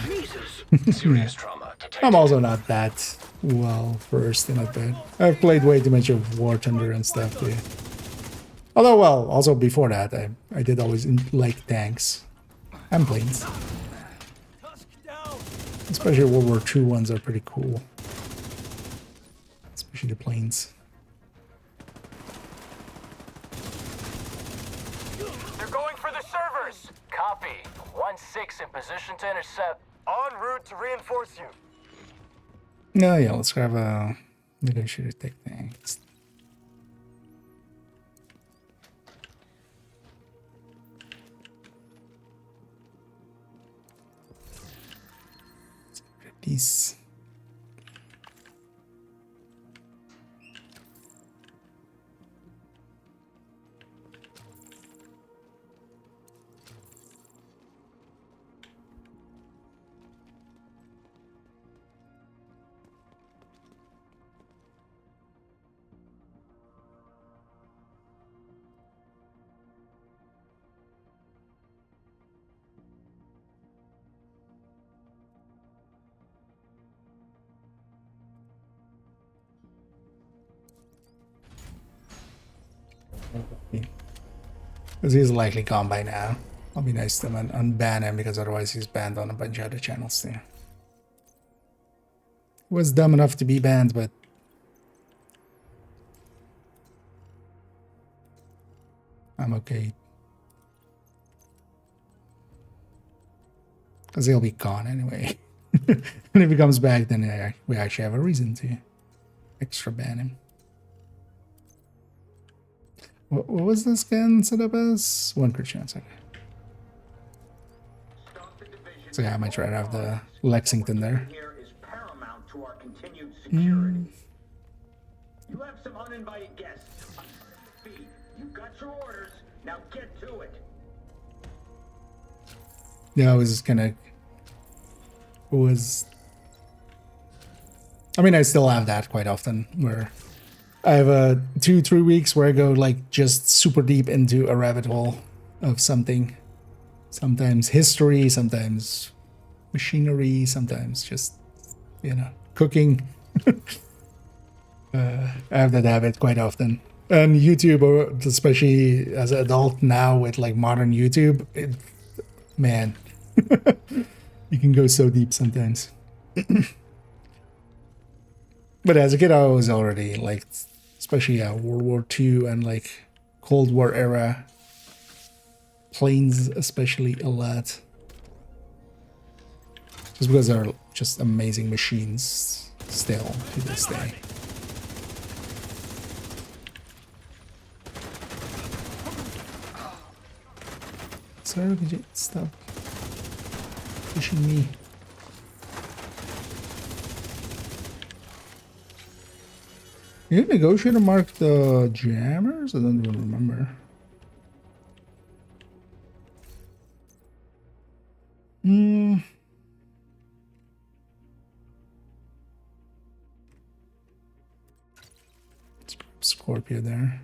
Jesus. Serious trauma detected. I'm also not that well versed in it, but I've played way too much of War Thunder and stuff too. Although, well, also before that, I did always like tanks and planes. Especially World War II ones are pretty cool. Especially the planes. They're going for the servers. Copy. 1-6 in position to intercept. En route to reinforce you. No, yeah, let's grab a negotiator tech tanks. These. Because he's likely gone by now. I'll be nice to him and unban him, because otherwise he's banned on a bunch of other channels too. He was dumb enough to be banned, but I'm okay. Because he'll be gone anyway. And if he comes back, then we actually have a reason to extra ban him. What was this gun set up as? One crit chance, okay. So yeah, I might try to have the Lexington there. Here is paramount to our continued security. You have some uninvited guests. You got your orders. Now get to it. Yeah, I was gonna. I mean, I still have that quite often, where I have 2-3 weeks where I go like just super deep into a rabbit hole of something. Sometimes history, sometimes machinery, sometimes just, you know, cooking. I have that habit quite often. And YouTube, especially as an adult now with like modern YouTube, man, you can go so deep sometimes. But as a kid, I was already like, especially World War II and like Cold War era, planes especially a lot. Just because they're just amazing machines still to this day. Sir, could you stop pushing me? You negotiate to mark the jammers? I don't even remember. Scorpio there.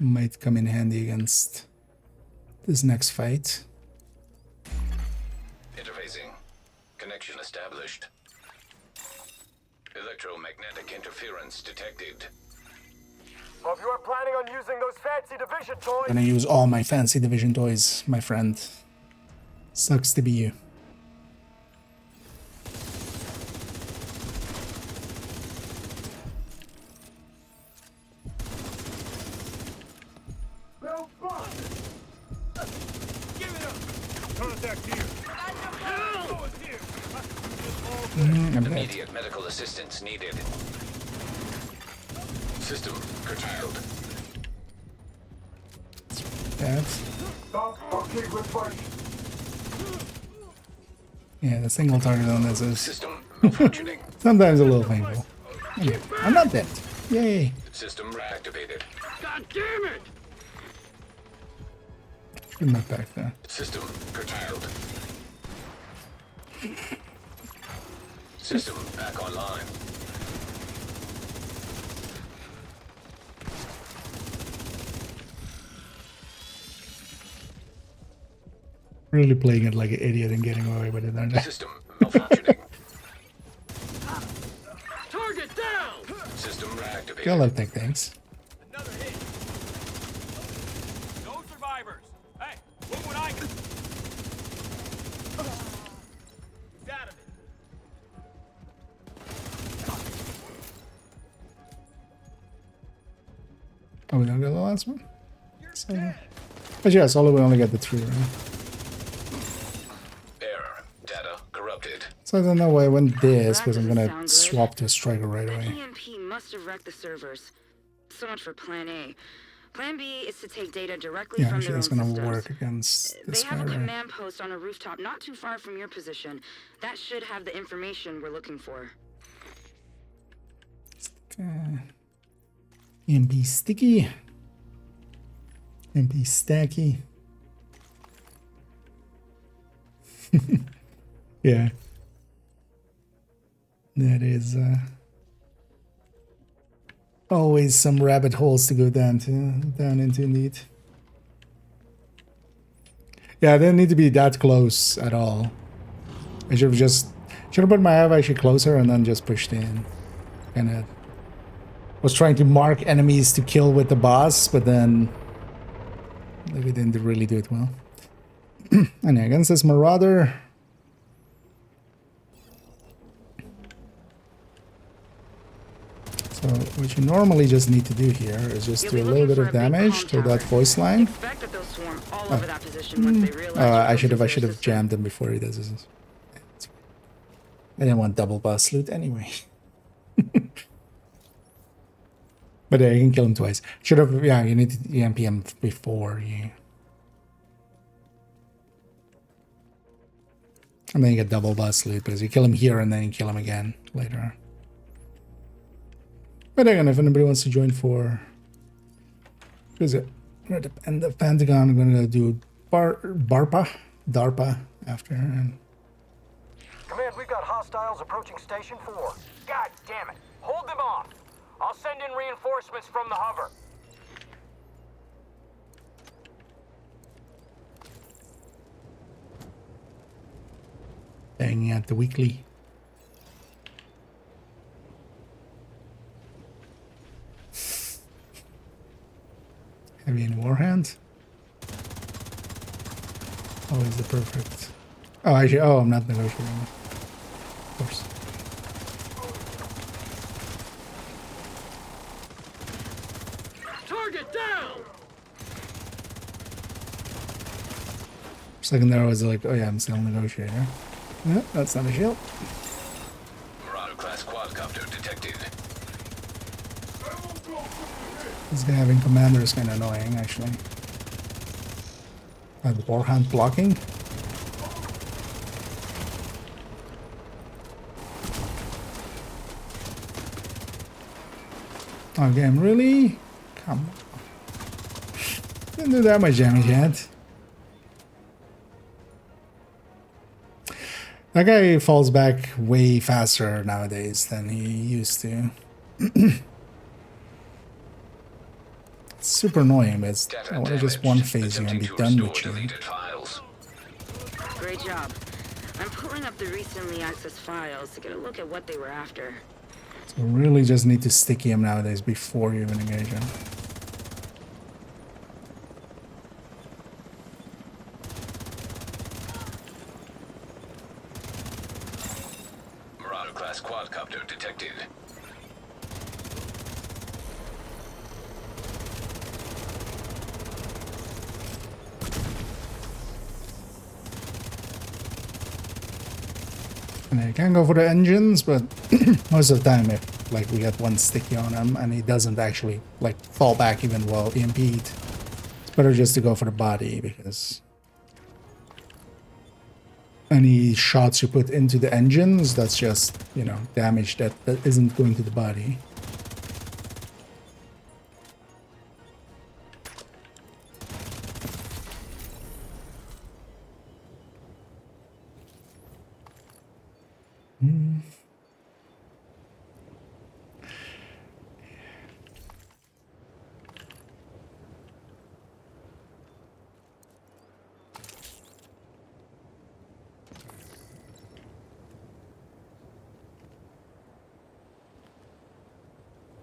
Might come in handy against this next fight. Interfacing. Connection established. Electromagnetic interference detected. Well, if you are planning on using those fancy division toys... I'm gonna use all my fancy division toys, my friend. Sucks to be you. Immediate medical assistance needed. System curtailed. Stop fucking with my... Yeah, the single target on this is System malfunctioning. sometimes a little painful. Anyway, I'm not dead. Yay. System reactivated. God damn it! Good enough back there. System curtailed. System back online. Really playing it like an idiot and getting away with it, aren't I? System malfunctioning. Target down! System reactivated. I love tech things. Another hit. No survivors. Hey, what would I do? He's out of it. Oh, we don't get the last one? So, but yeah, Solo will only get the 3, right? Error. Data corrupted. So I don't know why I went this, because I'm That gonna doesn't sound swap to a striker right The away. EMP must have wrecked the servers. So much for Plan A. Plan B is to take data directly Yeah, from actually their own that's gonna systems. work against They this have guy, a right? command post on a rooftop not too far from your position. That should have the information we're looking for. MP sticky. MP stacky. Yeah. That is always some rabbit holes to go down into indeed. Yeah, I didn't need to be that close at all. I should have put my eye actually closer and then just pushed in. Kinda was trying to mark enemies to kill with the boss, but then we didn't really do it well. And against this Marauder, so what you normally just need to do here is just do a little bit of damage to that voice line. Expect that they'll swarm all over that position once they realize I should you're have close to their system. jammed him before he does this. I didn't want double boss loot anyway. But yeah, you can kill him twice. Should have, yeah, you need to EMP him before you. And then you get double bust loot because you kill him here and then you kill him again later. But again, if anybody wants to join for... Is it? And the Pentagon, I'm gonna do DARPA after. And Command, we've got hostiles approaching Station 4. God damn it. Hold them off. I'll send in reinforcements from the hover. banging out the weekly. Have you any war hands? Always the perfect. Oh, actually, oh, I'm not negotiating. Of course. Target down! For a second there, I was like, oh yeah, I'm still a negotiator. No, that's not a shield. Marauder class quadcopter detected. This guy having commander is kind of annoying, actually. Warhound blocking. Oh, game, really? Come on. Didn't do that much damage yet. That guy falls back way faster nowadays than he used to. It's super annoying, but it's, I want to just one phase you and be done with you. Great job. I'm pulling up the recently accessed files to get a look at what they were after. So really just need to sticky him nowadays before you even engage him. Marauder class quadcopter detected. And you can go for the engines, but most of the time if like we get one sticky on him and he doesn't actually like fall back even while EMP'd, it's better just to go for the body because any shots you put into the engines, that's just, you know, damage that isn't going to the body.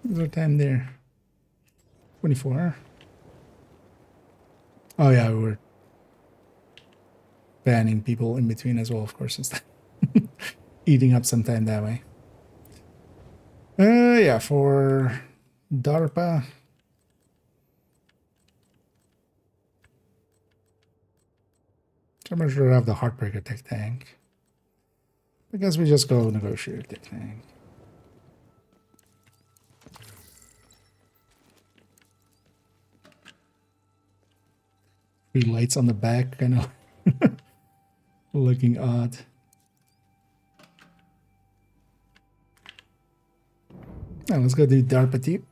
What's our time there? 24. Oh yeah, we were banning people in between as well, of course, instead. Eating up some time that way. Yeah, for DARPA. I'm not sure I have the Heartbreaker tech tank. I guess we just go negotiate tech tank. Three lights on the back, kind of looking odd. Now let's go do DARPA too.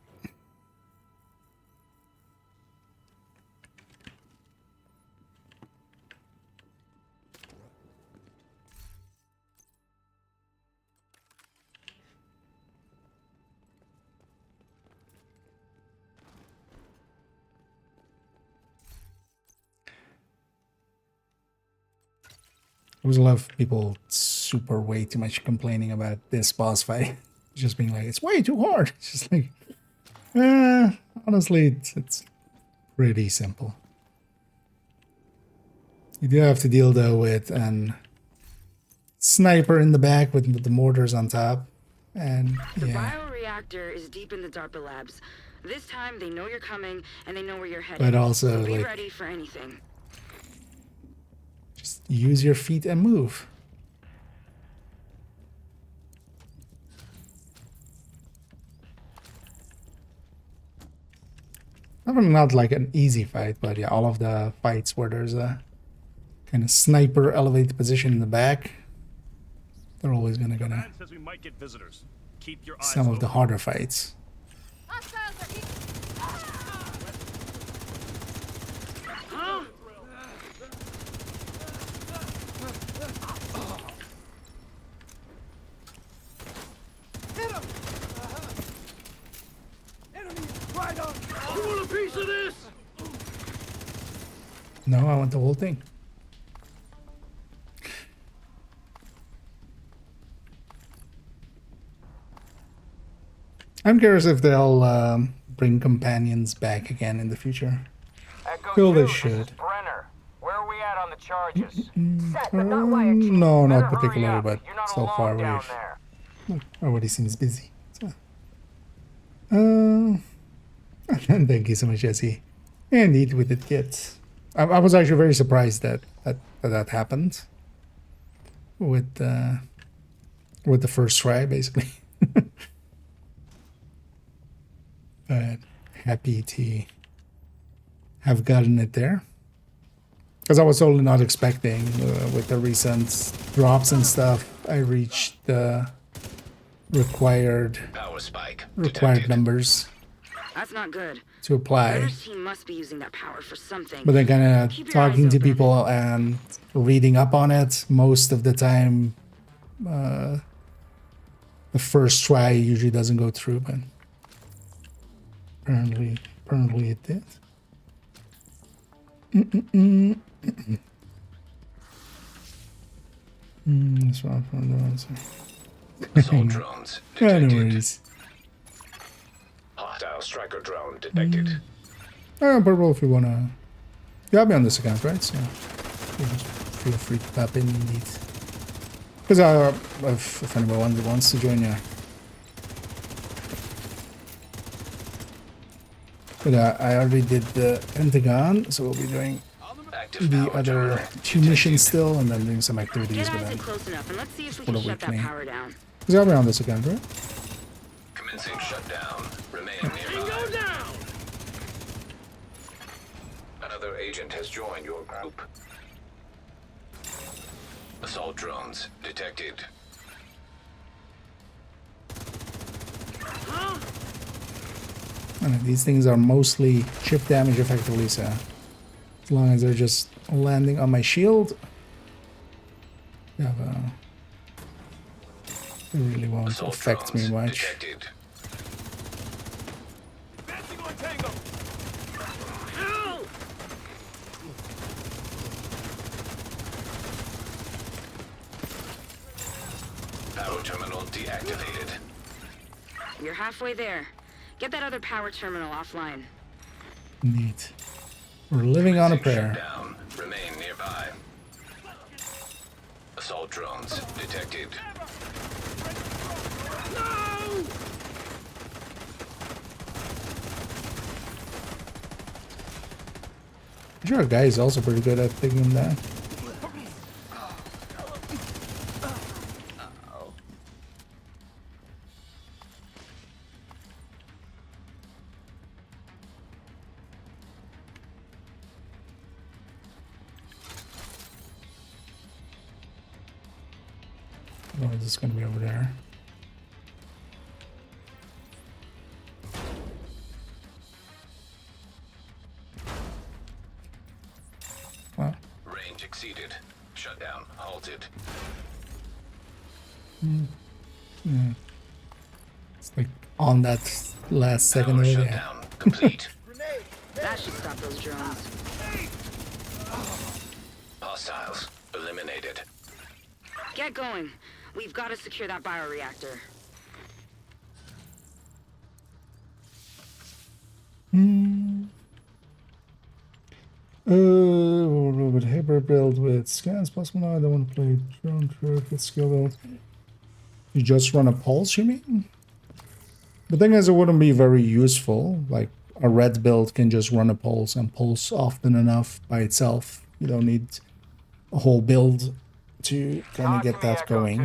There was a lot of people super way too much complaining about this boss fight. Just being like, it's way too hard. It's just like, honestly, it's pretty simple. You do have to deal though with an sniper in the back with the mortars on top. And The yeah. bioreactor is deep in the DARPA labs. This time they know you're coming and they know where you're headed. But also, so be like, ready for anything. just use your feet and move. Not like an easy fight, but yeah, all of the fights where there's a kind of sniper elevated position in the back, they're always gonna Man says we might get visitors. Keep your eyes some of the open. harder fights. Hostiles are eating. Hit him! Enemy right on! You want a piece of this? No, I want the whole thing. I'm curious if they'll bring companions back again in the future. Echo Feel 2, they this is should. Brenner. Where are we at on the charges? Set, but not wired. Chief. No, Better not hurry particularly, up. but You're not so alone far down we've there. everybody seems busy. So. Thank you so much, Jesse. Indeed, we did get. I was actually very surprised that happened with the first try, basically. But happy to have gotten it there, because I was totally not expecting with the recent drops and stuff. I reached the required Power spike required detected. numbers That's not good. to apply. Brenner's team must be using that power for something. But then kind Keep of your eyes talking to open. people and reading up on it, most of the time the first try usually doesn't go through, but apparently it did. That's what I'm doing. Assault drones detected. Anyways, Hostile striker drone detected. purple if you wanna. You have me on this account, right? So you just feel free to tap in indeed. Because if anyone wants to join, yeah. But I already did the Pentagon, so we'll be doing Active the power other terminal two missions still, and then doing some activities Get with Isaac them. close enough and let's see if we For can the shut that weekly. power down. Because you have me on this account, right? Commencing shutdown. Remain And nearby. go down! Another agent has joined your group. Assault drones detected. And these things are mostly chip damage effectively, so as long as they're just landing on my shield, they really won't Assault affect me drones much. detected. Advancing on Tango! Ow! Power terminal deactivated. You're halfway there. Get that other power terminal offline. Neat. We're living on a prayer. Shutdown. Remain nearby. Assault drones detected. No! I'm sure a guy is also pretty good at taking them down. Oh, this is gonna be over there. Wow. Range exceeded. Shutdown halted. It's like on that last second Power already. shutdown complete. That should stop those drones. Hostiles eliminated. Get going. We've got to secure that bioreactor. With hyper build with scans possible. No, I don't want to play drone truck with skill build. You just run a pulse, you mean? The thing is, it wouldn't be very useful. Like a red build can just run a pulse and pulse often enough by itself. You don't need a whole build to kind of get that going.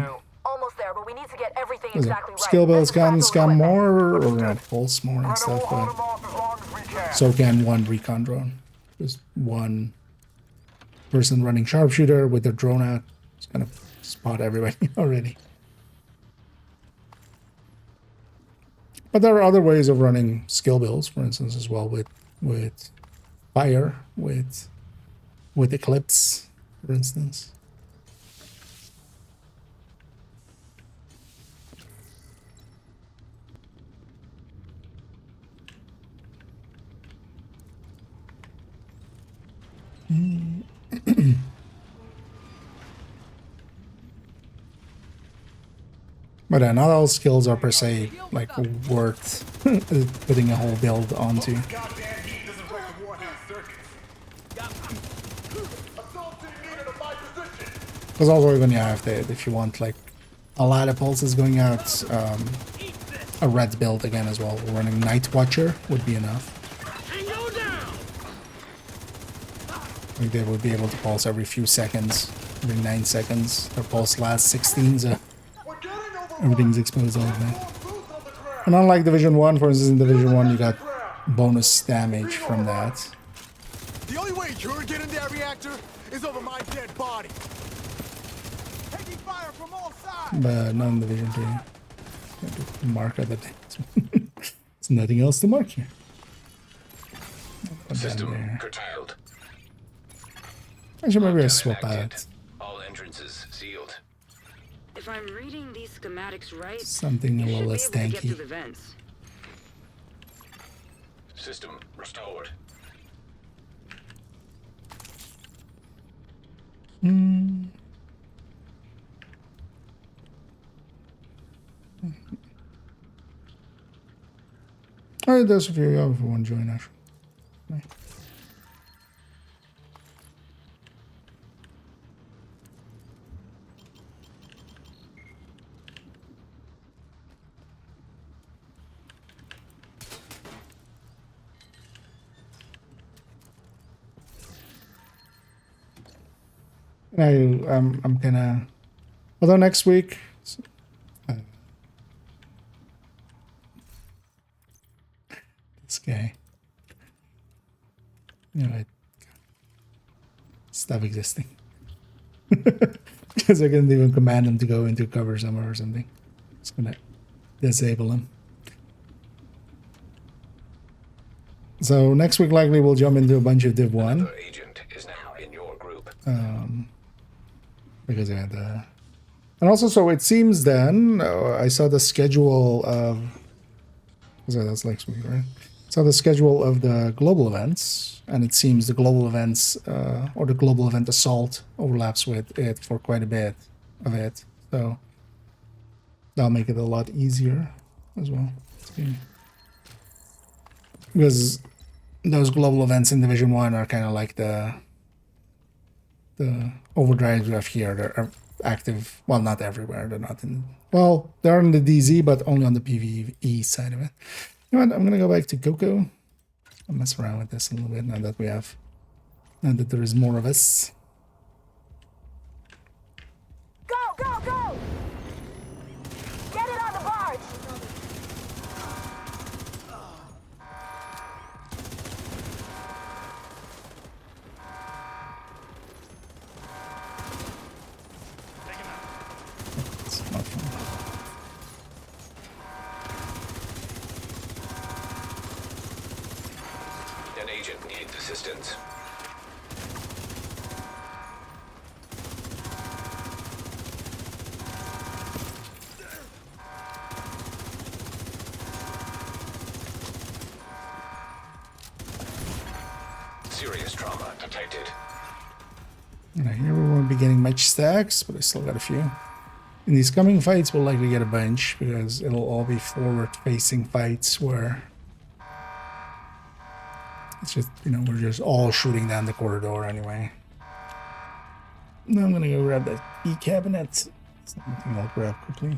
Almost there, but we need to get everything Is it exactly right. skill builds Let's grab can those scan equipment. more or pulse more and Brenner stuff, will hold but them off as long as we can. So can one recon drone. Just one person running sharpshooter with their drone out. It's gonna spot everybody already. But there are other ways of running skill builds, for instance, as well with fire, with Eclipse, for instance. But not all skills are per se like worth putting a whole build onto. Because also even if you want like a lot of pulses going out, a red build again as well, running Night Watcher would be enough. Like they would be able to pulse every few seconds, every 9 seconds. Their pulse lasts 16, so everything's exposed like that. And unlike Division 1, for instance, in Division 1 you got bonus damage from that. The only way you're getting that reactor is over my dead body. Taking fire from all sides. But not in Division 3. Mark other things. There's nothing else to mark here. System curtailed. Actually, maybe I swap out All entrances sealed. If I'm reading these schematics right, something a you little should less be able to get tanky. through the vents. System restored. Alright, there's a few if you want to join actually. Right. I'm gonna, although next week, this guy, you know, stop existing because I can't even command him to go into cover somewhere or something. Just gonna disable him. So next week likely we'll jump into a bunch of Div 1. Another agent is now in your group. Because I had and also, so it seems then I saw the schedule of, so that's next week, right? So the schedule of the global events, and it seems the global events or the global event assault overlaps with it for quite a bit of it. So that'll make it a lot easier as well. Because those global events in Division 1 are kind of like the overdrives we have here. They're active, well, not everywhere. They're not in, well, they're in the DZ, but only on the PvE side of it. You know what? I'm going to go back to Coco. I'll mess around with this a little bit now that there is more of us. Go, go, go! Get it on the barge! It's not fun. An agent needs assistance. Serious trauma detected. And here we won't be getting much stacks, but I still got a few. In these coming fights, we'll likely get a bunch because it'll all be forward-facing fights where it's just, you know, we're just all shooting down the corridor anyway. Now I'm gonna go grab that key cabinet. Something I'll grab quickly.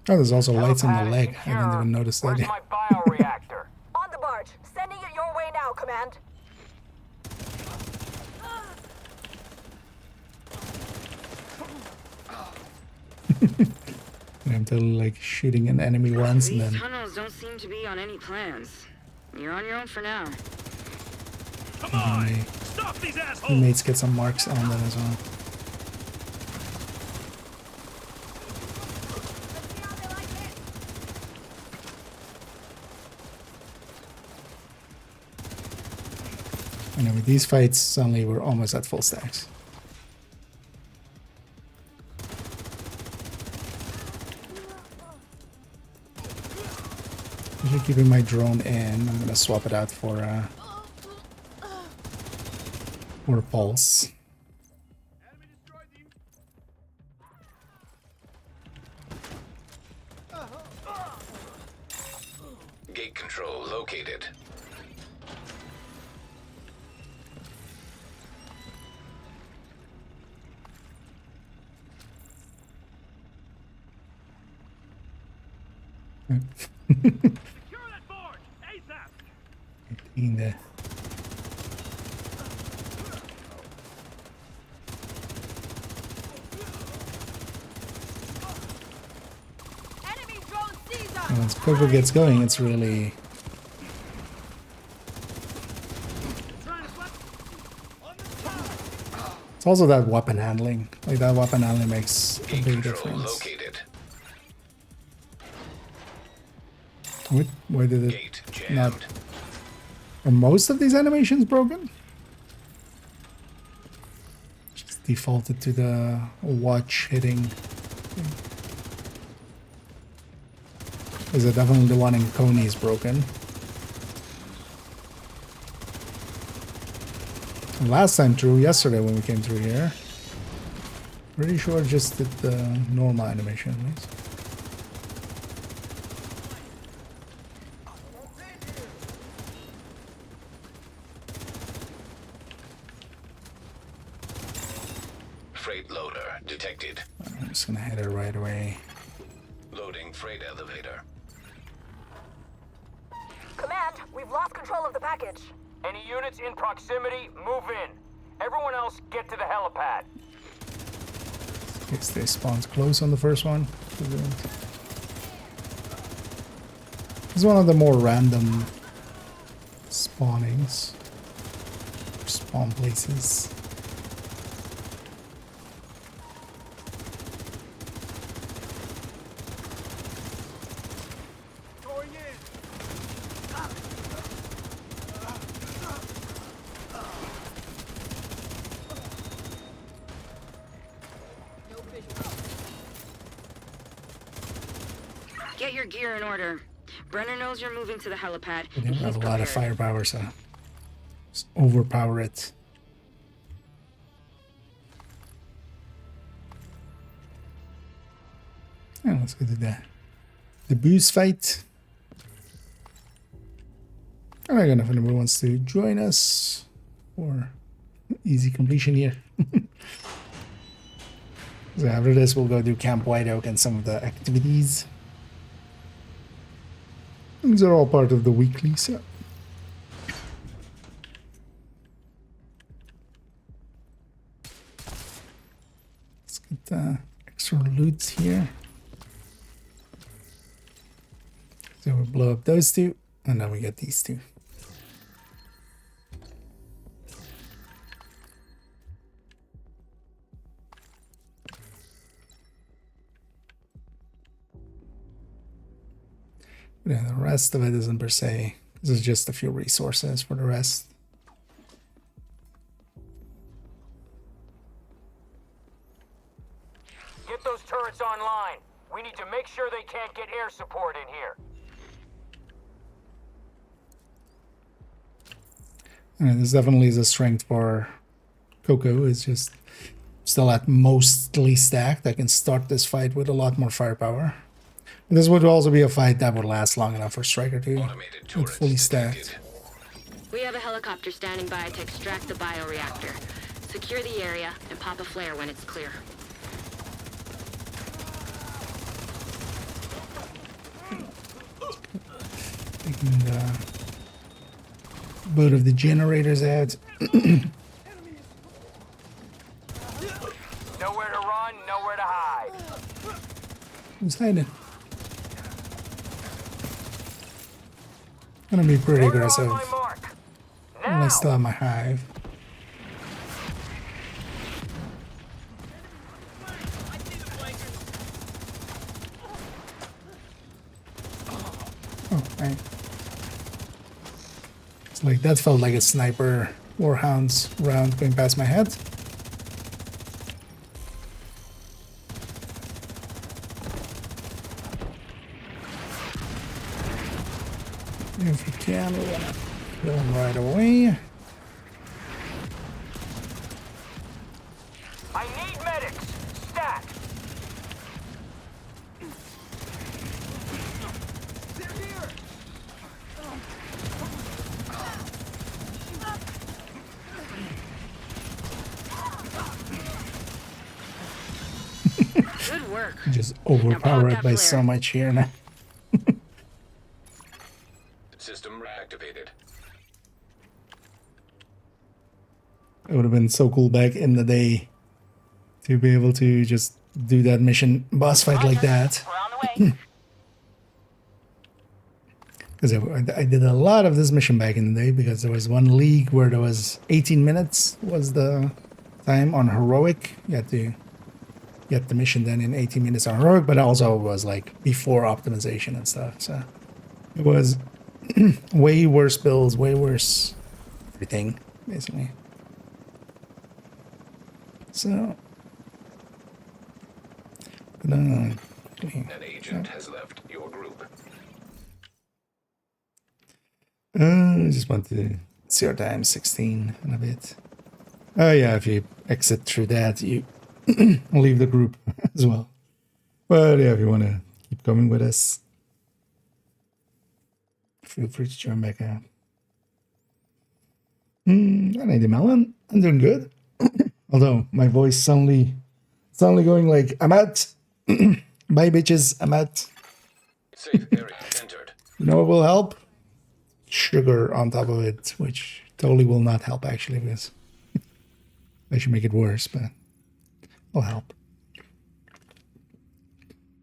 Oh, there's also lights on the leg. I didn't even notice that. Where's my bioreactor? On the barge. Sending it your way now, Command. And I'm totally like shooting an enemy once and These then tunnels don't seem to be on any plans. You're on your own for now. my teammates get some marks on them as well. And then with these fights, suddenly we're almost at full stacks. I'm keeping my drone in. I'm gonna swap it out for a pulse. Gate control located. In there. And once Coco gets going, it's really it's also that weapon handling. Like that weapon handling makes a big difference. Located. Why did it Gate not? jammed. Are most of these animations broken? Just defaulted to the watch hitting. Is it definitely the one in Coney is broken? And last time through, yesterday when we came through here, pretty sure it just did the normal animation at least. Freight loader detected. I'm just gonna hit it right away. Loading freight elevator. Command, we've lost control of the package. Any units in proximity, move in. Everyone else, get to the helipad. Guess they spawned close on the first one. It's one of the more random spawnings. Spawn places. Going in. Get your gear in order. Brenner knows you're moving to the helipad. We don't and have he's a lot of prepared. firepower, so just overpower it. Yeah, let's go to the boost fight. And I don't know if anyone wants to join us for easy completion here. So after this, we'll go do Camp White Oak and some of the activities. These are all part of the weekly, so. Let's get the extra loots here. So we'll blow up those two, and then we get these two. Yeah, the rest of it isn't per se. This is just a few resources for the rest. Get those turrets online. We need to make sure they can't get air support in here. And this definitely is a strength for Coco. It's just still at mostly stacked. I can start this fight with a lot more firepower. And this would also be a fight that would last long enough for Striker too. Automated It's turrets fully detected. stacked. We have a helicopter standing by to extract the bioreactor. Secure the area and pop a flare when it's clear. Taking both of the generators out. Nowhere to run, nowhere to hide. Who's hiding? Gonna be pretty aggressive. And I still have my hive. Oh, right. It's like that felt like a sniper warhounds round going past my head. If we can, we're gonna kill him right away. I need medics. Stat. They're here. Good work. Just overpowered by so much here now. System reactivated. It would have been so cool back in the day to be able to just do that mission boss fight like that. Because I did a lot of this mission back in the day, because there was one league where there was 18 minutes was the time on heroic. You had to get the mission done in 18 minutes on heroic, but also was like before optimization and stuff. So it was way worse builds, way worse everything, basically. So, An agent has left your group. I just want to see our time 16 and a bit. Oh yeah, if you exit through that, you leave the group as well. But yeah, if you want to keep coming with us, feel free to join back out. I need the melon. I'm doing good. Although my voice suddenly going like, I'm out. Bye bitches, I'm out. Safe area entered. You know what will help? Sugar on top of it, which totally will not help actually, because I should make it worse, but will help.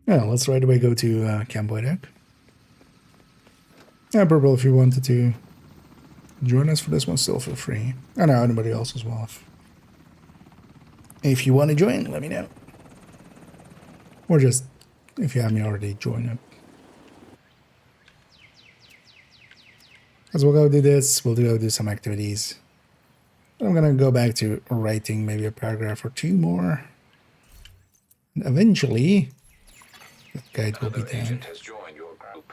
Yeah, let's right away go to Camp White Oak. Yeah, Purple, if you wanted to join us for this one, still feel free. I know anybody else as well. If you want to join, let me know. Or just, if you haven't already, join up. As we'll go do this, we'll go do some activities. I'm going to go back to writing maybe a paragraph or two more. And eventually, the guide will be done. Agent has joined your group.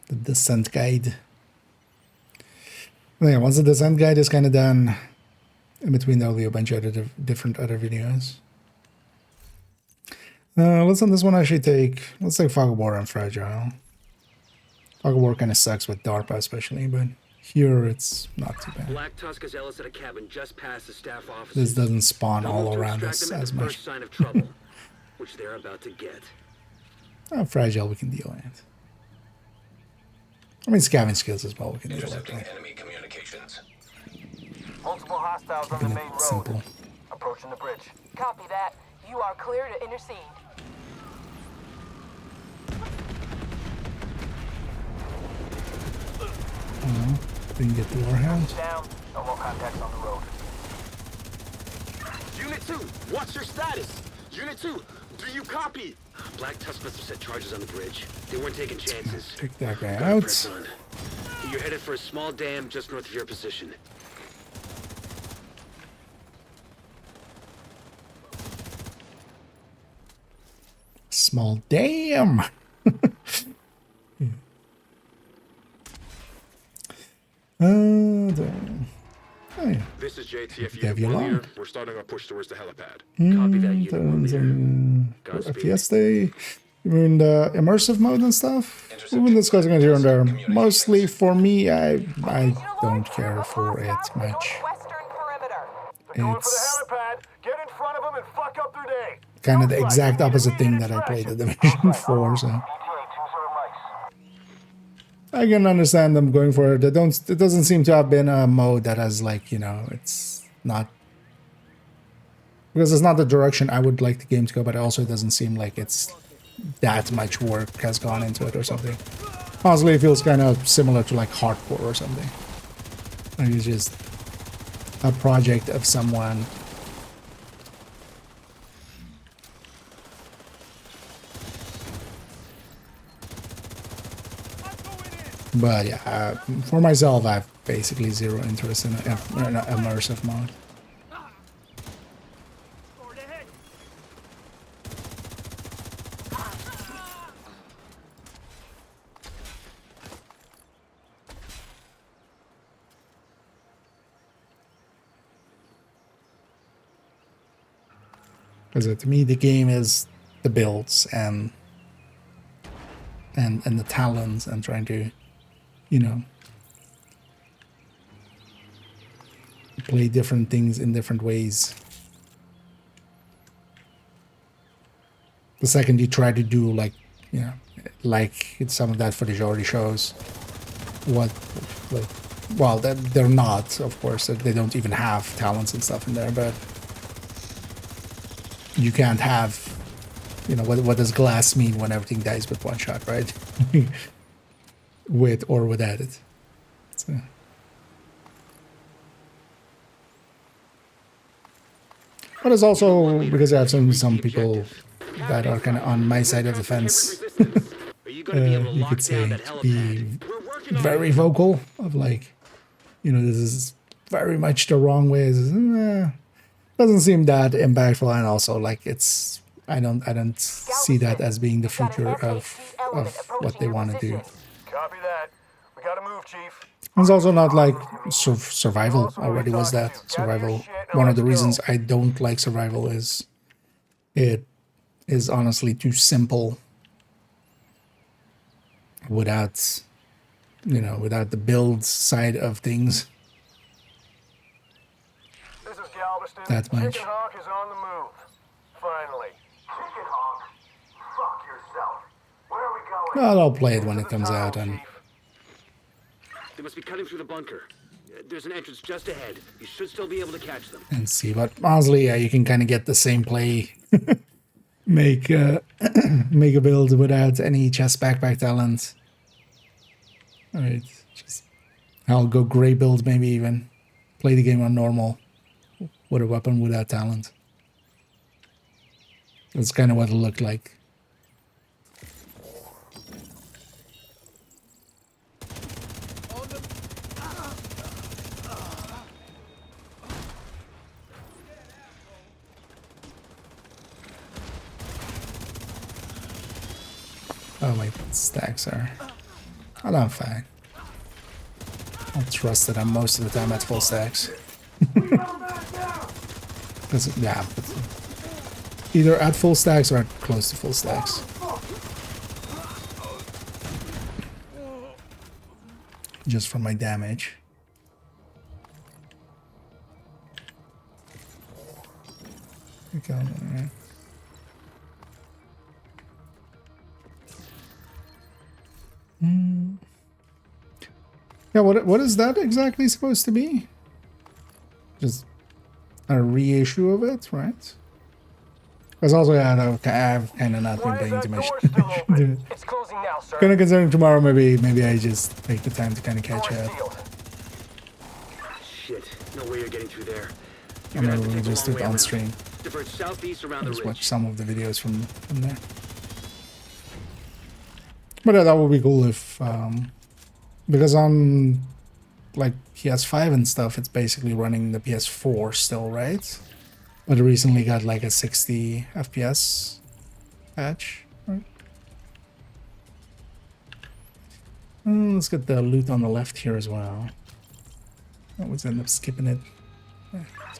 The descent guide. Yeah, once the descent guide is kind of done, in between there'll be a bunch of other different other videos. Let's on this one actually let's take Fog of War and Fragile. Fog of War kind of sucks with DARPA especially, but here it's not too bad. Black Tusk is Ellis at a cabin just past the staff office. This doesn't spawn all around us as much. First sign of trouble, which they're about to get. Fragile we can deal with. I mean, scavenge skills as well we can deal with. Intercepting enemy communications. Multiple hostiles on the main road. Simple. Approaching the bridge. Copy that. You are clear to intercede. Didn't get the warhound. Down. No more contacts on the road. Unit 2, what's your status? Unit 2, do you copy? Black Tusk must have set charges on the bridge. They weren't taking chances. Take that guy Gotta out. press on. You're headed for a small dam just north of your position. Small dam. Oh yeah. This is JTF Have Unit you 1 long? leader. We're starting our push towards the helipad. Copy that, Unit 1 leader. Godspeed. Fiesta, you mean the immersive mode and stuff? We've been discussing it here and there. Mostly for me, I don't care for it much. Going for the It's helipad. Get in front of them and fuck up their day. kind of the exact opposite thing that I played the Division 4, so I can understand them going for it. It doesn't seem to have been a mode that has, like, you know, it's not, because it's not the direction I would like the game to go, but it also doesn't seem like it's that much work has gone into it or something. Honestly, it feels kind of similar to like hardcore or something. Like it's just a project of someone. But yeah, for myself, I have basically zero interest in immersive mode. Because to me, the game is the builds and the talents and trying to, you know, play different things in different ways. The second you try to do like, you know, like some of that footage already shows what, like, well, they're not, of course, they don't even have talents and stuff in there, but you can't have, you know, what does glass mean when everything dies with one shot, right? With or without it. So. But it's also because I have some people that are kind of on my side of the fence. You could say to be very vocal of like, you know, this is very much the wrong way. Doesn't seem that impactful, and also like it's I don't see that as being the future of what they want to do. Copy that. We gotta move, Chief. It's also not like survival already was that. Survival, one of the reasons I don't like survival is it is honestly too simple without, you know, without the build side of things. This is Galveston. That much. Chicken Hawk is on the move. Finally. Chicken Hawk? Fuck yourself. Where are we going? Well, I'll play it when it comes out, and They must be cutting through the bunker. There's an entrance just ahead. You should still be able to catch them. and see. But honestly, yeah, you can kind of get the same play. make make a build without any chest backpack talent. Alright, just I'll go gray build maybe even. Play the game on normal with a weapon without talent. That's kind of what it looked like. Oh wait, stacks are... Oh, no, I'm fine. I'll trust that I'm most of the time at full stacks. Yeah, either at full stacks or at close to full stacks. Just for my damage. Okay, alright. Yeah, what is that exactly supposed to be? Just a reissue of it, right? Because also, yeah, I've kind of not been paying too much. It's closing now, sir. Kind of considering tomorrow, maybe I just take the time to kind of catch up. Shit, no way you're getting through there. I'm gonna just do it on stream. Divert southeast around the Just ridge. watch some of the videos from there. But yeah, that would be cool if, because on like PS5 and stuff, it's basically running the PS4 still, right? But it recently got like a 60 FPS patch, right? Let's get the loot on the left here as well. I always end up skipping it.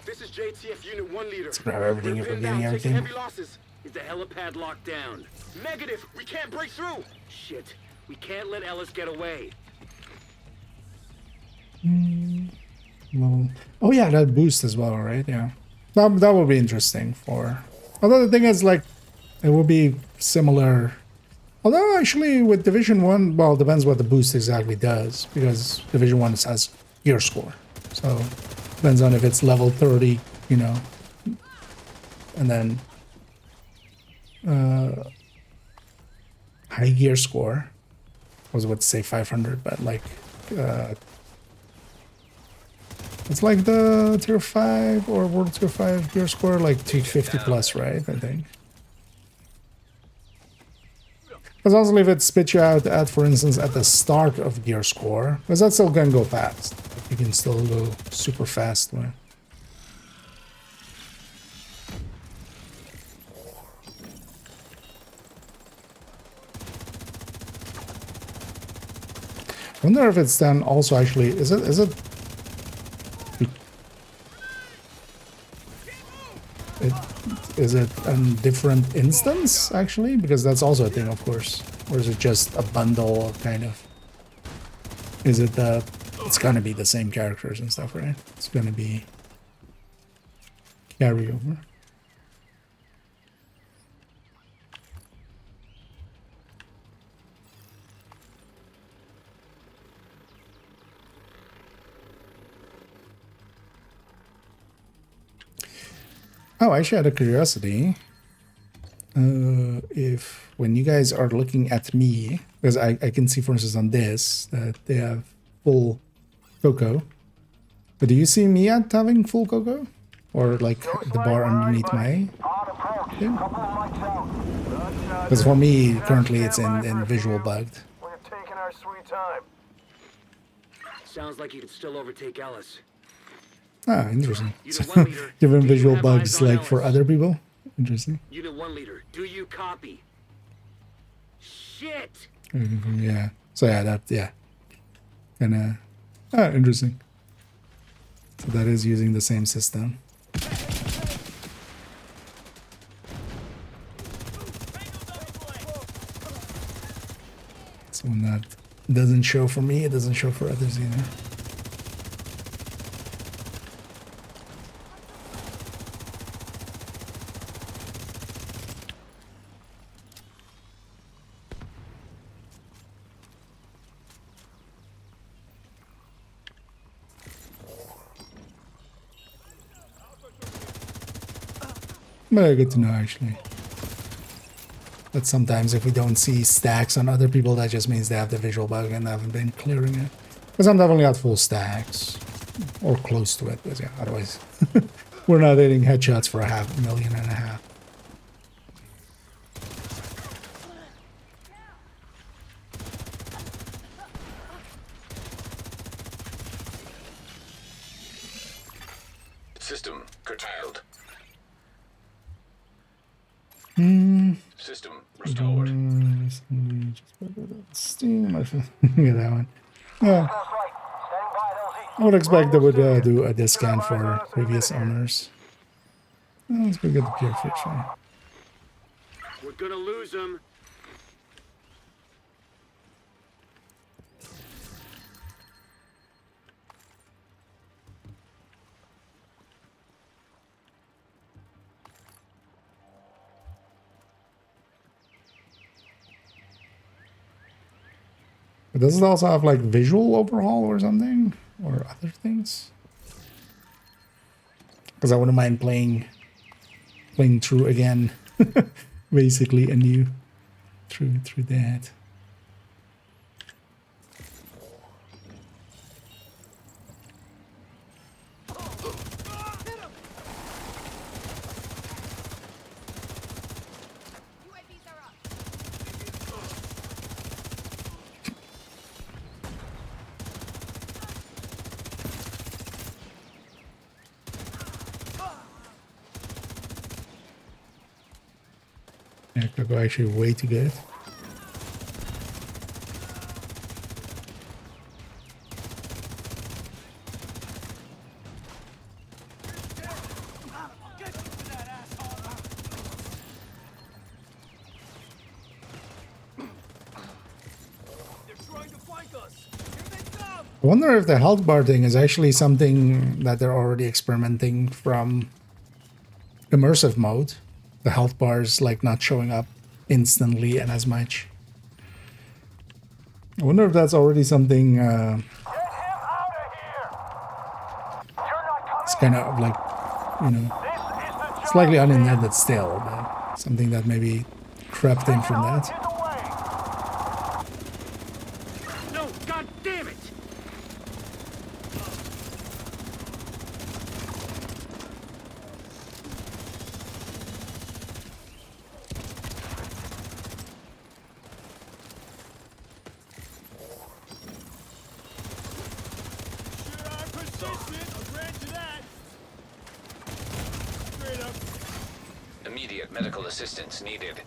This is JTF Unit 1 leader. Let's grab everything if we're getting everything. Heavy losses. Is the helipad locked down? Negative. We can't break through. Shit. We can't let Ellis get away. Well, oh yeah, that boost as well, right? Yeah, that would be interesting for. Although the thing is, like, it would be similar. Although actually with Division 1, well, it depends what the boost exactly does, because Division 1 has gear score, so depends on if it's level 30, you know, and then high gear score. I was about to say 500, but like it's like the tier 5 or world tier 5 gear score, like 250 plus, right? I think. Because also if it spits you out at, for instance, at the start of gear score, because that still can go fast. You can still go super fast. I wonder if it's then also actually, is it is it a different instance actually? Because that's also a thing, of course. Or is it just a bundle kind of? Is it the? It's gonna be the same characters and stuff, right? It's gonna be carryover. Oh, I actually had a curiosity. If when you guys are looking at me, because I can see, for instance, on this that they have full cocoa. But do you see me at having full cocoa, or like the bar underneath my thing? Because for me, currently it's in visual bugged. We're taking our sweet time. Sounds like you could still overtake Ellis. Ah, interesting. Unit 1 leader, Given do you visual have bugs eyes on like for Ellis? other people. Interesting. Unit 1 leader, do you copy? Shit! Yeah. So yeah, that kinda interesting. So that is using the same system. So when that doesn't show for me, it doesn't show for others either. But good to know, actually. But sometimes if we don't see stacks on other people, that just means they have the visual bug and haven't been clearing it. Because I'm definitely at full stacks. Or close to it, because yeah, otherwise we're not hitting headshots for 500,000. System curtailed. System restored. Steam. Yeah, that one. Yeah. I would expect they would do a discount for previous owners. Let's go get the pure fiction. We're gonna lose him. But does it also have like visual overhaul or something? Or other things? Because I wouldn't mind playing through again. Basically anew through that. Yeah, Coco actually way too good. I wonder if the health bar thing is actually something that they're already experimenting from immersive mode. The health bars like not showing up instantly and as much. I wonder if that's already something it's kind of like, you know, slightly unintended still, but something that maybe crept in from that. Medical assistance needed.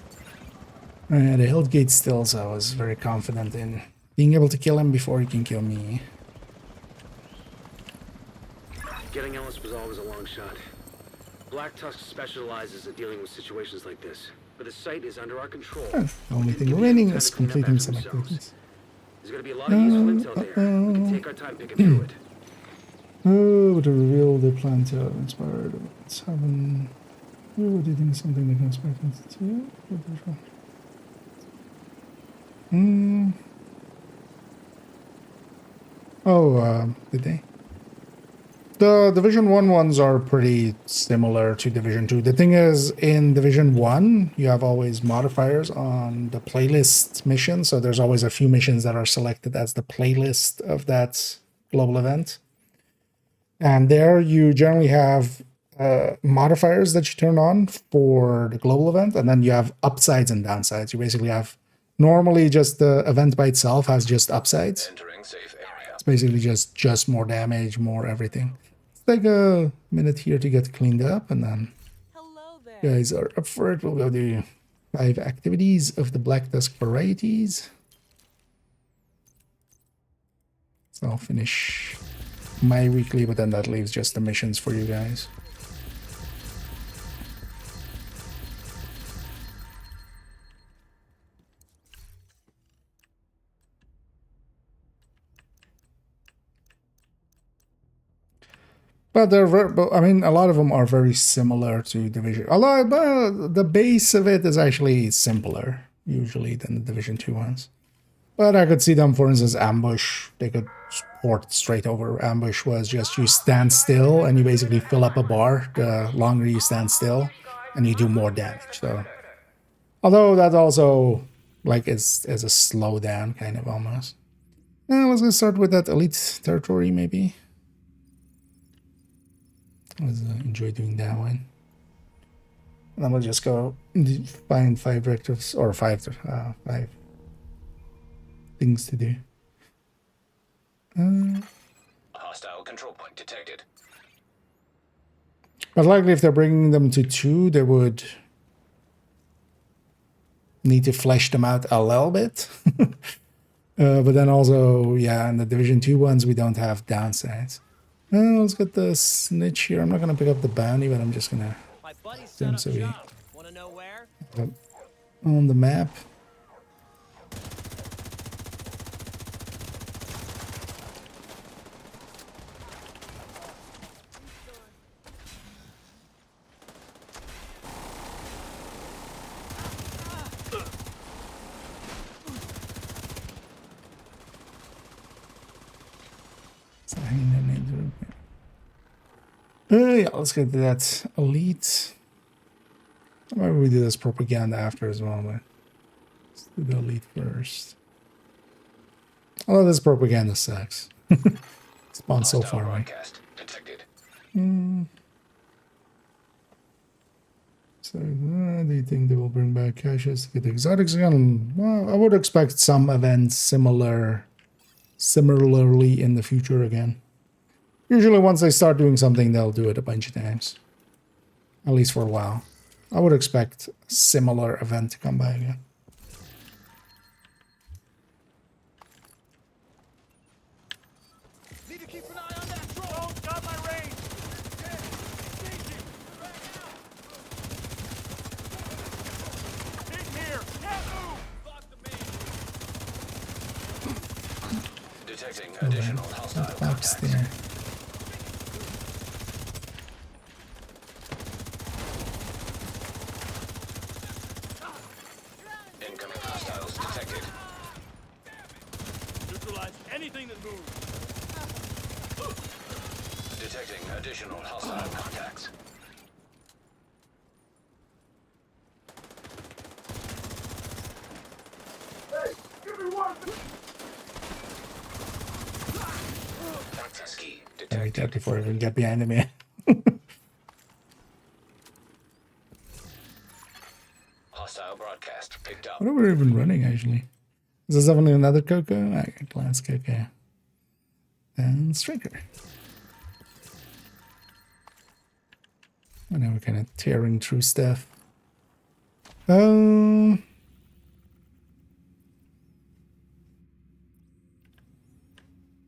The hilt gate still, so I was very confident in being able to kill him before he can kill me. Getting Ellis was always a long shot. Black Tusk specializes in dealing with situations like this, but the site is under our control. The only We thing can give remaining them time is to clean up completing after some themselves. activities. There's gonna be a lot of useful intel there. We can take our time picking through it. Oh, to reveal the plan to inspire the 7. Oh, do you think something they can expect us to do? Oh, did they? The Division 1 ones are pretty similar to Division 2. The thing is, in Division 1, you have always modifiers on the playlist mission, so there's always a few missions that are selected as the playlist of that global event. And there you generally have modifiers that you turn on for the global event, and then you have upsides and downsides. You basically have, normally just the event by itself has just upsides. Entering safe area. It's basically just more damage, more everything. Take a minute here to get cleaned up, and then you guys are up for it. We'll go do 5 activities of the Black Tusk varieties. So I'll finish my weekly, but then that leaves just the missions for you guys. But they're very, I mean, a lot of them are very similar to Division. But the base of it is actually simpler, usually, than the Division 2 ones. But I could see them, for instance, ambush. They could port straight over. Ambush was just you stand still and you basically fill up a bar. The longer you stand still, and you do more damage. So, although that also like is a slowdown kind of almost. Let's go start with that elite territory maybe. I enjoy doing that one. And then we'll just go find 5 directives or 5 things to do. Hostile control point detected. But likely if they're bringing them to 2, they would need to flesh them out a little bit. But then also, yeah, in the Division 2 ones, we don't have downsides. Let's get the snitch here. I'm not going to pick up the bounty, but I'm just going to do him so we on the map. Yeah, let's get to that elite. Maybe we do this propaganda after as well, but let's do the elite first. Although this propaganda sucks. Spawned so far away. So, do you think they will bring back caches to get the exotics again? Well, I would expect some events similarly in the future again. Usually once they start doing something, they'll do it a bunch of times. At least for a while. I would expect a similar event to come by again. Need to keep an eye on that drone. Got my range. In here. Can't move. Fuck the main. Detecting additional hostile contacts. There. Incoming hostiles detected. Neutralize anything that moves. Detecting additional hostile contacts. Hey, give me one. Ski Right detected. before I even get behind him. Hostile broadcast picked up. What are we even running actually? Is this having another Coco? I got Glance Coco. And Striker. I know we're kind of tearing through stuff. Um.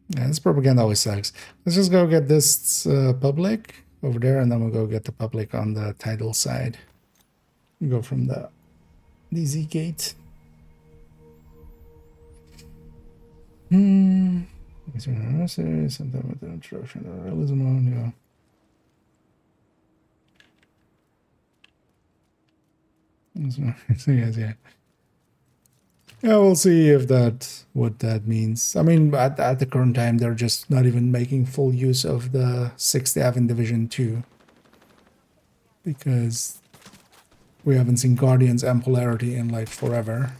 Yeah, this propaganda always sucks. Let's just go get this public over there, and then we'll go get the public on the title side. We go from the DZ gate. Something with the introduction to realism on, yeah. Yes, yeah. Yeah, we'll see if what that means. I mean, at the current time, they're just not even making full use of the 6th Ave in Division 2. Because we haven't seen Guardians and Polarity in like forever.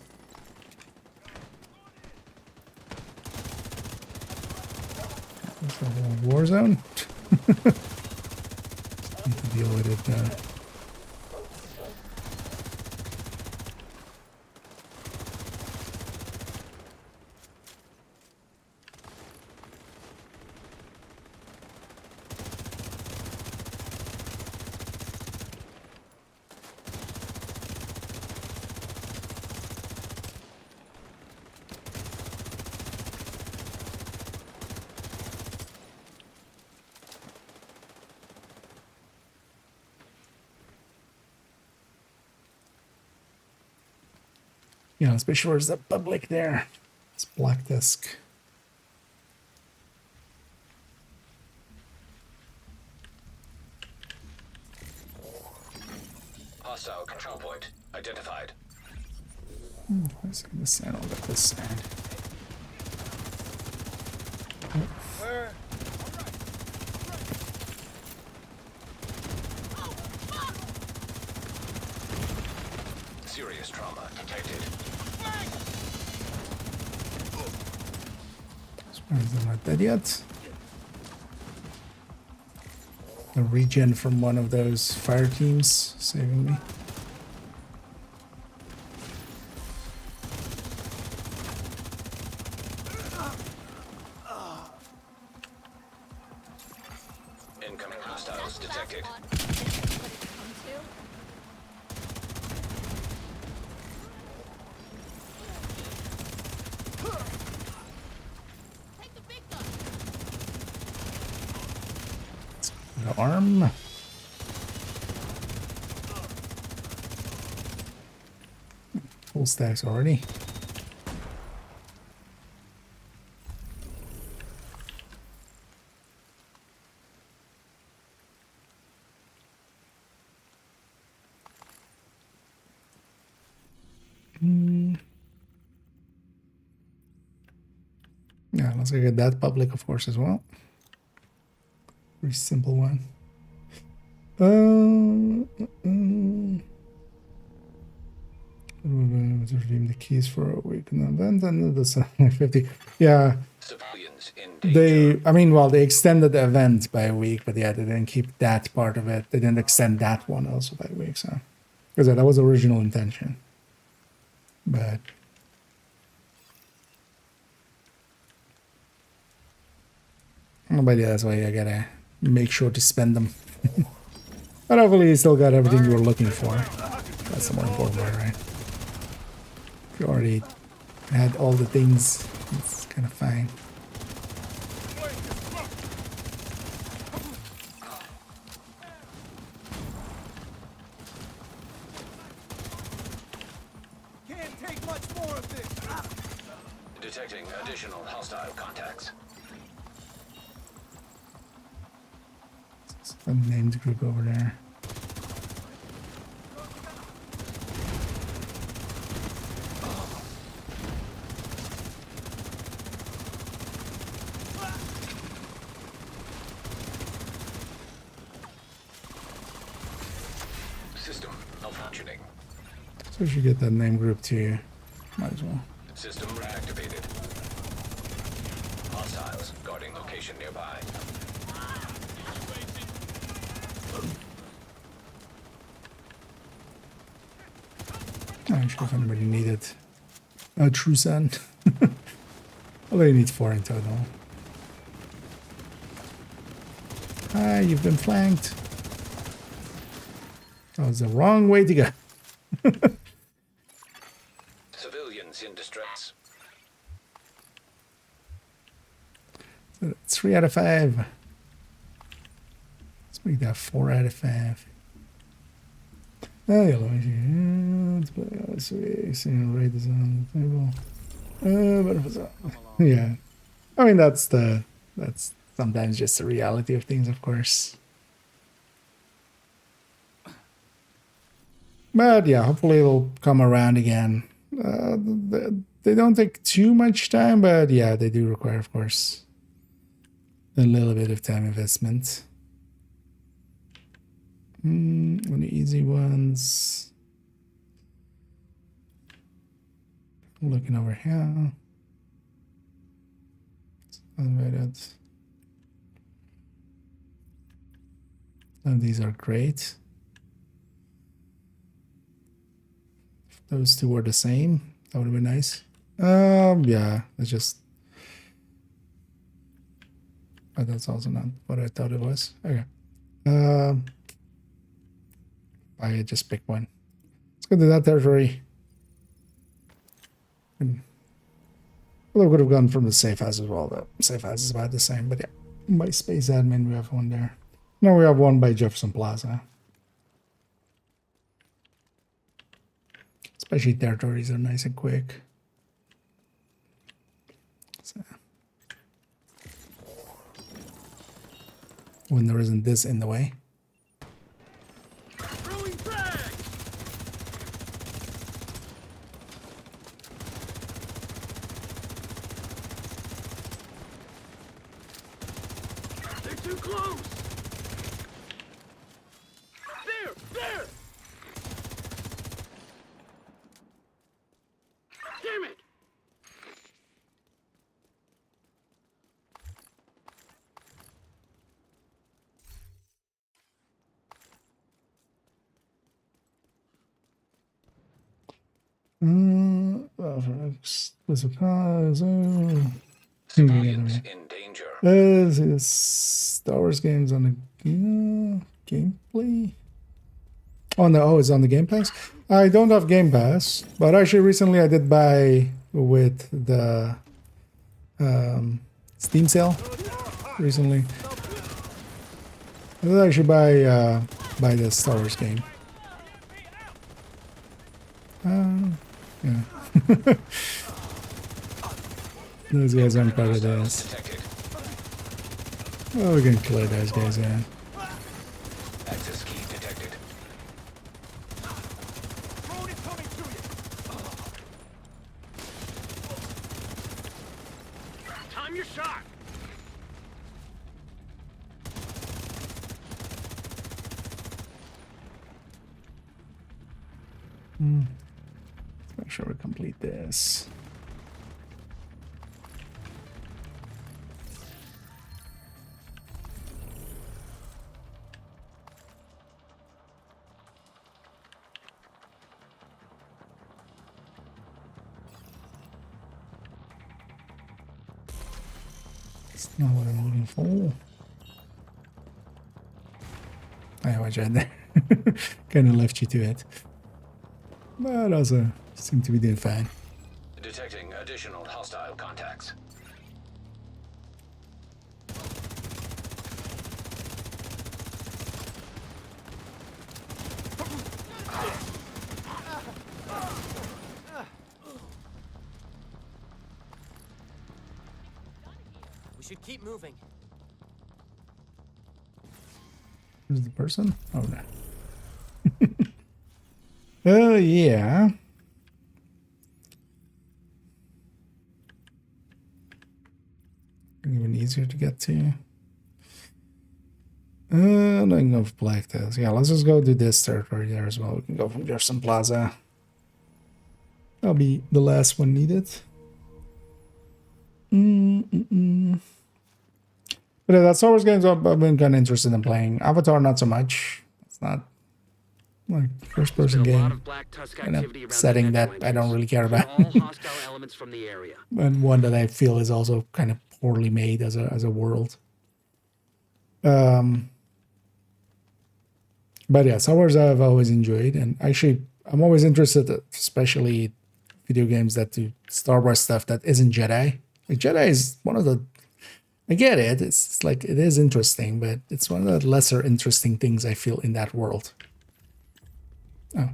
It's a whole war zone. Need to deal with it now. Yeah, let's be sure it's the public there. It's black disk. Hostile control point identified. Let's get this side. I'll get this side. Serious trauma detected. They're not dead yet. A regen from one of those fire teams saving me. Incoming hostiles detected. The arm. Full stacks already. Yeah, let's go get that public, of course, as well. Pretty simple one. Redeem the keys for a week in the event and the 750. Yeah. Civilians in danger. They extended the event by a week, but yeah, they didn't keep that part of it. They didn't extend that one also by a week, so because that was the original intention. But yeah, that's why I gotta make sure to spend them. But hopefully you still got everything you were looking for. That's the more important part, right? If you already had all the things, it's kind of fine. Can't take much more of this. Detecting additional hostile contacts. Unnamed group over there. System malfunctioning. So we should get that name group too. Might as well. System reactivated. Hostiles guarding location nearby. I'm sure if anybody needed a true sun. Although you need 4 in total. Ah, you've been flanked. That was the wrong way to go. coordinates. 3 out of 5. Let's make that 4 out of 5. Oh, yeah, let me see. Let's play. Let's see. Rate is on the table. But if it's yeah. I mean, that's sometimes just the reality of things, of course. But yeah, hopefully it'll come around again. They don't take too much time, but yeah, they do require, of course, a little bit of time investment. One of the easy ones. Looking over here. Unrated. And these are great. If those two were the same, that would have been nice. Yeah, it's just. But that's also not what I thought it was. Okay. I just picked one. Let's go to that territory. Well, I could have gone from the safe house as well. The safe house is about the same, but yeah. By space admin, we have one there. Now we have one by Jefferson Plaza. Especially territories are nice and quick. So, when there isn't this in the way. Too close! There! Damn it! Explicit cause. Civilians in danger. This Star Wars games on the gameplay. Oh, it's on the Game Pass. I don't have Game Pass, but actually recently I did buy with the Steam sale. Recently, I did actually buy the Star Wars game. Yeah. Those guys aren't part of this. Oh, we can clear those guys out. Access key detected. Time your shot! Let's make sure we complete this. That's not what I'm looking for. I watch right there. Kind of left you to it. But also seem to be doing fine. Detecting additional hostile contacts. We should keep moving. Who's the person? Oh no. Oh yeah. Even easier to get to. I can go for Black Test. Yeah, let's just go to this territory there as well. We can go from Jefferson Plaza. That'll be the last one needed. But yeah, that Star Wars games I've been kind of interested in playing. Avatar, not so much. It's not like first-person game. Kind of setting that I don't really care about. And one that I feel is also kind of poorly made as a world. But yeah, Star Wars I've always enjoyed, and actually I'm always interested, especially video games that do Star Wars stuff that isn't Jedi. Like Jedi is one of the, I get it. It's like it is interesting, but it's one of the lesser interesting things I feel in that world. Oh,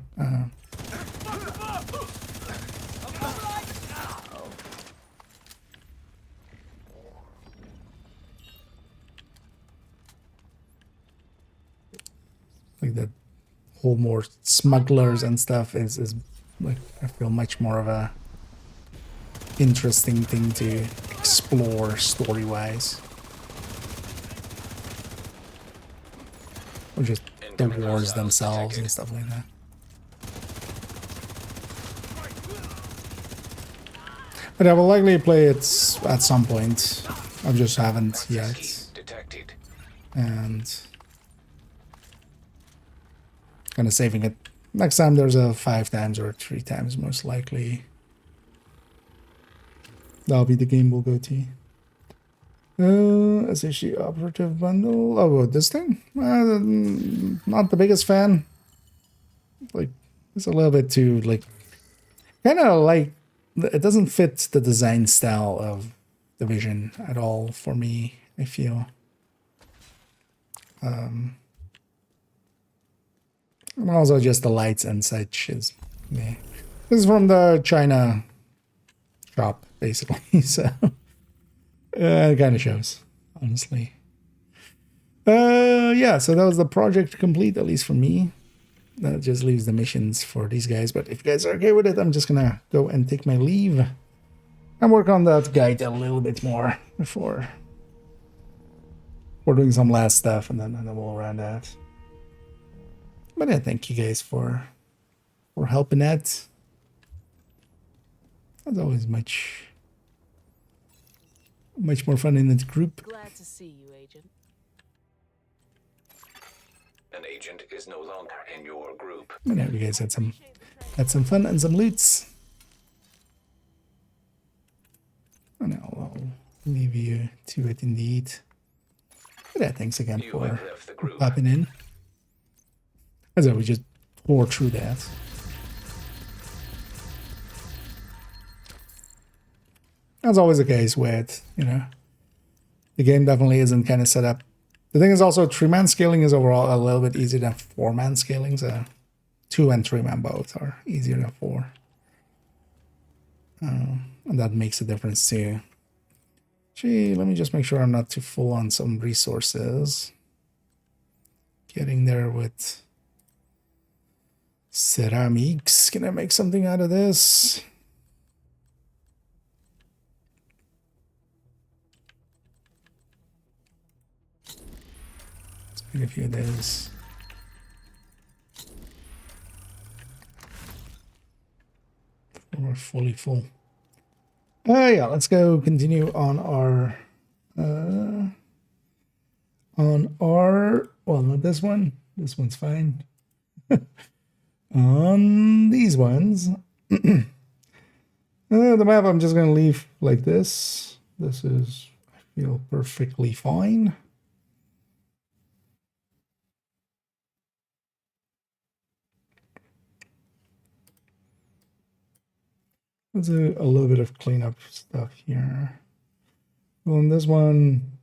like the whole more smugglers and stuff is like I feel much more of a interesting thing to explore story-wise. Or just the wars themselves and stuff like that. But I will likely play it at some point. I just haven't yet. Detected. And kind of saving it. Next time there's a 5 times or 3 times most likely. That'll be the game we'll go to. SHD operative bundle. Oh, this thing? Not the biggest fan. Like, it's a little bit too, like, kind of like, it doesn't fit the design style of Division at all for me, I feel. And also just the lights and such is, yeah. This is from the China shop, basically, so it kind of shows, honestly. Yeah, so that was the project complete, at least for me. That just leaves the missions for these guys, but if you guys are okay with it, I'm just gonna go and take my leave and work on that guide a little bit more before we're doing some last stuff, and then we'll round out. But yeah, thank you guys for helping out. That's always much more fun in the group. Glad to see you, Agent. An agent is no longer in your group. But yeah, you guys had some fun and some loots. And I'll leave you to it indeed. But yeah, thanks again for popping in. As I we just pour through that. That's always the case with, you know, the game definitely isn't kind of set up. The thing is also 3-man scaling is overall a little bit easier than 4-man scaling, so 2 and 3-man both are easier than 4. And that makes a difference too. Gee, let me just make sure I'm not too full on some resources. Getting there with ceramics. Can I make something out of this? Let's make a few of those. We're fully full. Yeah, let's go continue on our well, not this one. This one's fine. On these ones, the map I'm just gonna leave like this. This is, I feel, perfectly fine. Let's do a little bit of cleanup stuff here. Well, on this one,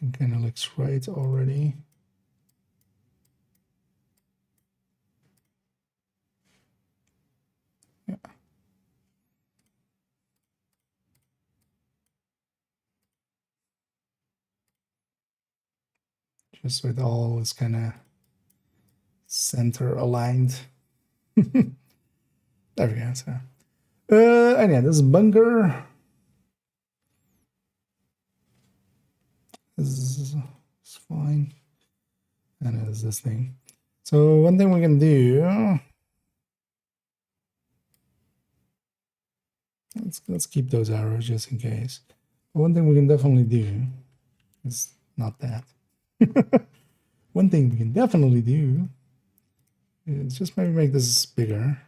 it kind of looks right already. Yeah. Just so it all is kind of center aligned. There we go. So, and yeah, this is bunker. This is fine. And it is this thing. So one thing we can do. Let's keep those arrows just in case. But one thing we can definitely do is not that. One thing we can definitely do is just maybe make this bigger.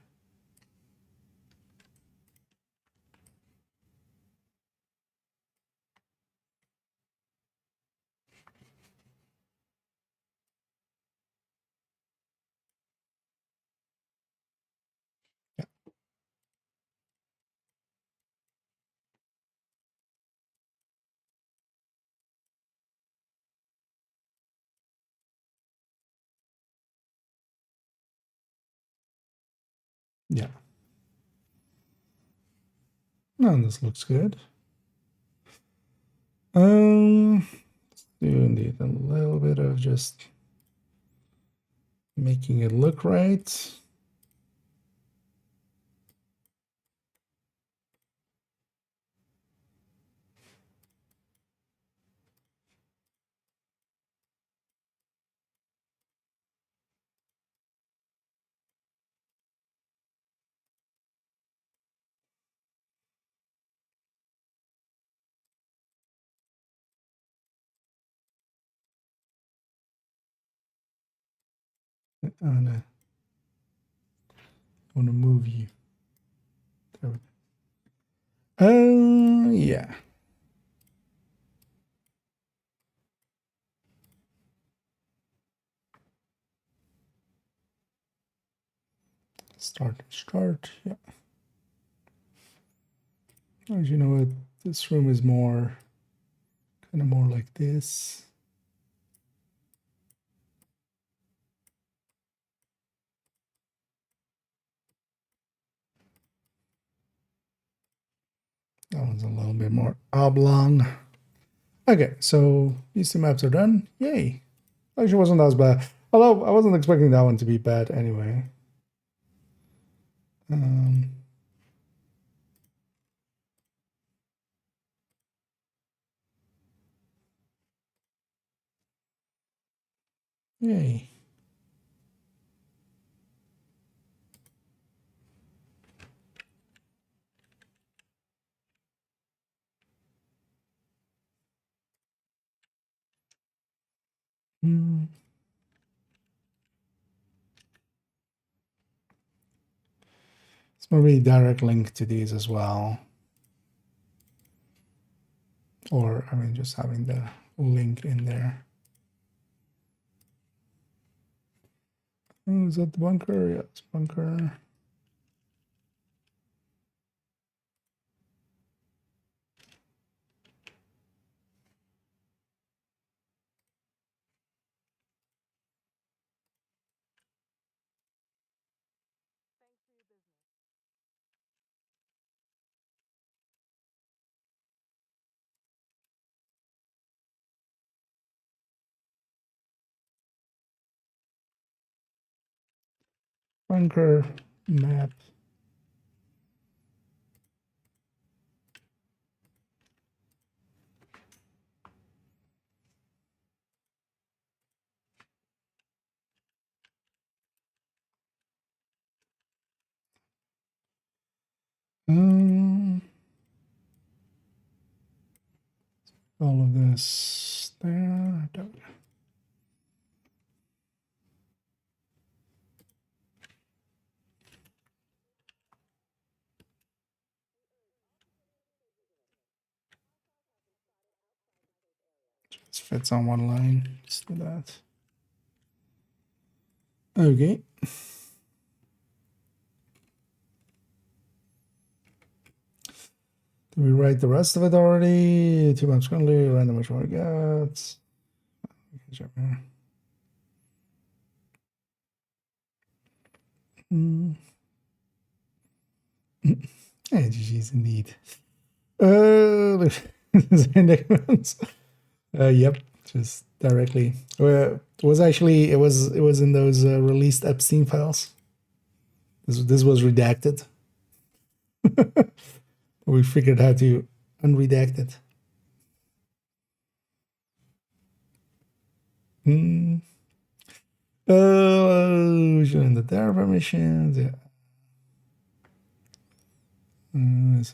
Yeah. No, this looks good. Let's do indeed a little bit of just making it look right. I wanna move you. There we go. Yeah. Start. Yeah. As you know, this room is more kind of more like this. That one's a little bit more oblong. Okay, so these two maps are done. Yay. Actually wasn't as bad. Although I wasn't expecting that one to be bad anyway. Yay. It's maybe a direct link to these as well. Or, I mean, just having the link in there. Oh, is that the bunker? Yeah, it's bunker. Bunker map. All of this there. Just fits on one line. Let's do that. Okay. Did we write the rest of it already? 2 maps currently, random which one we got. Hey, GG's indeed. Yep, just directly. It was actually it was in those released Epstein files. This was redacted. We figured how to unredact it. Showing the terror permissions. Yeah.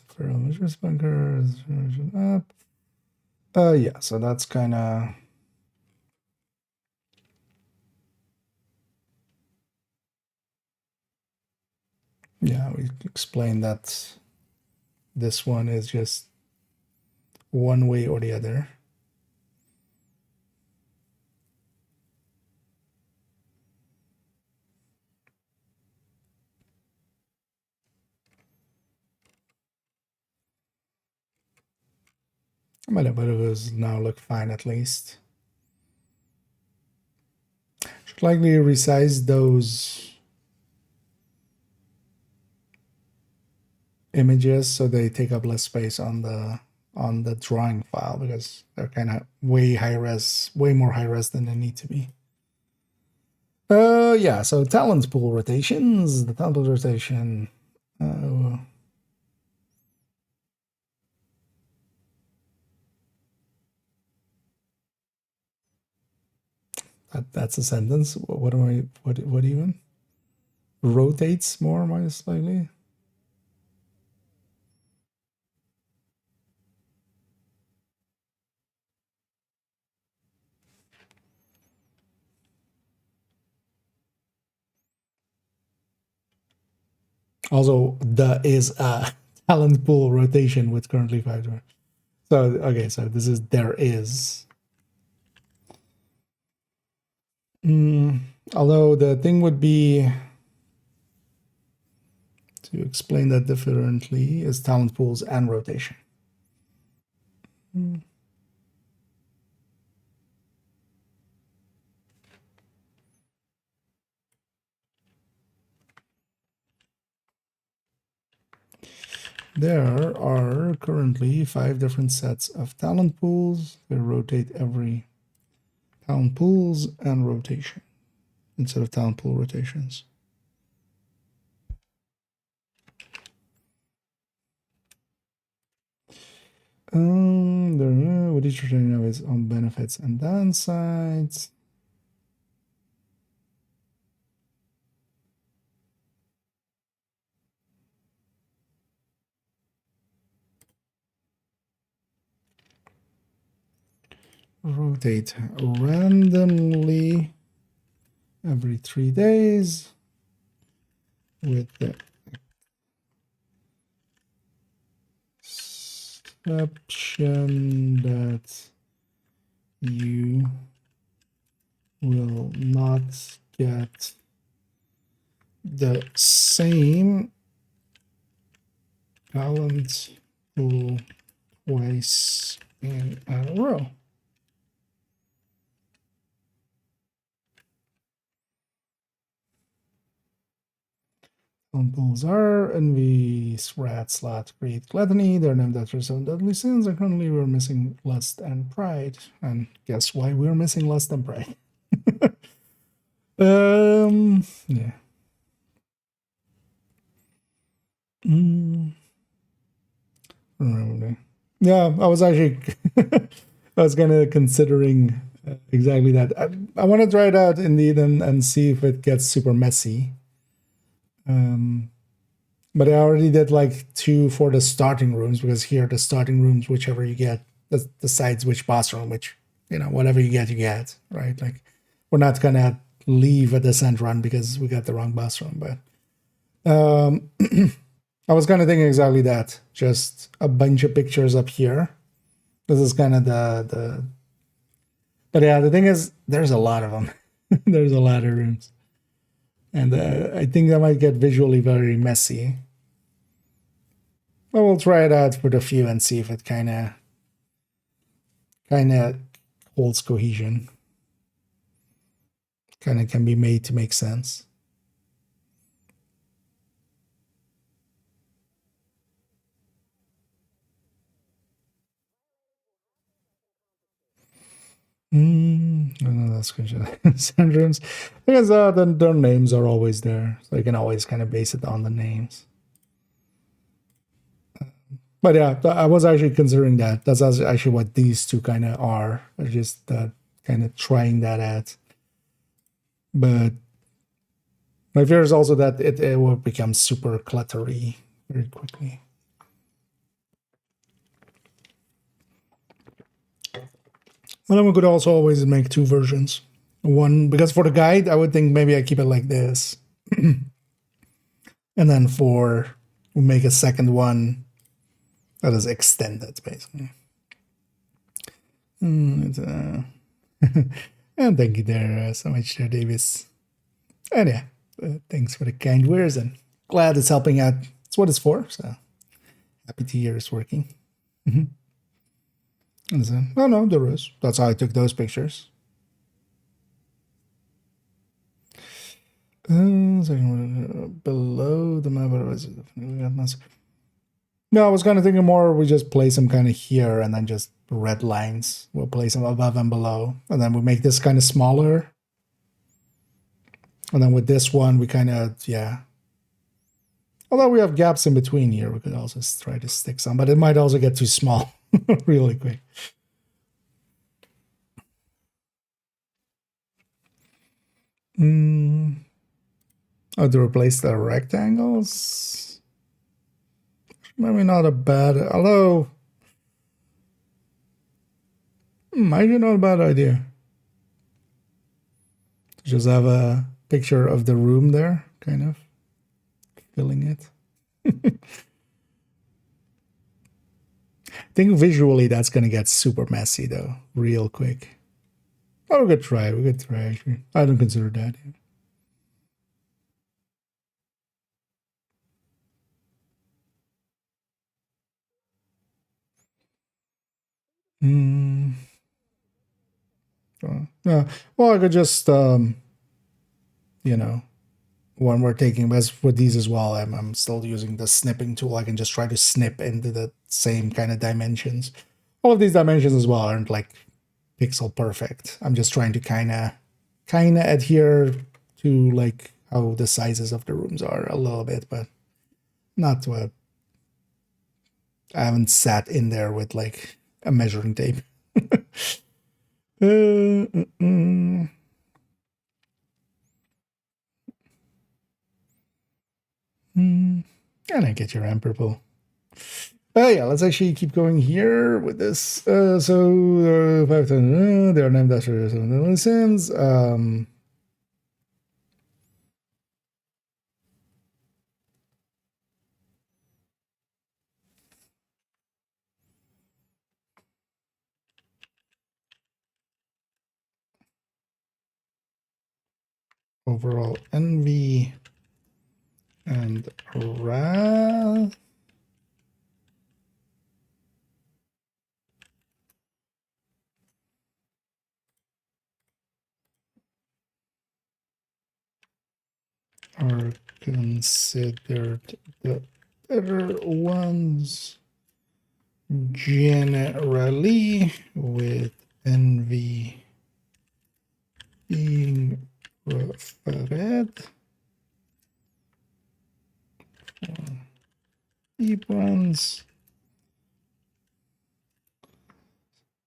Feral measures bunkers. Up. Yeah. So that's kind of. Yeah, we explained that this one is just one way or the other. But it does now look fine at least. Should likely resize those images, so they take up less space on the drawing file because they're kind of way high res, way more high res than they need to be. Yeah, so talent pool rotations, the talent pool rotation. That's a sentence. What am I? What even? Rotates more, minus slightly. Also, the is a talent pool rotation with currently 5 doors. So okay, so this is there is. Although the thing would be to explain that differently is talent pools and rotation. There are currently 5 different sets of talent pools. They rotate every talent pools and rotation instead of talent pool rotations. With each rotation of its own benefits and downsides. Rotate randomly every 3 days with the exception that you will not get the same talent pool twice in a row. Talent pools are envy, rat, slot, greed, gluttony. They're named after 7 deadly sins, and currently we're missing lust and pride. And guess why we're missing lust and pride? Yeah. Yeah, I was actually I was kind of considering exactly that. I want to try it out indeed and see if it gets super messy. But I already did like 2 for the starting rooms, because here the starting rooms, whichever you get, decides which boss room, which, whatever you get, right? Like, we're not gonna leave a descent run because we got the wrong boss room, but I was kind of thinking exactly that. Just a bunch of pictures up here. This is kind of the but yeah, the thing is, there's a lot of them. There's a lot of rooms. And I think that might get visually very messy. But we'll try it out for the few and see if it kind of holds cohesion. Kind of can be made to make sense. I know that's good. Syndromes. Because their names are always there, so you can always kind of base it on the names. But yeah, I was actually considering that. That's actually what these two kind of are. They're just kind of trying that out. But my fear is also that it will become super cluttery very quickly. Well, then we could also always make 2 versions. One, because for the guide, I would think maybe I keep it like this. And then we'll make a second one that is extended, basically. And thank you there so much, there, Davis. And yeah, thanks for the kind words, and glad it's helping out. It's what it's for, so happy to hear it's working. And so, oh no, there is. That's how I took those pictures. Below the map, No, I was kind of thinking more we just place them kind of here and then just red lines. We'll place them above and below. And then we make this kind of smaller. And then with this one, we kind of, yeah. Although we have gaps in between here, we could also try to stick some. But it might also get too small really quick. Oh, to replace the rectangles? Maybe not a bad... Although... maybe not a bad idea. Just have a picture of the room there, kind of. Filling it. I think visually that's going to get super messy, though. Real quick. Oh, we could try. We could try, actually. I don't consider that. Yeah. Well, I could just, you know, when we're taking this with these as well, I'm still using the snipping tool. I can just try to snip into the same kind of dimensions. All of these dimensions as well aren't like pixel perfect. I'm just trying to kind of adhere to like how the sizes of the rooms are a little bit, but not what I haven't sat in there with like a measuring tape. And I get your amp purple. Yeah, let's actually keep going here with this. 5,000, they are named after some license. Overall envy and wrath. Are considered the better ones generally, with envy being preferred. Deep ones.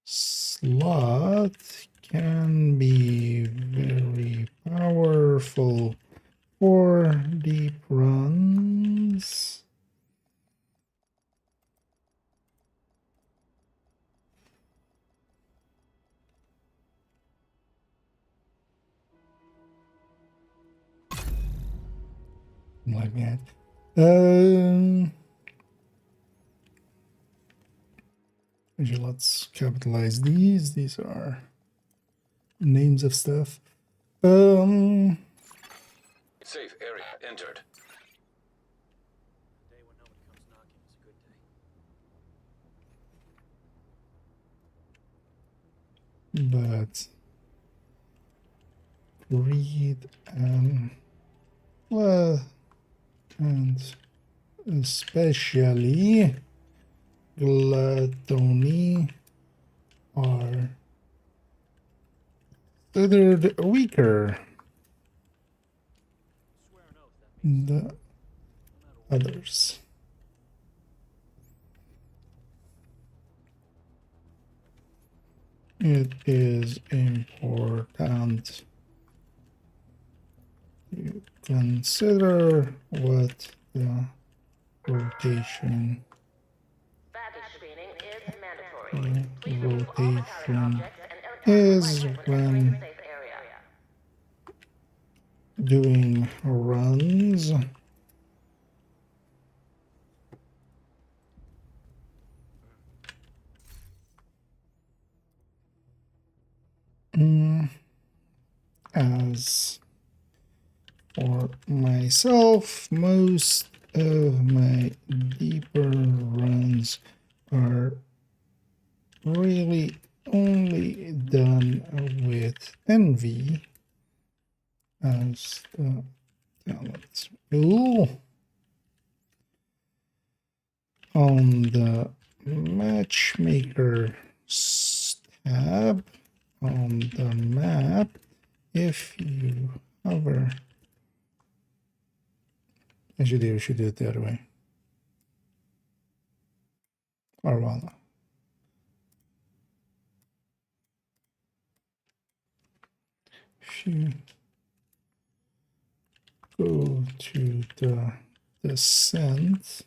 Slot can be very powerful for deep runs. Like that. Let's capitalize these. These are names of stuff. Safe area entered. But greed and especially gluttony are considered weaker than the others. It is important to consider what the rotation is when doing runs. As for myself, most of my deeper runs are really only done with envy as the talent pool. on the matchmaker tab on the map. If you hover, actually, we should do it the other way. Or well, if you go to the descent,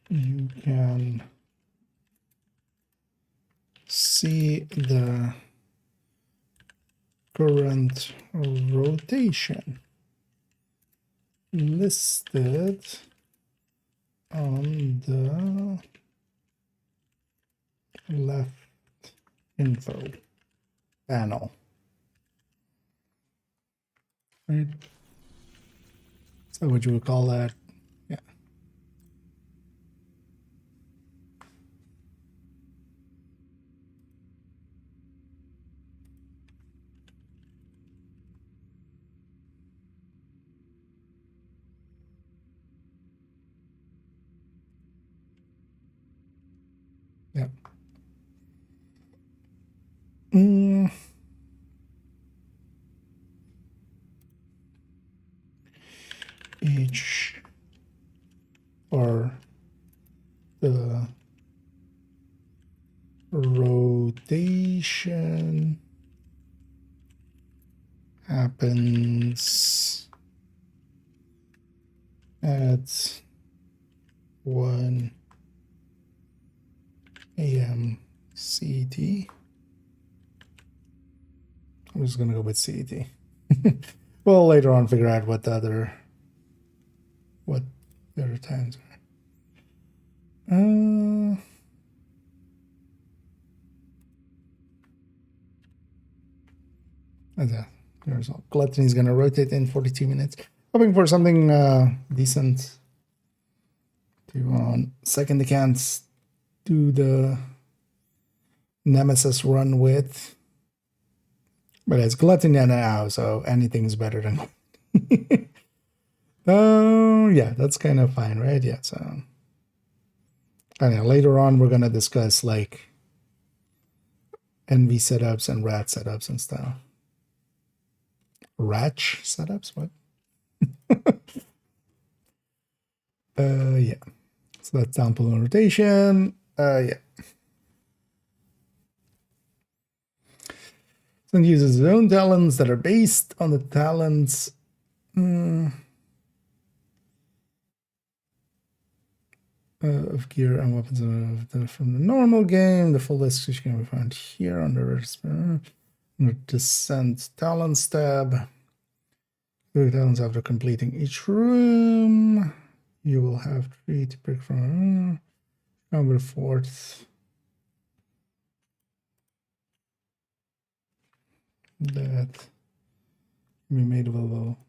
you can see the current rotation listed on the left info panel. Right? So what you would call that? Yeah. Yeah. Each or the rotation happens at 1 a.m. CET. I'm just gonna go with CET. We'll later on figure out what the other times are. Result. Gluttony is gonna rotate in 42 minutes. Hoping for something decent to on second accounts do the Nemesis run with. But it's Gluttony now, so anything's better than. Oh, yeah, that's kind of fine, right? Yeah, so. Anyway, later on, we're gonna discuss like NV setups and RAT setups and stuff. Ratch setups? What? Yeah. So that's sample rotation. Yeah. So it uses its own talents that are based on the talents of gear and weapons from the normal game. The full list can be found here under Descent Talents tab. Talents after completing each room. You will have 3 to pick from. Number 4th. That can be made available.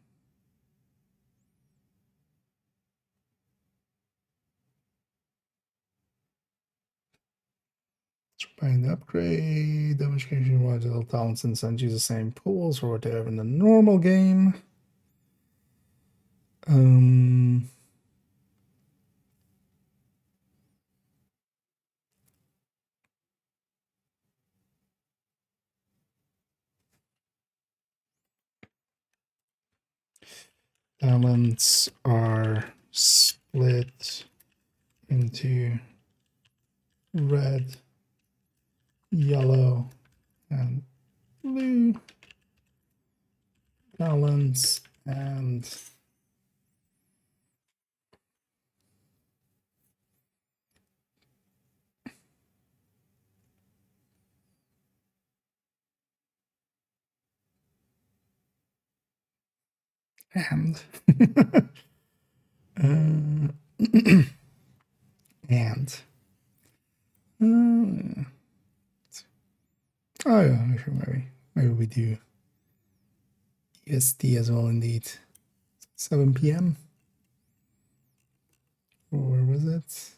Find the upgrade, demonstration module, talents, and send use the same pools for what they have in the normal game. Talents are split into red, yellow, and blue talents and and oh yeah, sure, maybe we do EST as well. Indeed, 7 p.m. Or where was it?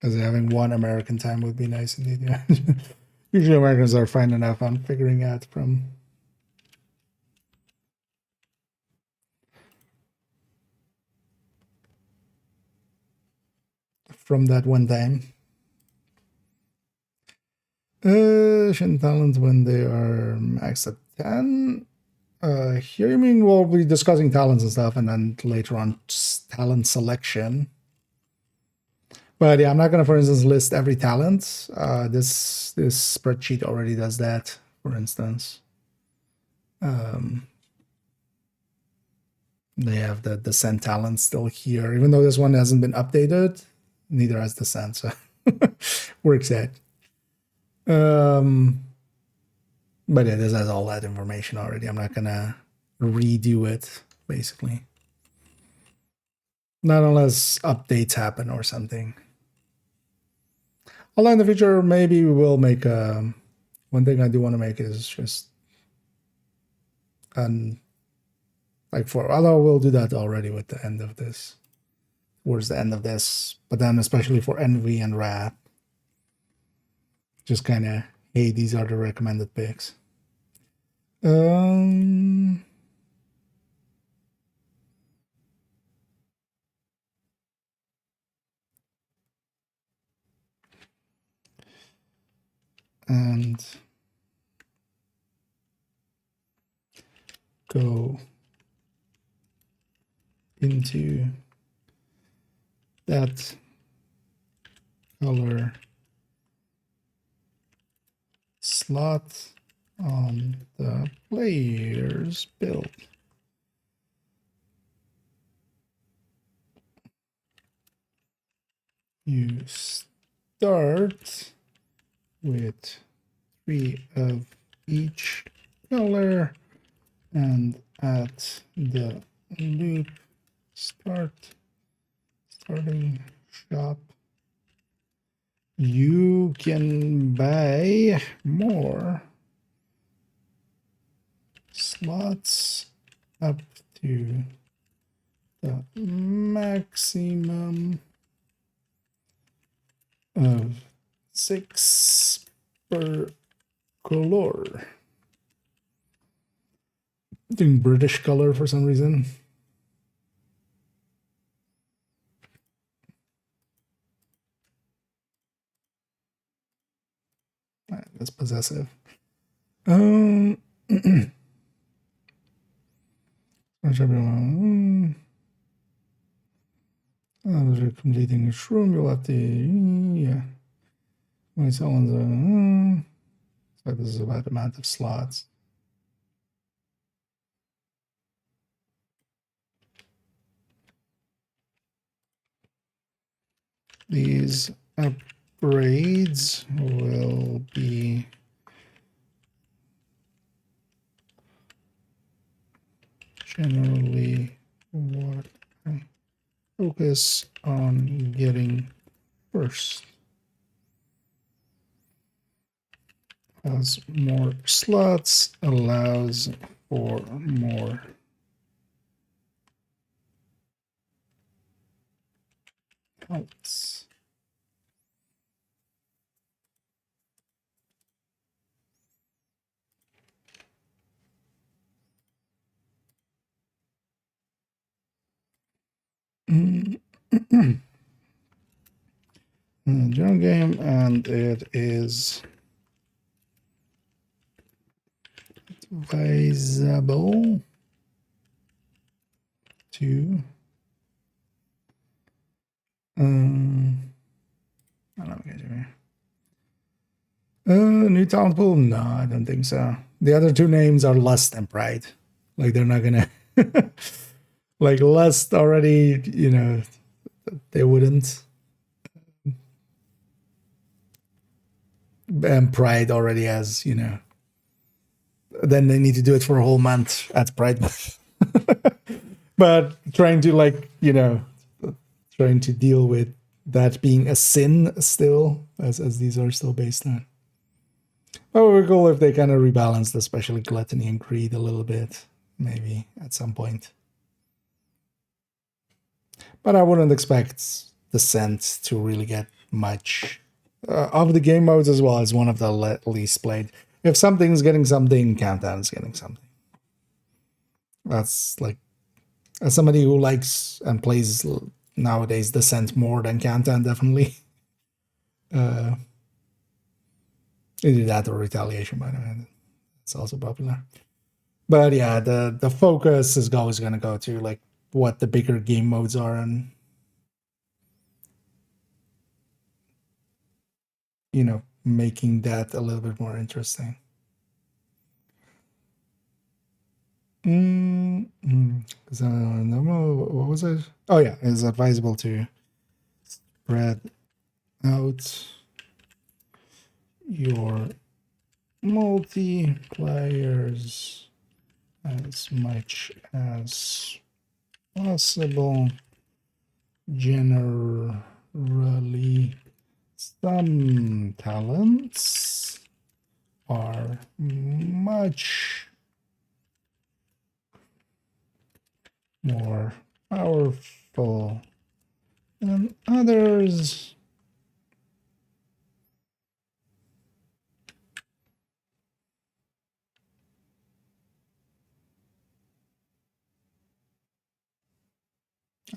Because having one American time would be nice indeed. Yeah. Usually Americans are fine enough on figuring out from that one time. Shin talents when they are maxed at 10. Here you mean we'll be discussing talents and stuff, and then later on talent selection. But yeah, I'm not gonna, for instance, list every talent. This spreadsheet already does that, for instance. They have the descent talent still here, even though this one hasn't been updated. Neither has descent, so works out. But yeah, this has all that information already. I'm not gonna redo it, basically. Not unless updates happen or something. Although in the future, maybe we will make one thing I do want to make is just although we'll do that already with the end of this, towards the end of this, but then especially for Envy and Wrath, just kind of, hey, these are the recommended picks. And go into that color slot on the player's build. You start with 3 of each color, and at the loop starting shop, you can buy more slots up to the maximum of 6 per color. Doing British color for some reason. That's possessive. Completing a shroom, you'll have to, yeah. When someone's, so this is about the amount of slots. These upgrades will be generally what I focus on getting first. As more slots allows for more helps. General game, and it is advisable to I don't know, new talent pool? No, I don't think so. The other two names are Lust and Pride. Like, they're not gonna like Lust already, you know, they wouldn't. And Pride already has, you know, then they need to do it for a whole month at Pride Month. But trying to, like, you know, trying to deal with that being a sin still, as these are still based on. But it would be cool if they kind of rebalanced, especially Gluttony and Greed a little bit, maybe at some point. But I wouldn't expect Descent to really get much. Of the game modes as well, as one of the least played. If something's getting something, Countdown's getting something. That's like, as somebody who likes and plays nowadays Descent more than Countdown, definitely. Either that or Retaliation, by the way. It's also popular. But yeah, the focus is always going to go to like what the bigger game modes are, and you know, making that a little bit more interesting. So, what was it? Oh yeah, it's advisable to spread out your multiplayers as much as possible. Generally, some talents are much more powerful than others.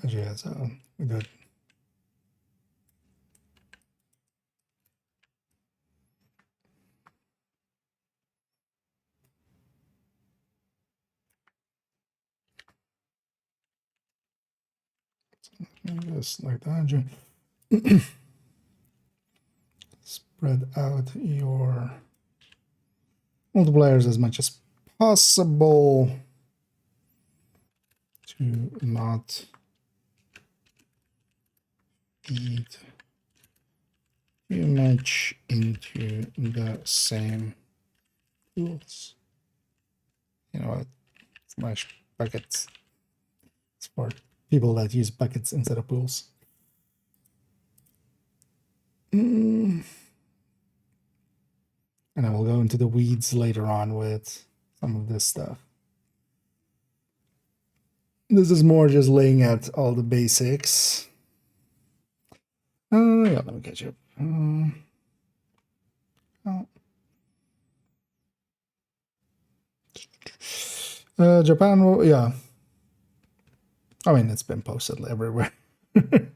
Actually, that's good. Just like that. Spread out your multipliers as much as possible to not eat too much into the same pools. You know what? Smash buckets. It's for people that use buckets instead of pools. And I will go into the weeds later on with some of this stuff. This is more just laying out all the basics. Yeah, let me catch up. Japan, well, yeah. I mean, it's been posted everywhere. I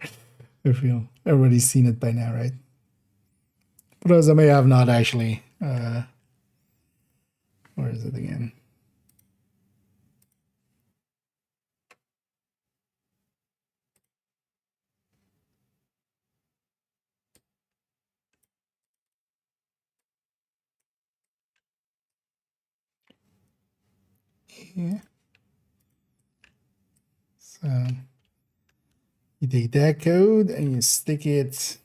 feel everybody's seen it by now, right? For those that may have not actually. Where is it again? Yeah. So you take that code and you stick it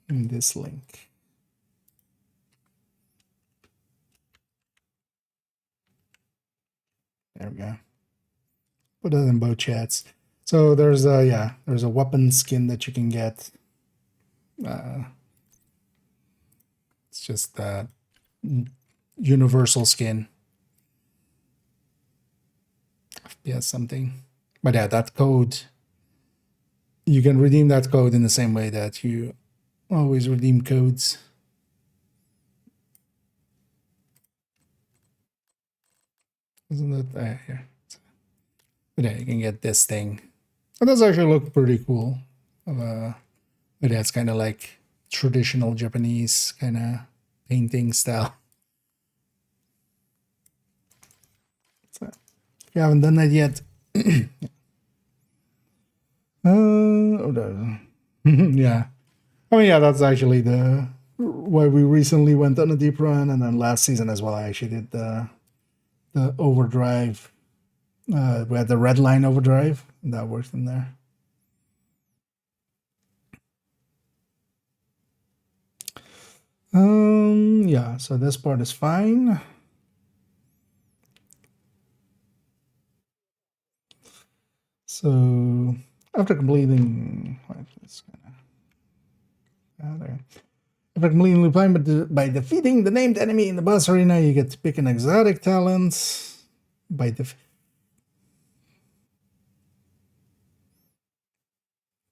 in this link. There we go. Put that in both chats. So there's a there's a weapon skin that you can get. It's just that universal skin. FPS something. But yeah, that code, you can redeem that code in the same way that you always redeem codes. Isn't it here? But yeah, you can get this thing. It does actually look pretty cool. But yeah, it's kind of like traditional Japanese kind of painting style. So if you haven't done that yet, yeah. I mean, yeah, that's actually the why we recently went on a deep run, and then last season as well. I actually did the overdrive. We had the red line overdrive, and that worked in there. Yeah, so this part is fine. So after completing, after completing the plan by defeating the named enemy in the boss arena, you get to pick an exotic talent. By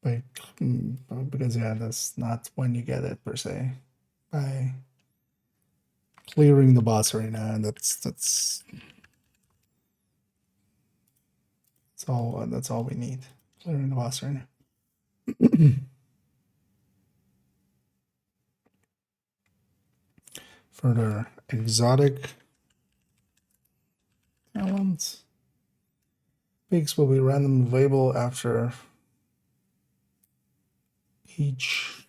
By, because yeah, that's not when you get it per se. By clearing the boss arena, that's all we need. Clearing the boss arena. Further exotic talents. Peaks will be randomly available after each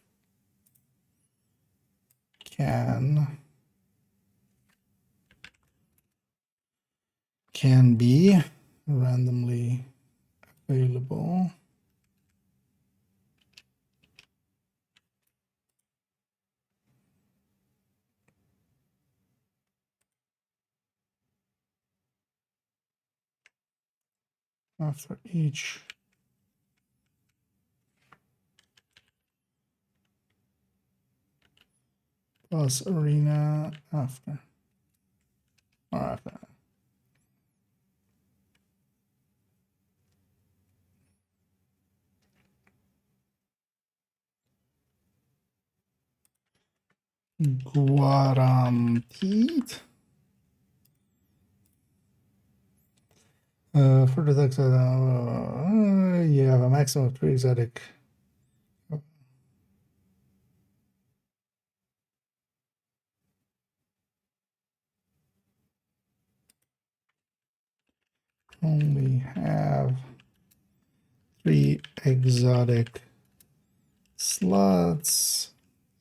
can be randomly available after each plus arena after or after. Guaranteed. For the text, you have a maximum of 3 exotic. Only have 3 exotic slots,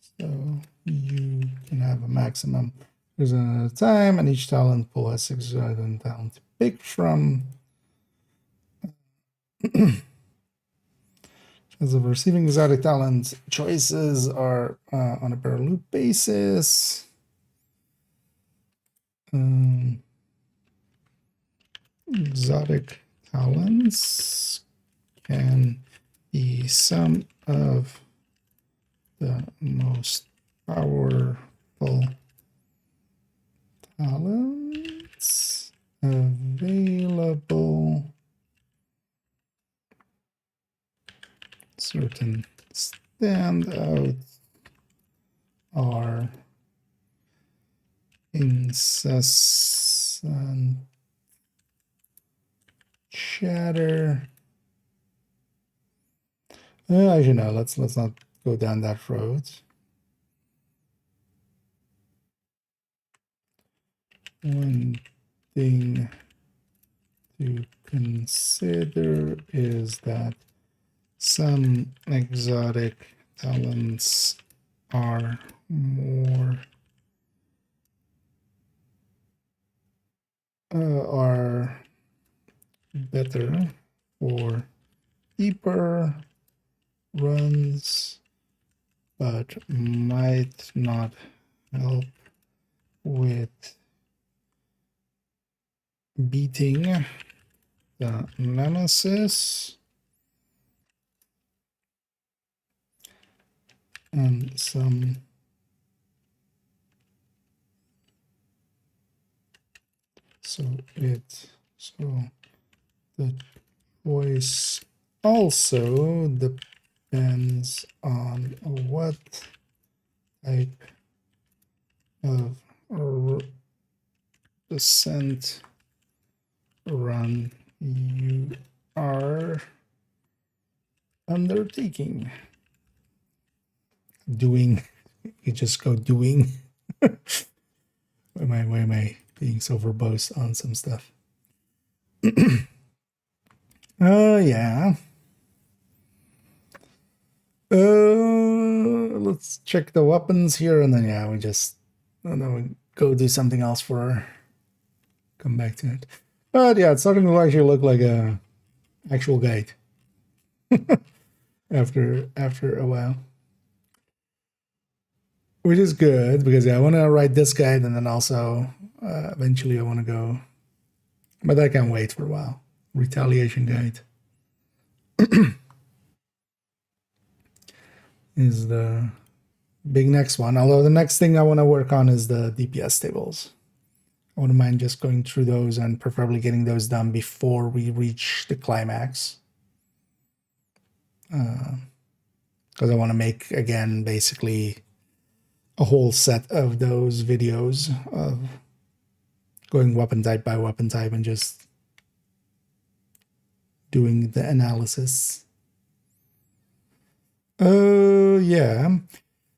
so you can have a maximum at a time, and each talent pool has 6 exotic talent to pick from. As of receiving exotic talent, choices are on a per loop basis. Exotic talents can be some of the most powerful talents available. Certain standouts are incessant chatter. As you know, let's not go down that road. One thing to consider is that some exotic talents are more are better for deeper runs, but might not help with beating the nemesis. And some so the choice also depends on what type of descent run you are undertaking. Doing, you just go doing. Why am I being so verbose on some stuff? Yeah. Let's check the weapons here, and then yeah, we go do something else come back to it. But yeah, it's starting to actually look like a actual guide after a while, which is good because yeah, I want to write this guide, and then also eventually I want to go, but I can wait for a while. Retaliation guide is the big next one. Although the next thing I want to work on is the DPS tables. I wouldn't mind just going through those and preferably getting those done before we reach the climax. because I want to make, again, basically a whole set of those videos of going weapon type by weapon type and just doing the analysis. Yeah.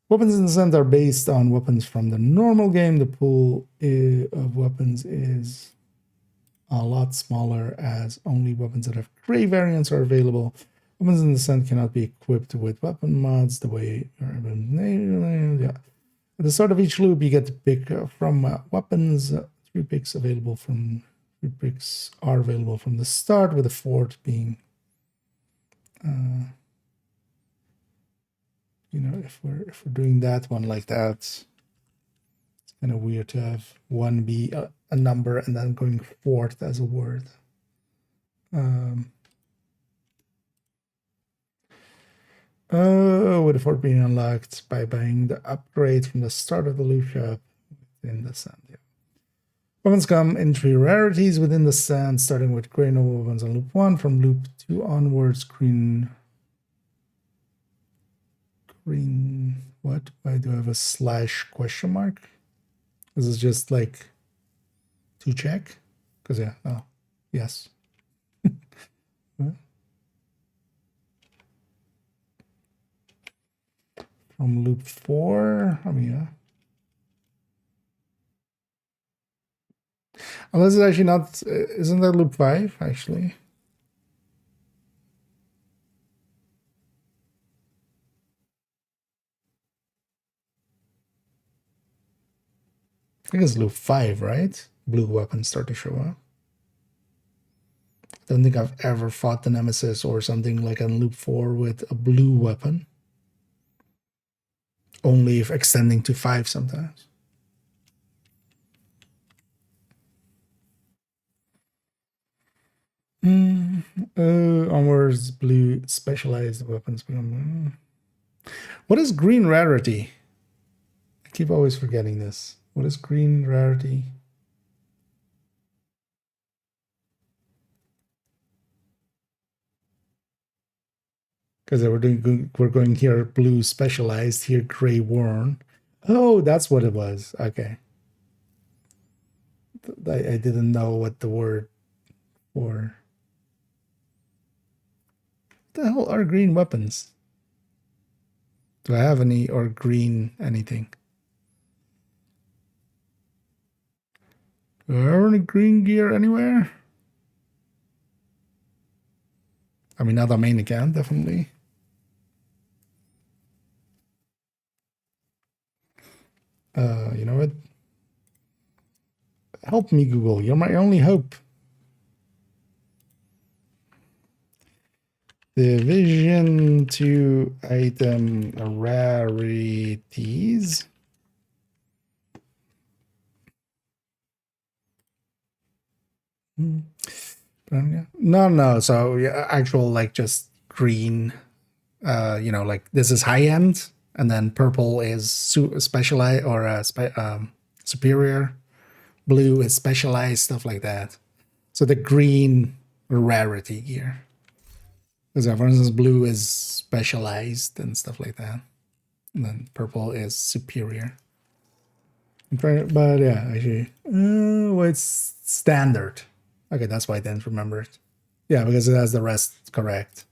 Weapons in the Descent are based on weapons from the normal game. The pool of weapons is a lot smaller, as only weapons that have gray variants are available. Weapons in the Descent cannot be equipped with weapon mods the way yeah. At the start of each loop, you get to pick from weapons. 3 picks available from 3 picks are available from the start, with the 4th being you know, if we're doing that one like that, it's kind of weird to have 1 be a number and then going 4th as a word. With the 4th being unlocked by buying the upgrade from the start of the loot shop in the sand. Yeah. Weapons come in 3 rarities within the sand, starting with gray no weapons on loop 1. From loop 2 onwards, green. What? Why do I have a slash question mark? This is just like to check. Because yeah, oh, yes. From loop 4, I mean, yeah. Unless it's actually not, isn't that loop 5 actually? I think it's loop 5, right? Blue weapons start to show up. I don't think I've ever fought the Nemesis or something like on loop 4 with a blue weapon. Only if extending to 5 sometimes. Onwards, blue specialized weapons. What is green rarity? I keep always forgetting this. What is green rarity? Because we're going here blue specialized, here gray worn. Oh, that's what it was. Okay. I didn't know what the word for. What the hell are green weapons? Do I have any or green anything? Do I have any green gear anywhere? I mean, not our main account, definitely. You know what? Help me, Google. You're my only hope. Division to item rarities. No. So yeah, actual like just green. You know, like this is high end, and then purple is specialized or superior. Blue is specialized, stuff like that. So the green rarity gear. Because for instance, blue is specialized and stuff like that. And then purple is superior. But yeah, actually, well, it's standard. Okay, that's why I didn't remember it. Yeah, because it has the rest correct.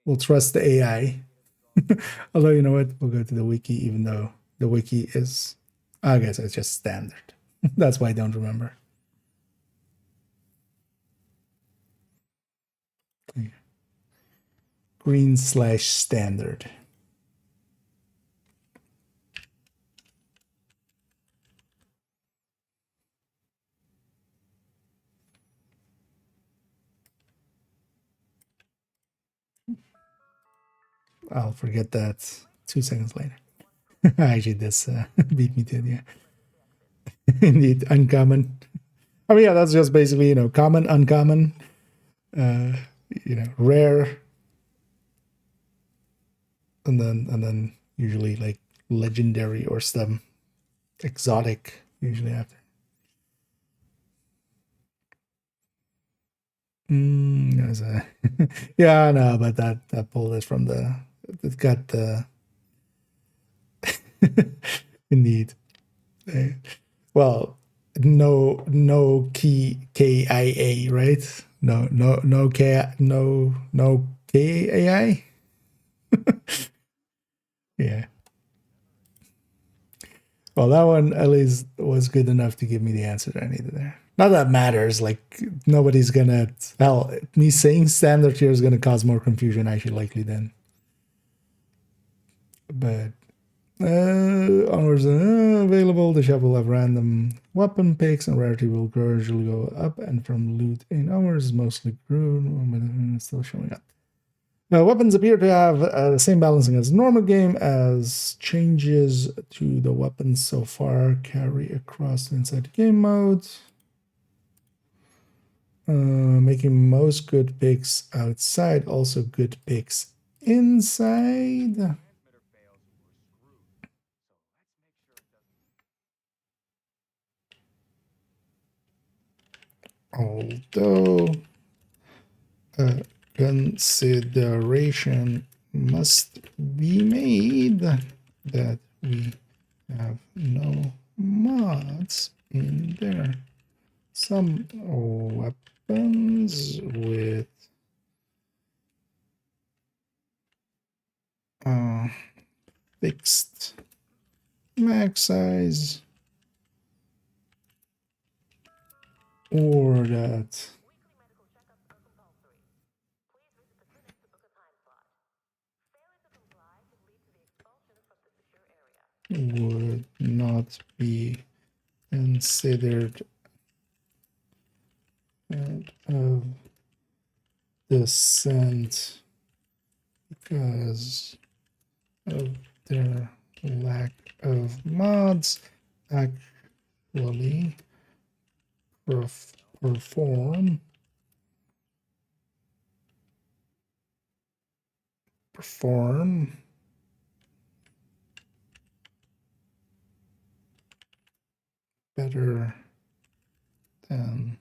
We'll trust the AI. Although, you know what? We'll go to the wiki, even though the wiki is, I guess it's just standard. That's why I don't remember. Green/standard. I'll forget that 2 seconds later. Actually, this beat me to it, yeah. Indeed, uncommon. I mean, yeah, that's just basically, you know, common, uncommon, you know, rare, and then usually like legendary or some exotic usually after. There's a yeah, no, but that pull is from the. It's got the. Indeed. Well, no KIA, right? No KAI. Yeah. Well, that one at least was good enough to give me the answer that I needed there. Not that matters. Like nobody's gonna. Hell, me saying standard here is gonna cause more confusion actually likely than. But onwards available. The shop will have random weapon picks and rarity will gradually go up. And from loot in hours is mostly crude, but still showing up. Weapons appear to have the same balancing as normal game, as changes to the weapons so far carry across inside the game mode. Making most good picks outside, also good picks inside. Although a consideration must be made that we have no mods in there. Some weapons with fixed max size or that would not be considered of descent because of their lack of mods actually perform better than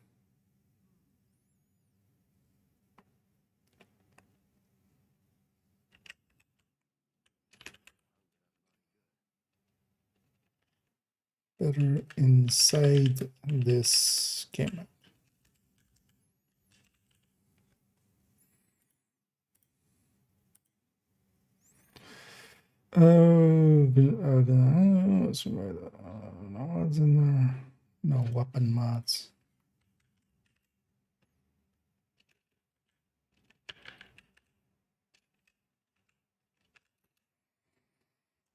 inside this game. Mods in there. No weapon mods.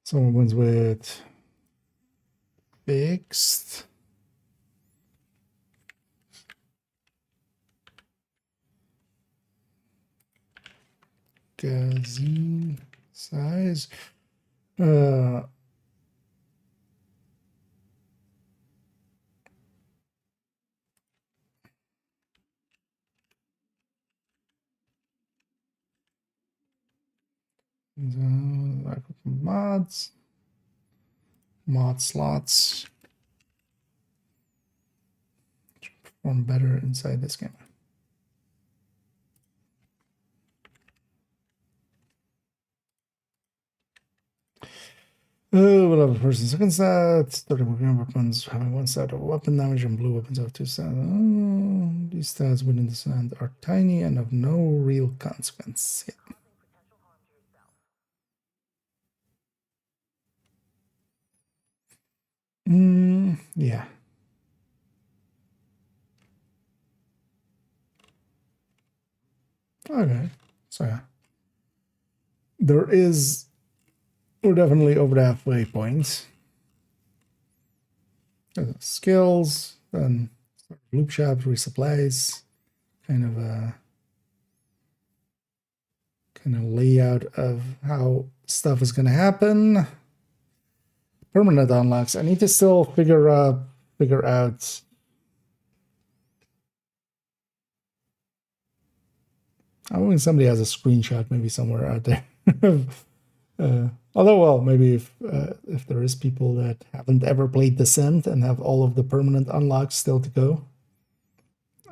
Some ones with fixed magazine size. Mod slots perform better inside this game. We'll have a person second stat, 30 more green weapons having one stat of weapon damage and blue weapons have two stats. These stats within the stat are tiny and of no real consequence. Yeah. Okay. So yeah. We're definitely over the halfway point. Skills, then loop shops, resupplies, kind of layout of how stuff is gonna happen. Permanent unlocks. I need to still figure out. I think somebody has a screenshot maybe somewhere out there. Although, well, maybe if there is people that haven't ever played Descent and have all of the permanent unlocks still to go,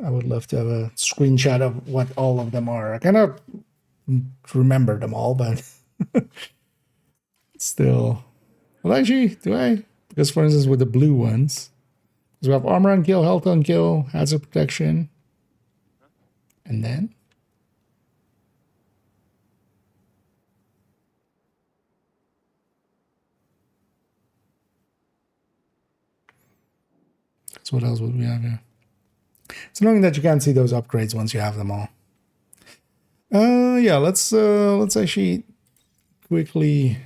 I would love to have a screenshot of what all of them are. I cannot remember them all, but still. Well, actually, do I? Because, for instance, with the blue ones, so we have armor on kill, health on kill, hazard protection, and then so what else would we have here? It's annoying that you can't see those upgrades once you have them all. Yeah, let's actually quickly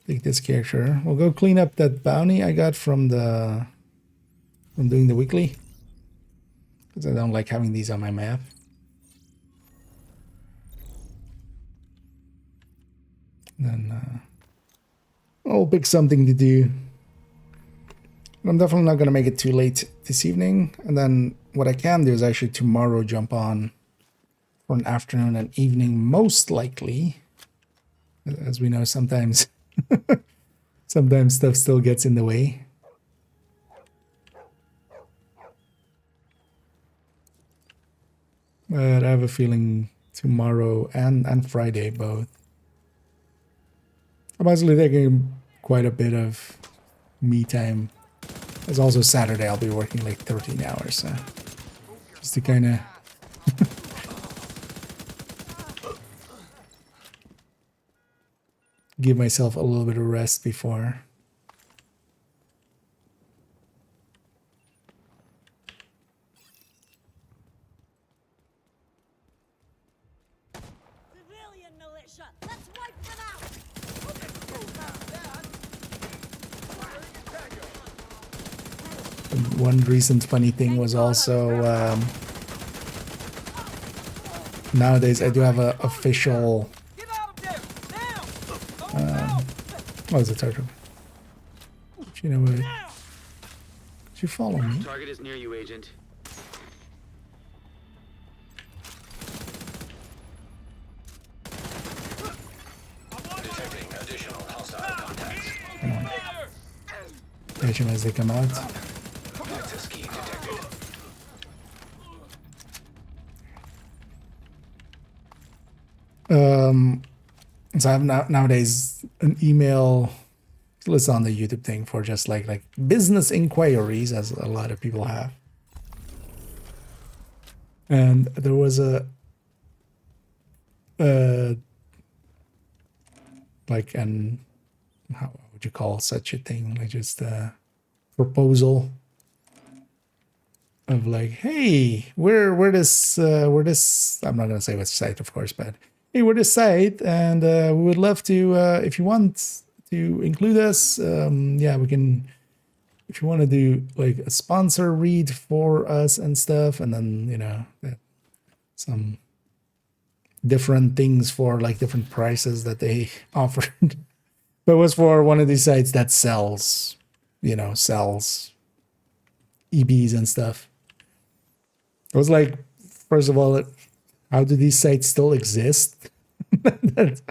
take this character. We'll go clean up that bounty I got from doing the weekly, because I don't like having these on my map. Then I'll pick something to do. But I'm definitely not going to make it too late this evening. And then what I can do is actually tomorrow jump on for an afternoon and evening, most likely. As we know, sometimes sometimes stuff still gets in the way. But I have a feeling tomorrow and Friday both. I'm actually taking quite a bit of me time. It's also Saturday, I'll be working like 13 hours, so just to kind of give myself a little bit of rest before. Civilian militia, let's wipe them out. One recent funny thing was also nowadays I do have a official what is it, Tartar? You know what? Did you follow me? Target is near you, Agent. Detecting additional hostile contacts. Come on. Catch them as they come out. Access key detected. So I have nowadays an email list on the YouTube thing for just like business inquiries, as a lot of people have. And there was a like an, how would you call such a thing? Like just a proposal of like, hey, we're this I'm not gonna say which site, of course, but hey, we're this site, and we would love to if you want to include us, yeah, we can. If you want to do like a sponsor read for us and stuff, and then you know some different things for like different prices that they offered. But it was for one of these sites that sells, sells EBs and stuff. It was like, first of all, how do these sites still exist? Because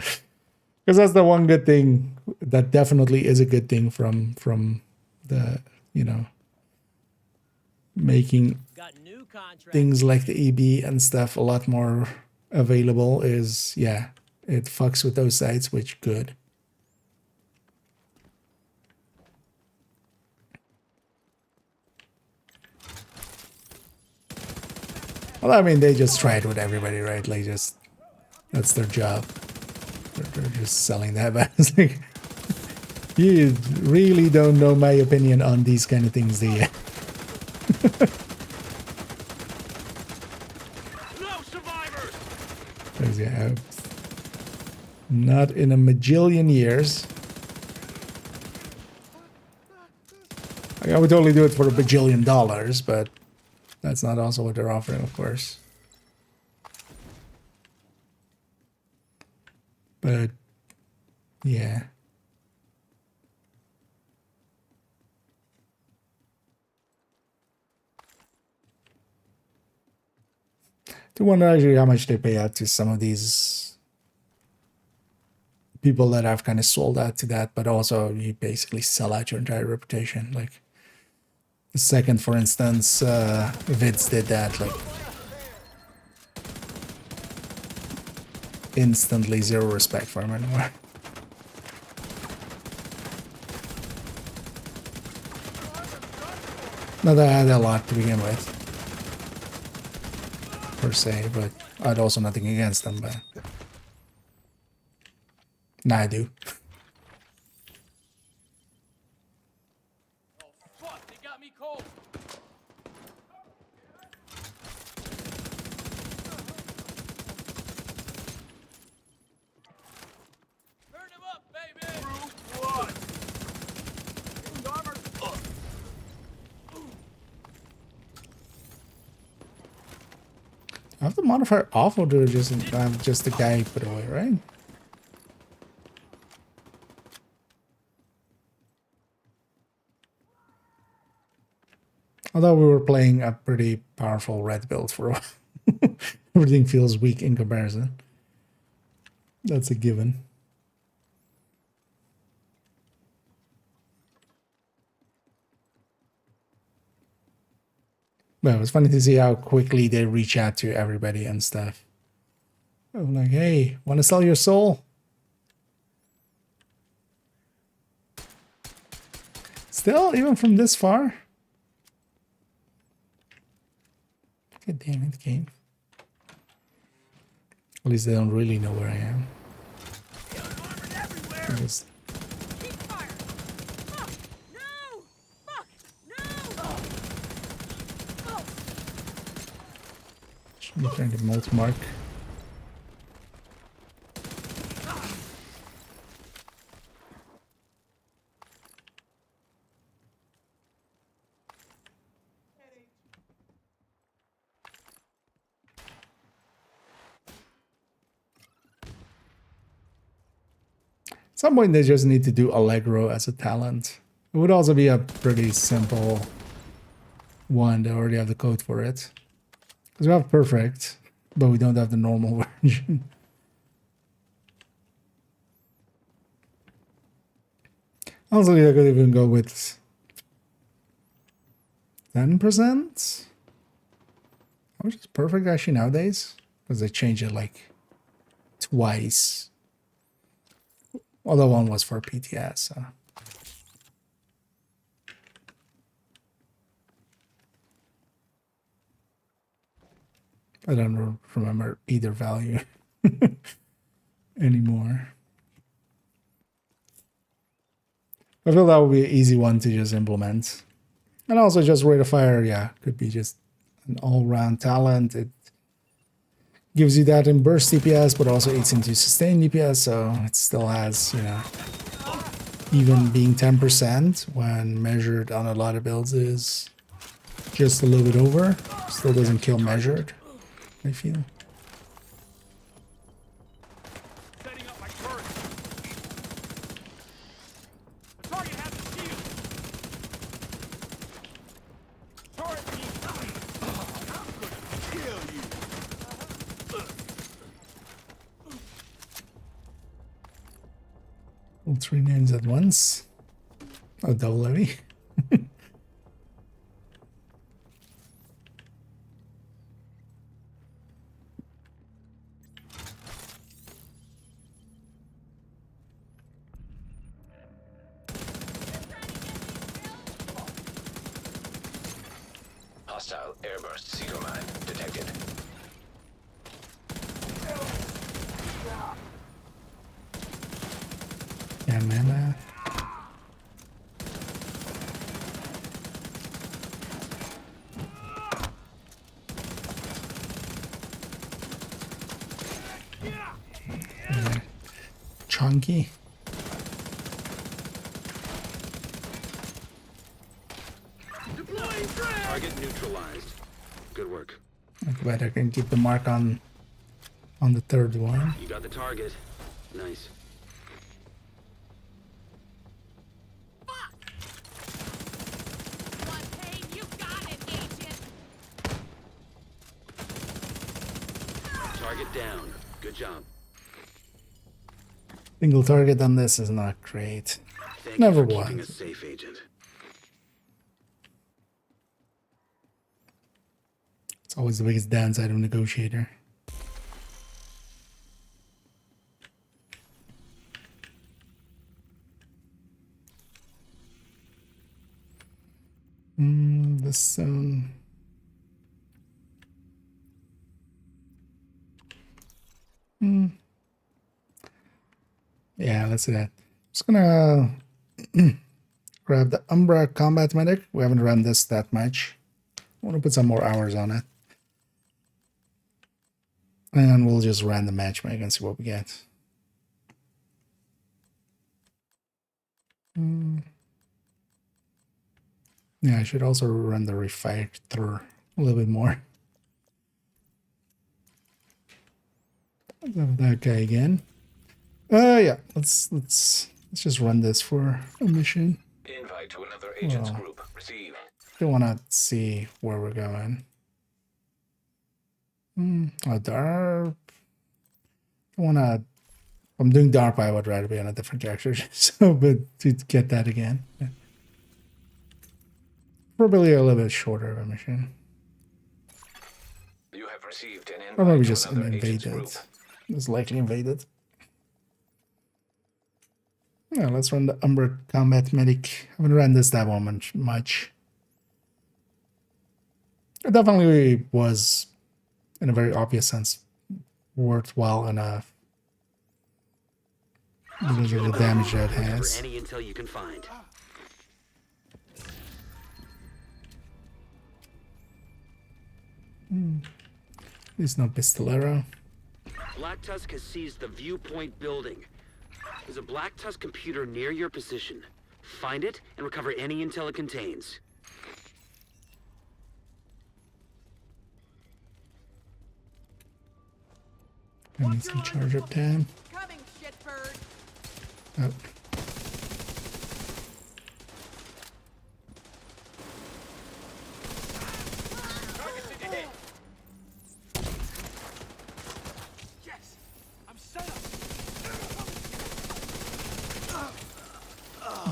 that's the one good thing that definitely is a good thing from the, making things like the EB and stuff a lot more available is, yeah, it fucks with those sites, which good. Well, I mean, they just try it with everybody, right? Like, just, that's their job. They're just selling that, but it's like, you really don't know my opinion on these kind of things, do you? No survivors! Yeah, not in a majillion years. I would totally do it for $1 bajillion, but that's not also what they're offering, of course. But, yeah. I wonder actually how much they pay out to some of these people that have kind of sold out to that, but also you basically sell out your entire reputation. Like, The second, for instance, Vids did that, like instantly zero respect for him anymore. Not that I had a lot to begin with, per se, but I had also nothing against them, but now I do. Fuck, they got me cold. Turn him up, baby. Group one. I have the modifier off, or do I just have just the guy put away, right? Although we were playing a pretty powerful red build for a while. Everything feels weak in comparison. That's a given. But it was funny to see how quickly they reach out to everybody and stuff. I'm like, hey, want to sell your soul? Still, even from this far? God damn it, game. At least they don't really know where I am. Just... I'm trying to multi-mark. At some point they just need to do Allegro as a talent. It would also be a pretty simple one. They already have the code for it. Because we have perfect, but we don't have the normal version. Honestly, I could even go with 10%. Which is perfect actually nowadays. Because they change it like twice. Although one was for PTS, so. I don't remember either value anymore. I feel that would be an easy one to just implement. And also just rate of fire, yeah, could be just an all-round talent. It gives you that in burst DPS, but also eats into sustained DPS, so it still has, you know, even being 10% when measured on a lot of builds is just a little bit over. Still doesn't kill measured, I feel. Setting up my turret. The target has a shield. Turret needs I'm gonna kill you. All three names at once. Oh, double levy. Hostile airburst seeker mine detected. Yeah, man. Chunky. Target neutralized. Good work. I'm glad I can keep the mark on the third one. You got the target. Nice. Target down. Good job. Single target on this is not great. Thank Never you for keeping was. us safe, Agent. always the biggest downside of negotiator. This yeah, let's do that. Just gonna grab the Umbra Combat Medic. We haven't run this that much. I want to put some more hours on it. And we'll just run the matchmaker and see what we get. Yeah, I should also run the refactor a little bit more. Let's have that guy again. Yeah, let's just run this for a mission. Invite to another agent's group. Receive. Don't want to see where we're going. DARP. I want to. I'm doing DARP. I would rather be on a different character. So, but to get that again, yeah. Probably a little bit shorter of a mission. You have received an Or maybe invite just to another agent's invaded. group. It's likely invaded. Yeah, let's run the Umbra Combat Medic. I haven't run this that much. It definitely was, in a very obvious sense, worthwhile enough because of the damage that it For has. any intel you can find. It's no Pistolero. Black Tusk has seized the Viewpoint building. There's a Black Tusk computer near your position. Find it and recover any intel it contains. I need some charge up time. Coming, shitbird. Oh.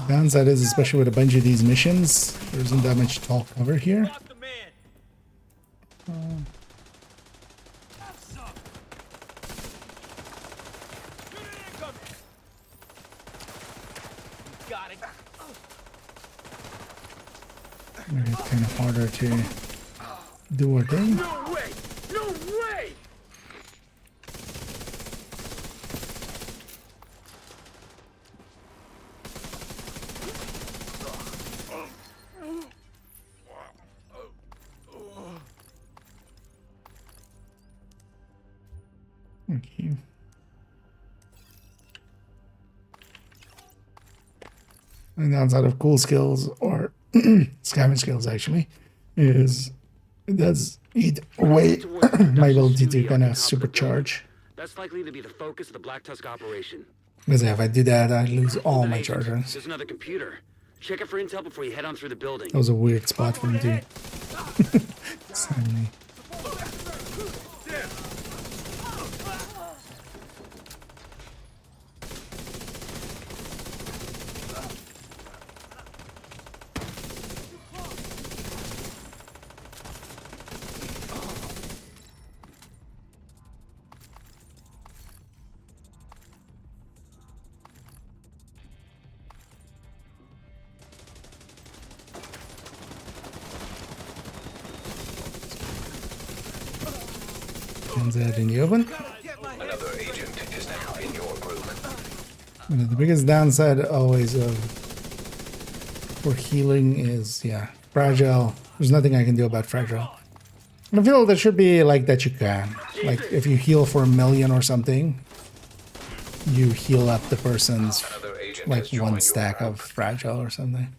Downside is, especially with a bunch of these missions, there isn't that much tall cover here. It's kind of harder to do our thing. No way! No way! Thank you. And the downside of cool skills, or scavenge skills actually, is it does eat away my ability to kind of supercharge. That's likely to be the focus of the Black Tusk operation. Because if I do that, I lose all my charges. There's another computer. Check it for intel before you head on through the building. That was a weird spot for me to suddenly. That in the oven. Another agent is now in your group. And the biggest downside always for healing is, yeah, fragile. There's nothing I can do about fragile. And I feel there should be like that you can. Like if you heal for 1,000,000 or something, you heal up the person's like one stack of fragile or something.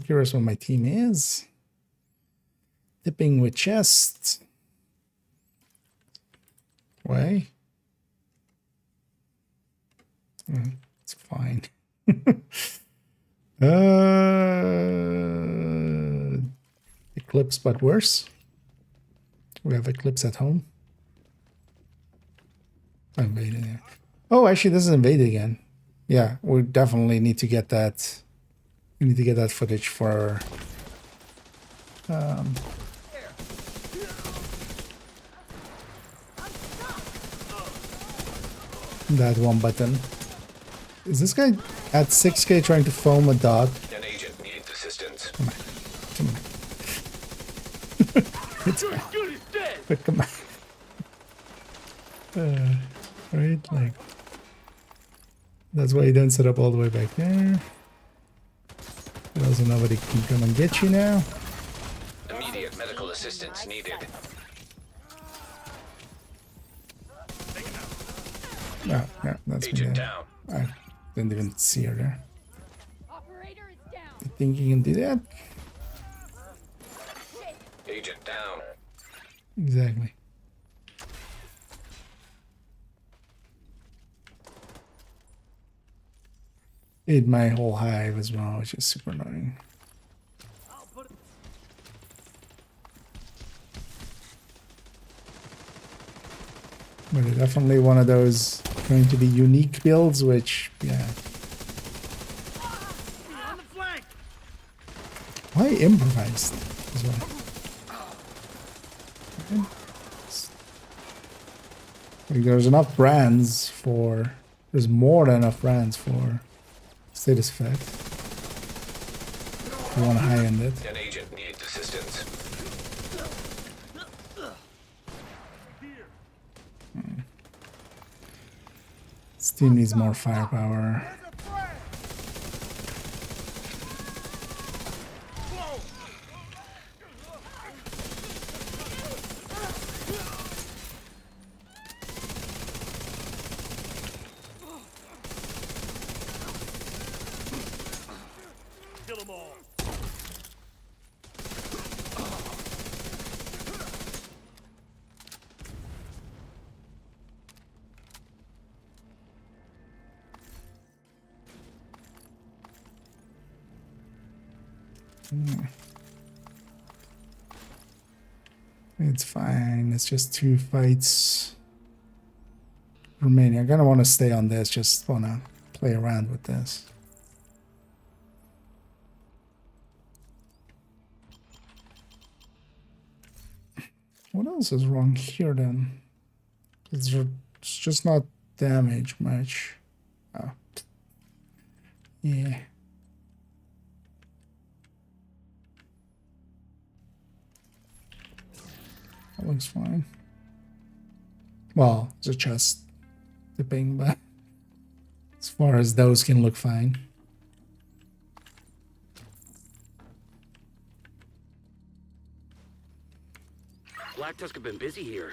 Curious what my team is. Dipping with chest. Way. It's fine. Eclipse, but worse. We have Eclipse at home. Invaded. Oh, actually, this is invaded again. yeah, we definitely need to get that. We need to get that footage for that one button. Is this guy at 6K trying to film a dog? An agent needs assistance. Come on. Come on. It's but come on. Right? Like, that's why you don't set up all the way back there. Also, nobody can come and get you now. Immediate medical assistance needed. No, no, that's me Agent there. down. I didn't even see her there. Operator is down. You think you can do that? Agent down. Exactly. Ate my whole hive as well, which is super annoying. But it's definitely one of those going to be unique builds, which, yeah. Why improvised as well? Like, there's enough brands for... There's more than enough brands for status effect. If you want to high-end it. An agent needs assistance. Steam needs more firepower. It's fine. It's just 2 fights remaining. I kind of want to stay on this. Just want to play around with this. What else is wrong here then? It's just not damage much. Oh. Yeah. That looks fine. Well, it's a chest dipping, but as far as those can look fine. Black Tusk have been busy here.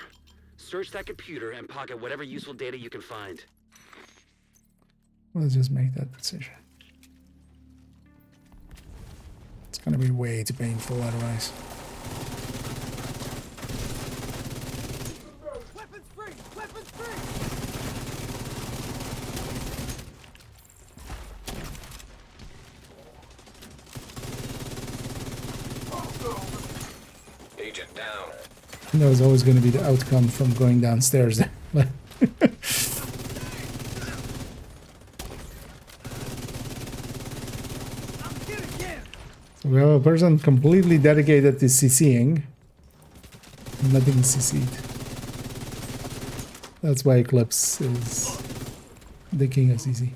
Search that computer and pocket whatever useful data you can find. Let's just make that decision. It's gonna be way too painful otherwise. Weapons free! Weapons free! Agent down. You know, it's always going to be the outcome from going downstairs. So we have a person completely dedicated to CCing. Nothing CC'd. That's why Eclipse is the king of CC.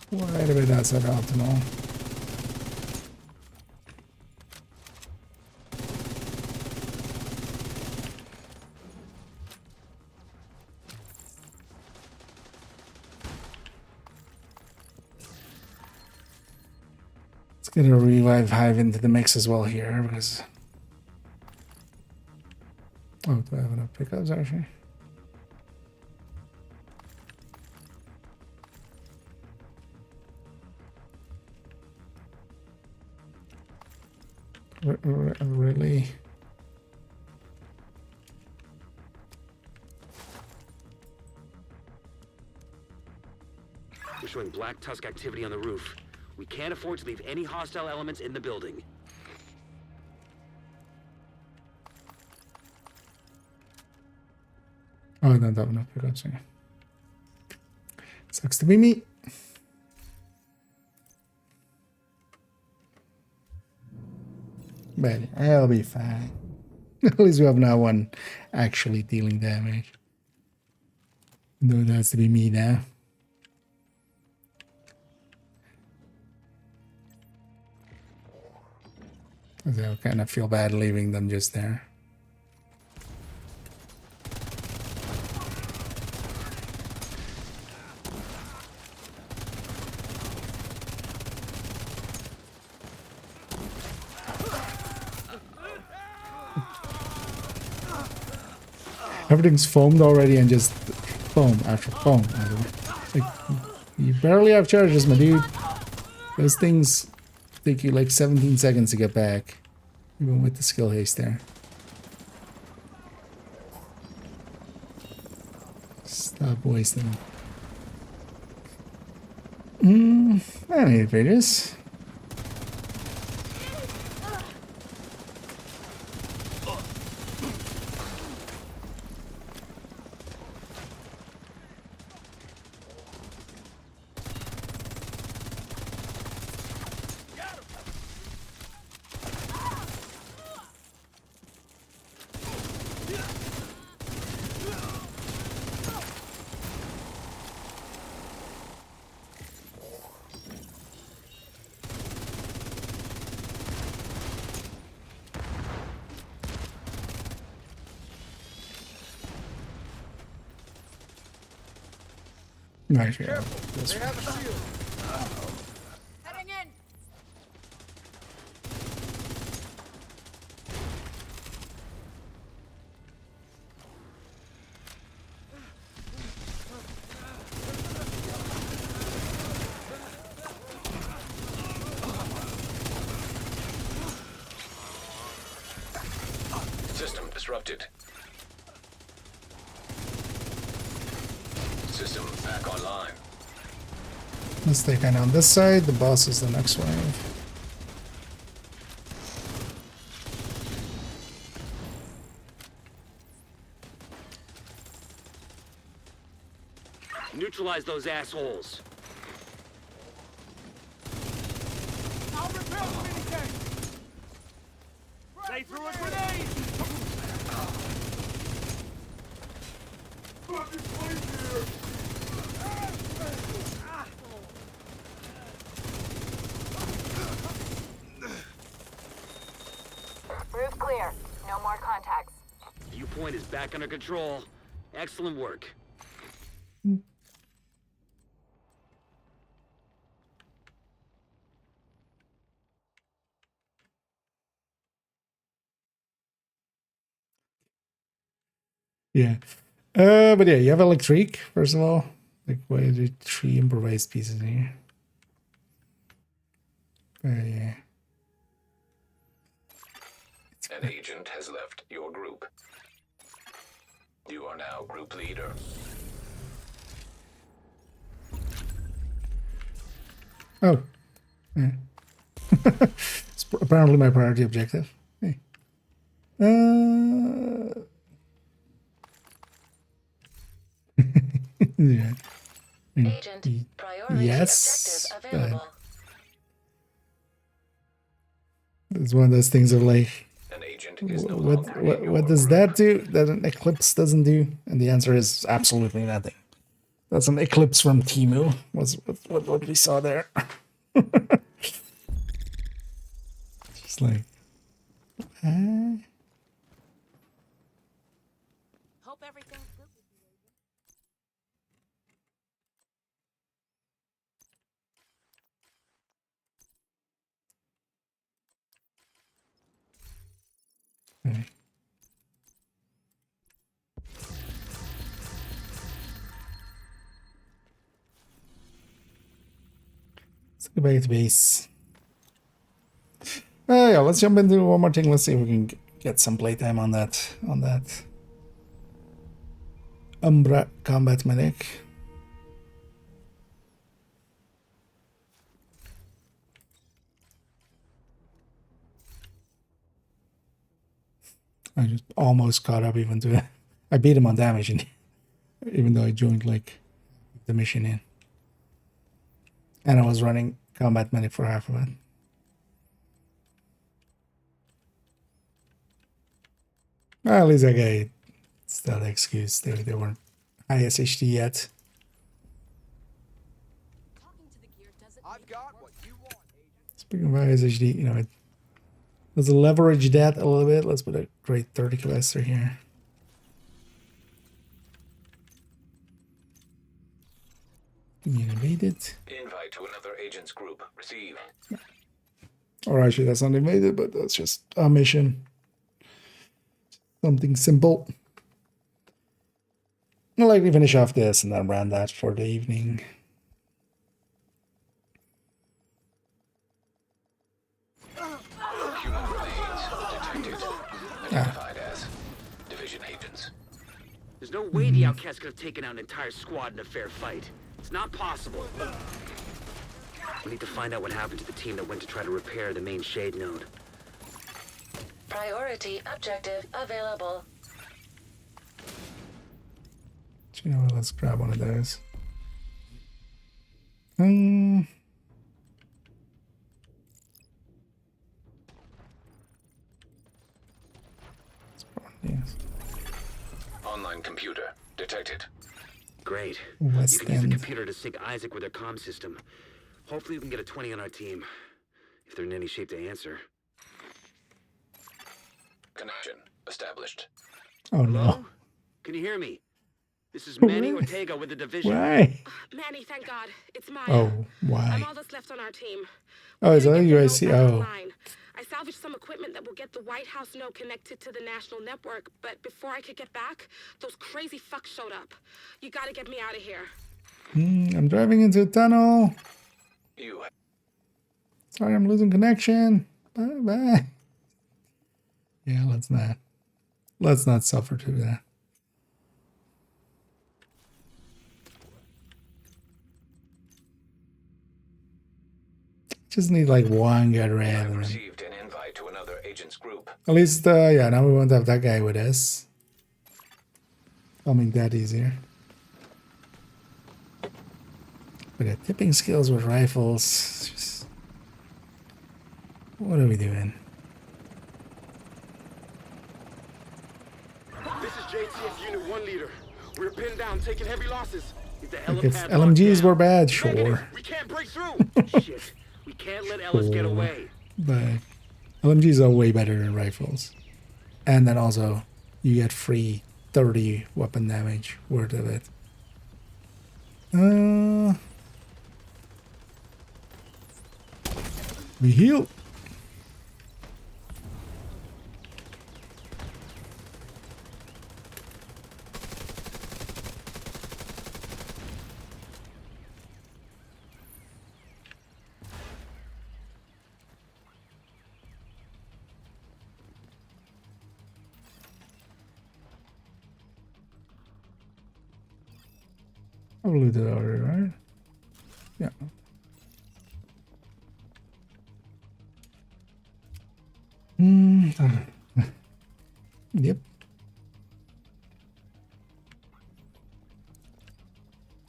Quite a bit outside optimal. Let's get a revive hive into the mix as well here because... Oh, do I have enough pickups actually? Really? showing Black Tusk activity on the roof. We can't afford to leave any hostile elements in the building. Oh, no, dawno, raczej. Sucks to be me. But I'll be fine. At least we have no one actually dealing damage. Though it has to be me now. I kind of feel bad leaving them just there. Everything's foamed already and just foam after foam. Like, you barely have charges, my dude. Those things take you like 17 seconds to get back. Even with the skill haste there. Stop wasting them. I need pages. Nice, yeah. They have a shield. Heading in. System disrupted. System back online. Let's take kind on this side. The boss is the next wave. Neutralize those assholes. I'll repair the mini-tank. They threw a grenade. Fucking place here. Roof clear. No more contacts. Viewpoint is back under control. Excellent work. Yeah. But yeah, you have electric, first of all. Like, why are there 3 improvised pieces here? Yeah. An agent has left your group. You are now group leader. Oh. Yeah. It's apparently my priority objective. Hey. Yeah. Agent, priority yes, objective available. It's one of those things of like, An agent is no what longer in your does group. that do that an eclipse doesn't do? And the answer is absolutely nothing. That's an eclipse from Timu. Was what we saw there. Just like, Hope everything's good with you, okay. Let's go back to base. Yeah, let's jump into one more thing. Let's see if we can get some playtime on that. Umbra combat medic. I just almost caught up even to I beat him on damage, and even though I joined like the mission in, and I was running combat medic for half of it. Well, at least I got still the excuse. They weren't high SHD yet. I've got what you want, Agent. Speaking of high SHD, you know, let's leverage that a little bit. Let's put a great 30 capacitor here. Invaded. Invite to another agent's group. Receive. Or actually, that's not invaded, but that's just a mission. Something simple. I'll likely finish off this and then round that for the evening. Human remains detected. Identified as division agents. There's no way the outcast could have taken out an entire squad in a fair fight. It's not possible. We need to find out what happened to the team that went to try to repair the main shade node. Priority objective available. You know what? Let's grab one of those. Yes. Online computer detected. Great. West You can use the End. computer to sync Isaac with their comm system. Hopefully we can get a 20 on our team. If they're in any shape to answer. Connection established. Oh no. Hello? Can you hear me? This is Manny Ortega with the division. Why? Manny, thank God. It's Maya. Oh, I'm why? all that's left on our team. Oh, is that Get the you node guys see? back Oh. online. I salvaged some equipment that will get the White House node connected to the national network, but before I could get back, those crazy fucks showed up. You gotta get me out of here. I'm driving into a tunnel. You. Sorry, I'm losing connection. Bye bye. Yeah, let's not suffer through that. Just need like one good red. I've And then, received an invite to another agent's group. at least, yeah, now we won't have that guy with us. I'll make that easier. But the tipping skills with rifles, just... What are we doing? This is JTF Unit 1 leader. We're pinned down, taking heavy losses. Get the Like if helipad LMGs locked were down. bad, sure. We can't break through. Shit. We can't let Ellis get away. But LMGs are way better than rifles. And then also, you get free 30 weapon damage worth of it. We heal. I've looted already, right? Yeah. Yep.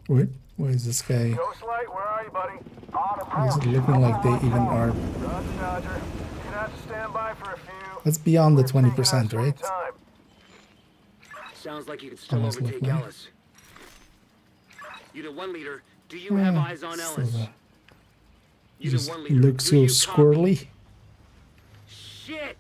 Wait, where is this guy? Ghostlight, where are you, buddy? On Why is it looking like they even are? Roger, Roger. You're gonna have to stand by for a few. That's beyond the We're taking our 20%, sweet right? time. Sounds like you can still Almost overtake look like- Ellis. Unit 1 leader, do you have eyes on So Ellis? the- Unit just 1 leader, looks do so you copy? squirrely. Shit!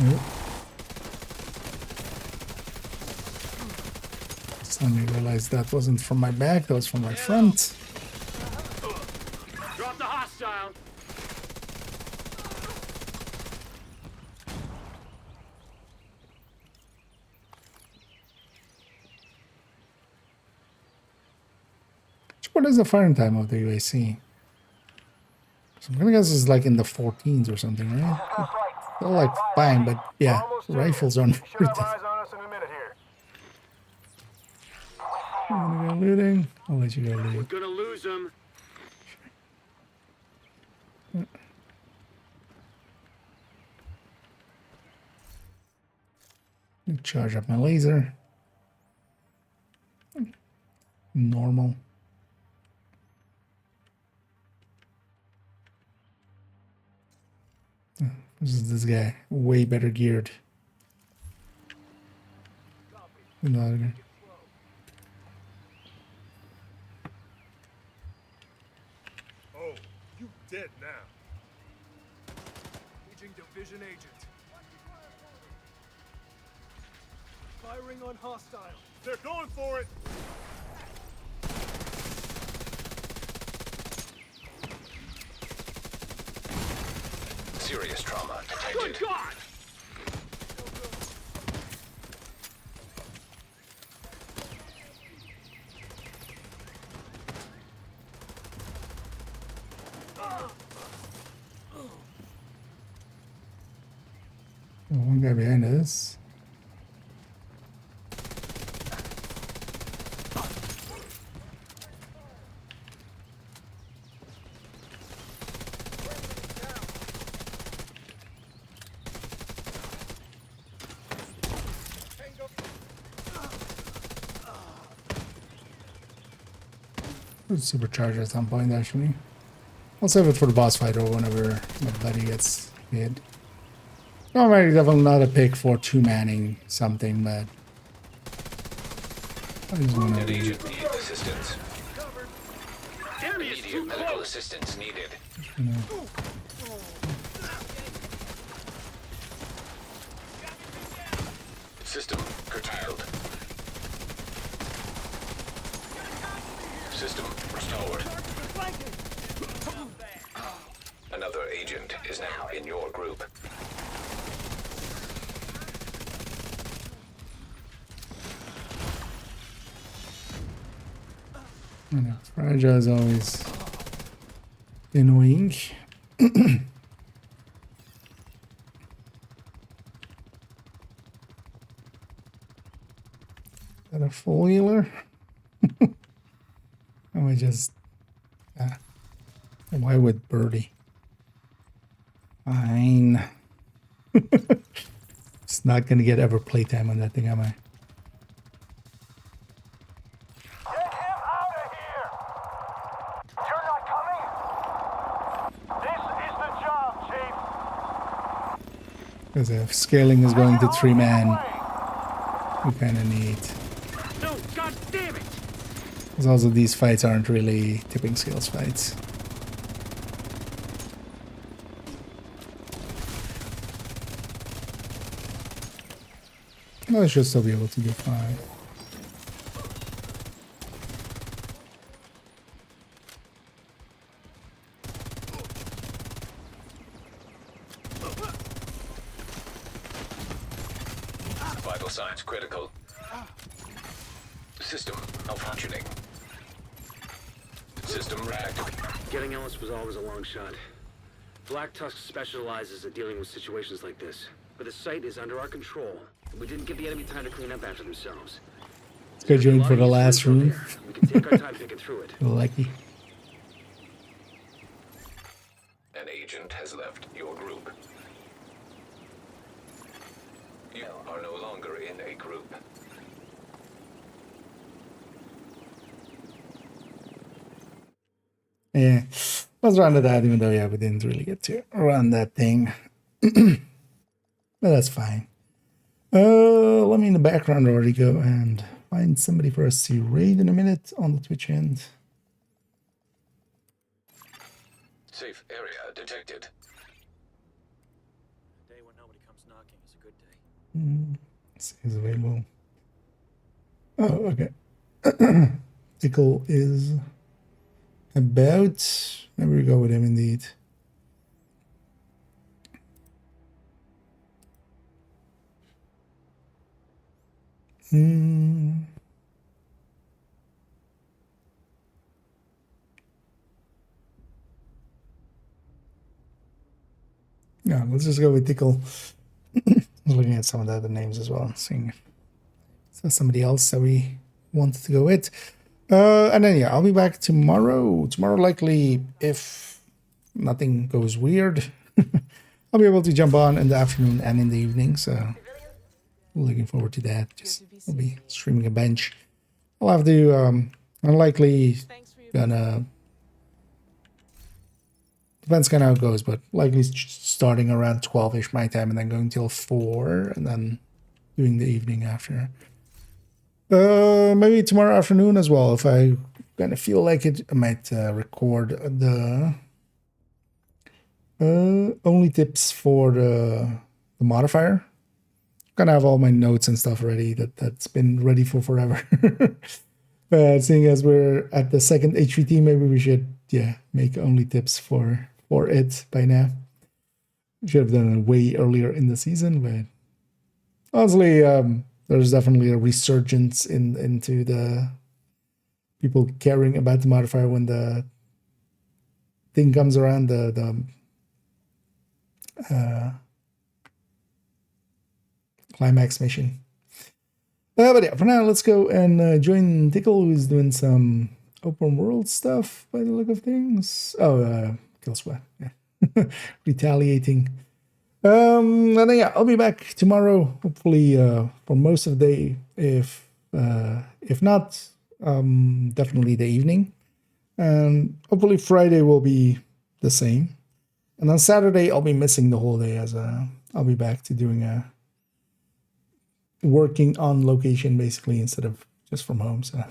Yep. Suddenly realized that wasn't from my back, that was from my front. Drop the hostile. What is the firing time of the UAC? So I'm gonna guess it's like in the 14s or something, right? They're like fine, but yeah, rifles aren't worth it. You wanna go looting? I'll let you go We're loot. gonna lose them. Charge up my laser. Normal. This is this guy. Way better geared than the other guy. Oh, you dead now. Paging division agent. Firing on hostile. They're going for it. Serious trauma Good detected. God! One guy behind us. Supercharge at some point, actually. I'll save it for the boss fight or whenever my buddy gets hit. Normally, definitely not a pick for two-manning something, but I just want An to agent needs assistance. Enemy is too Immediate medical close. assistance needed. System curtailed. System restored. Another agent is now in your group. I know, fragile is always annoying. Is that a full healer? Am I just... why would Birdie? Fine. It's not gonna get ever playtime on that thing, am I? Get him out of here! You're not coming? This is the job, Chief. Because if scaling is going to 3-man, we kind of need... No, God damn it! Because also these fights aren't really tipping skills fights. I should still be able to do 5. Vital signs critical. System malfunctioning. System reactive. Getting Ellis was always a long shot. Black Tusk specializes at dealing with situations like this. But the site is under our control. We didn't give the enemy time to clean up after themselves. Scheduling for the last room. We can take our time picking through it. Lucky. An agent has left your group. You are no longer in a group. Yeah, let's run to that, even though, yeah, we didn't really get to run that thing. But that's fine. Let me in the background already go and find somebody for us to raid in a minute on the Twitch end. Safe area detected. Day when nobody comes knocking is a good day. Is available. Oh, okay. Tickle is about. Maybe we go with him indeed. Yeah, let's just go with Tickle. I was looking at some of the other names as well, seeing if there's somebody else that we wanted to go with. And then, yeah, I'll be back tomorrow. Tomorrow, likely, if nothing goes weird, I'll be able to jump on in the afternoon and in the evening. So, looking forward to that. Just I'll be streaming a bench. I'll have to, I'm likely gonna, depends kind of how it goes, but likely starting around 12-ish my time and then going till 4 and then doing the evening after. Maybe tomorrow afternoon as well. If I kind of feel like it, I might record the only tips for the modifier. Kind of have all my notes and stuff ready. That's been ready for forever. But seeing as we're at the second HVT, maybe we should make only tips for it by now. We should have done it way earlier in the season, but honestly, there's definitely a resurgence into the people caring about the modifier when the thing comes around, the climax mission. But yeah, for now, let's go and join Tickle, who's doing some open world stuff by the look of things. Oh, Kill Squad, yeah. Retaliating. And then, yeah, I'll be back tomorrow, hopefully for most of the day. If not, definitely the evening. And hopefully Friday will be the same. And on Saturday, I'll be missing the whole day as I'll be back to doing working on location basically instead of just from home. So,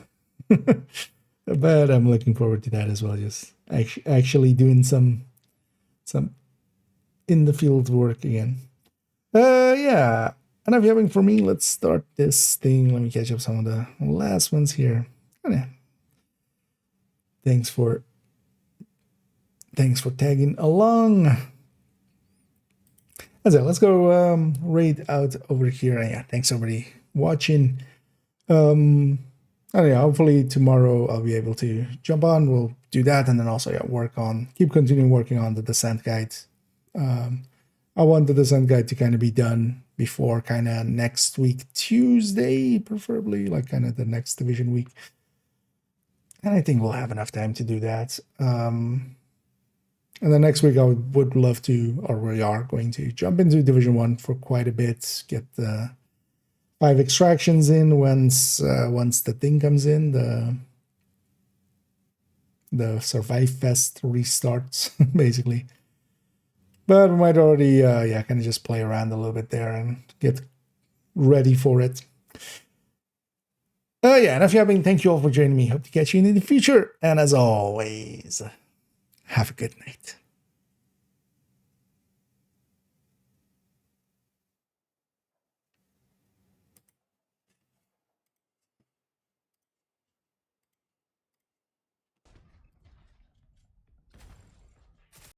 but I'm looking forward to that as well. Just actually doing some in the field work again. Yeah. Enough yapping for me. Let's start this thing. Let me catch up some of the last ones here. Oh, yeah. Thanks for tagging along. That's it. Let's go raid out over here. And yeah, thanks everybody watching. And yeah, hopefully tomorrow I'll be able to jump on. We'll do that, and then also keep continuing working on the descent guide. I want the descent guide to kind of be done before kind of next week, Tuesday, preferably, like kind of the next division week. And I think we'll have enough time to do that. And then next week I would love to, or we are going to jump into Division 1 for quite a bit, get the 5 extractions in once the thing comes in, the Survive Fest restarts, basically. But we might already, kind of just play around a little bit there and get ready for it. Enough yapping. Thank you all for joining me. Hope to catch you in the future. And as always, have a good night.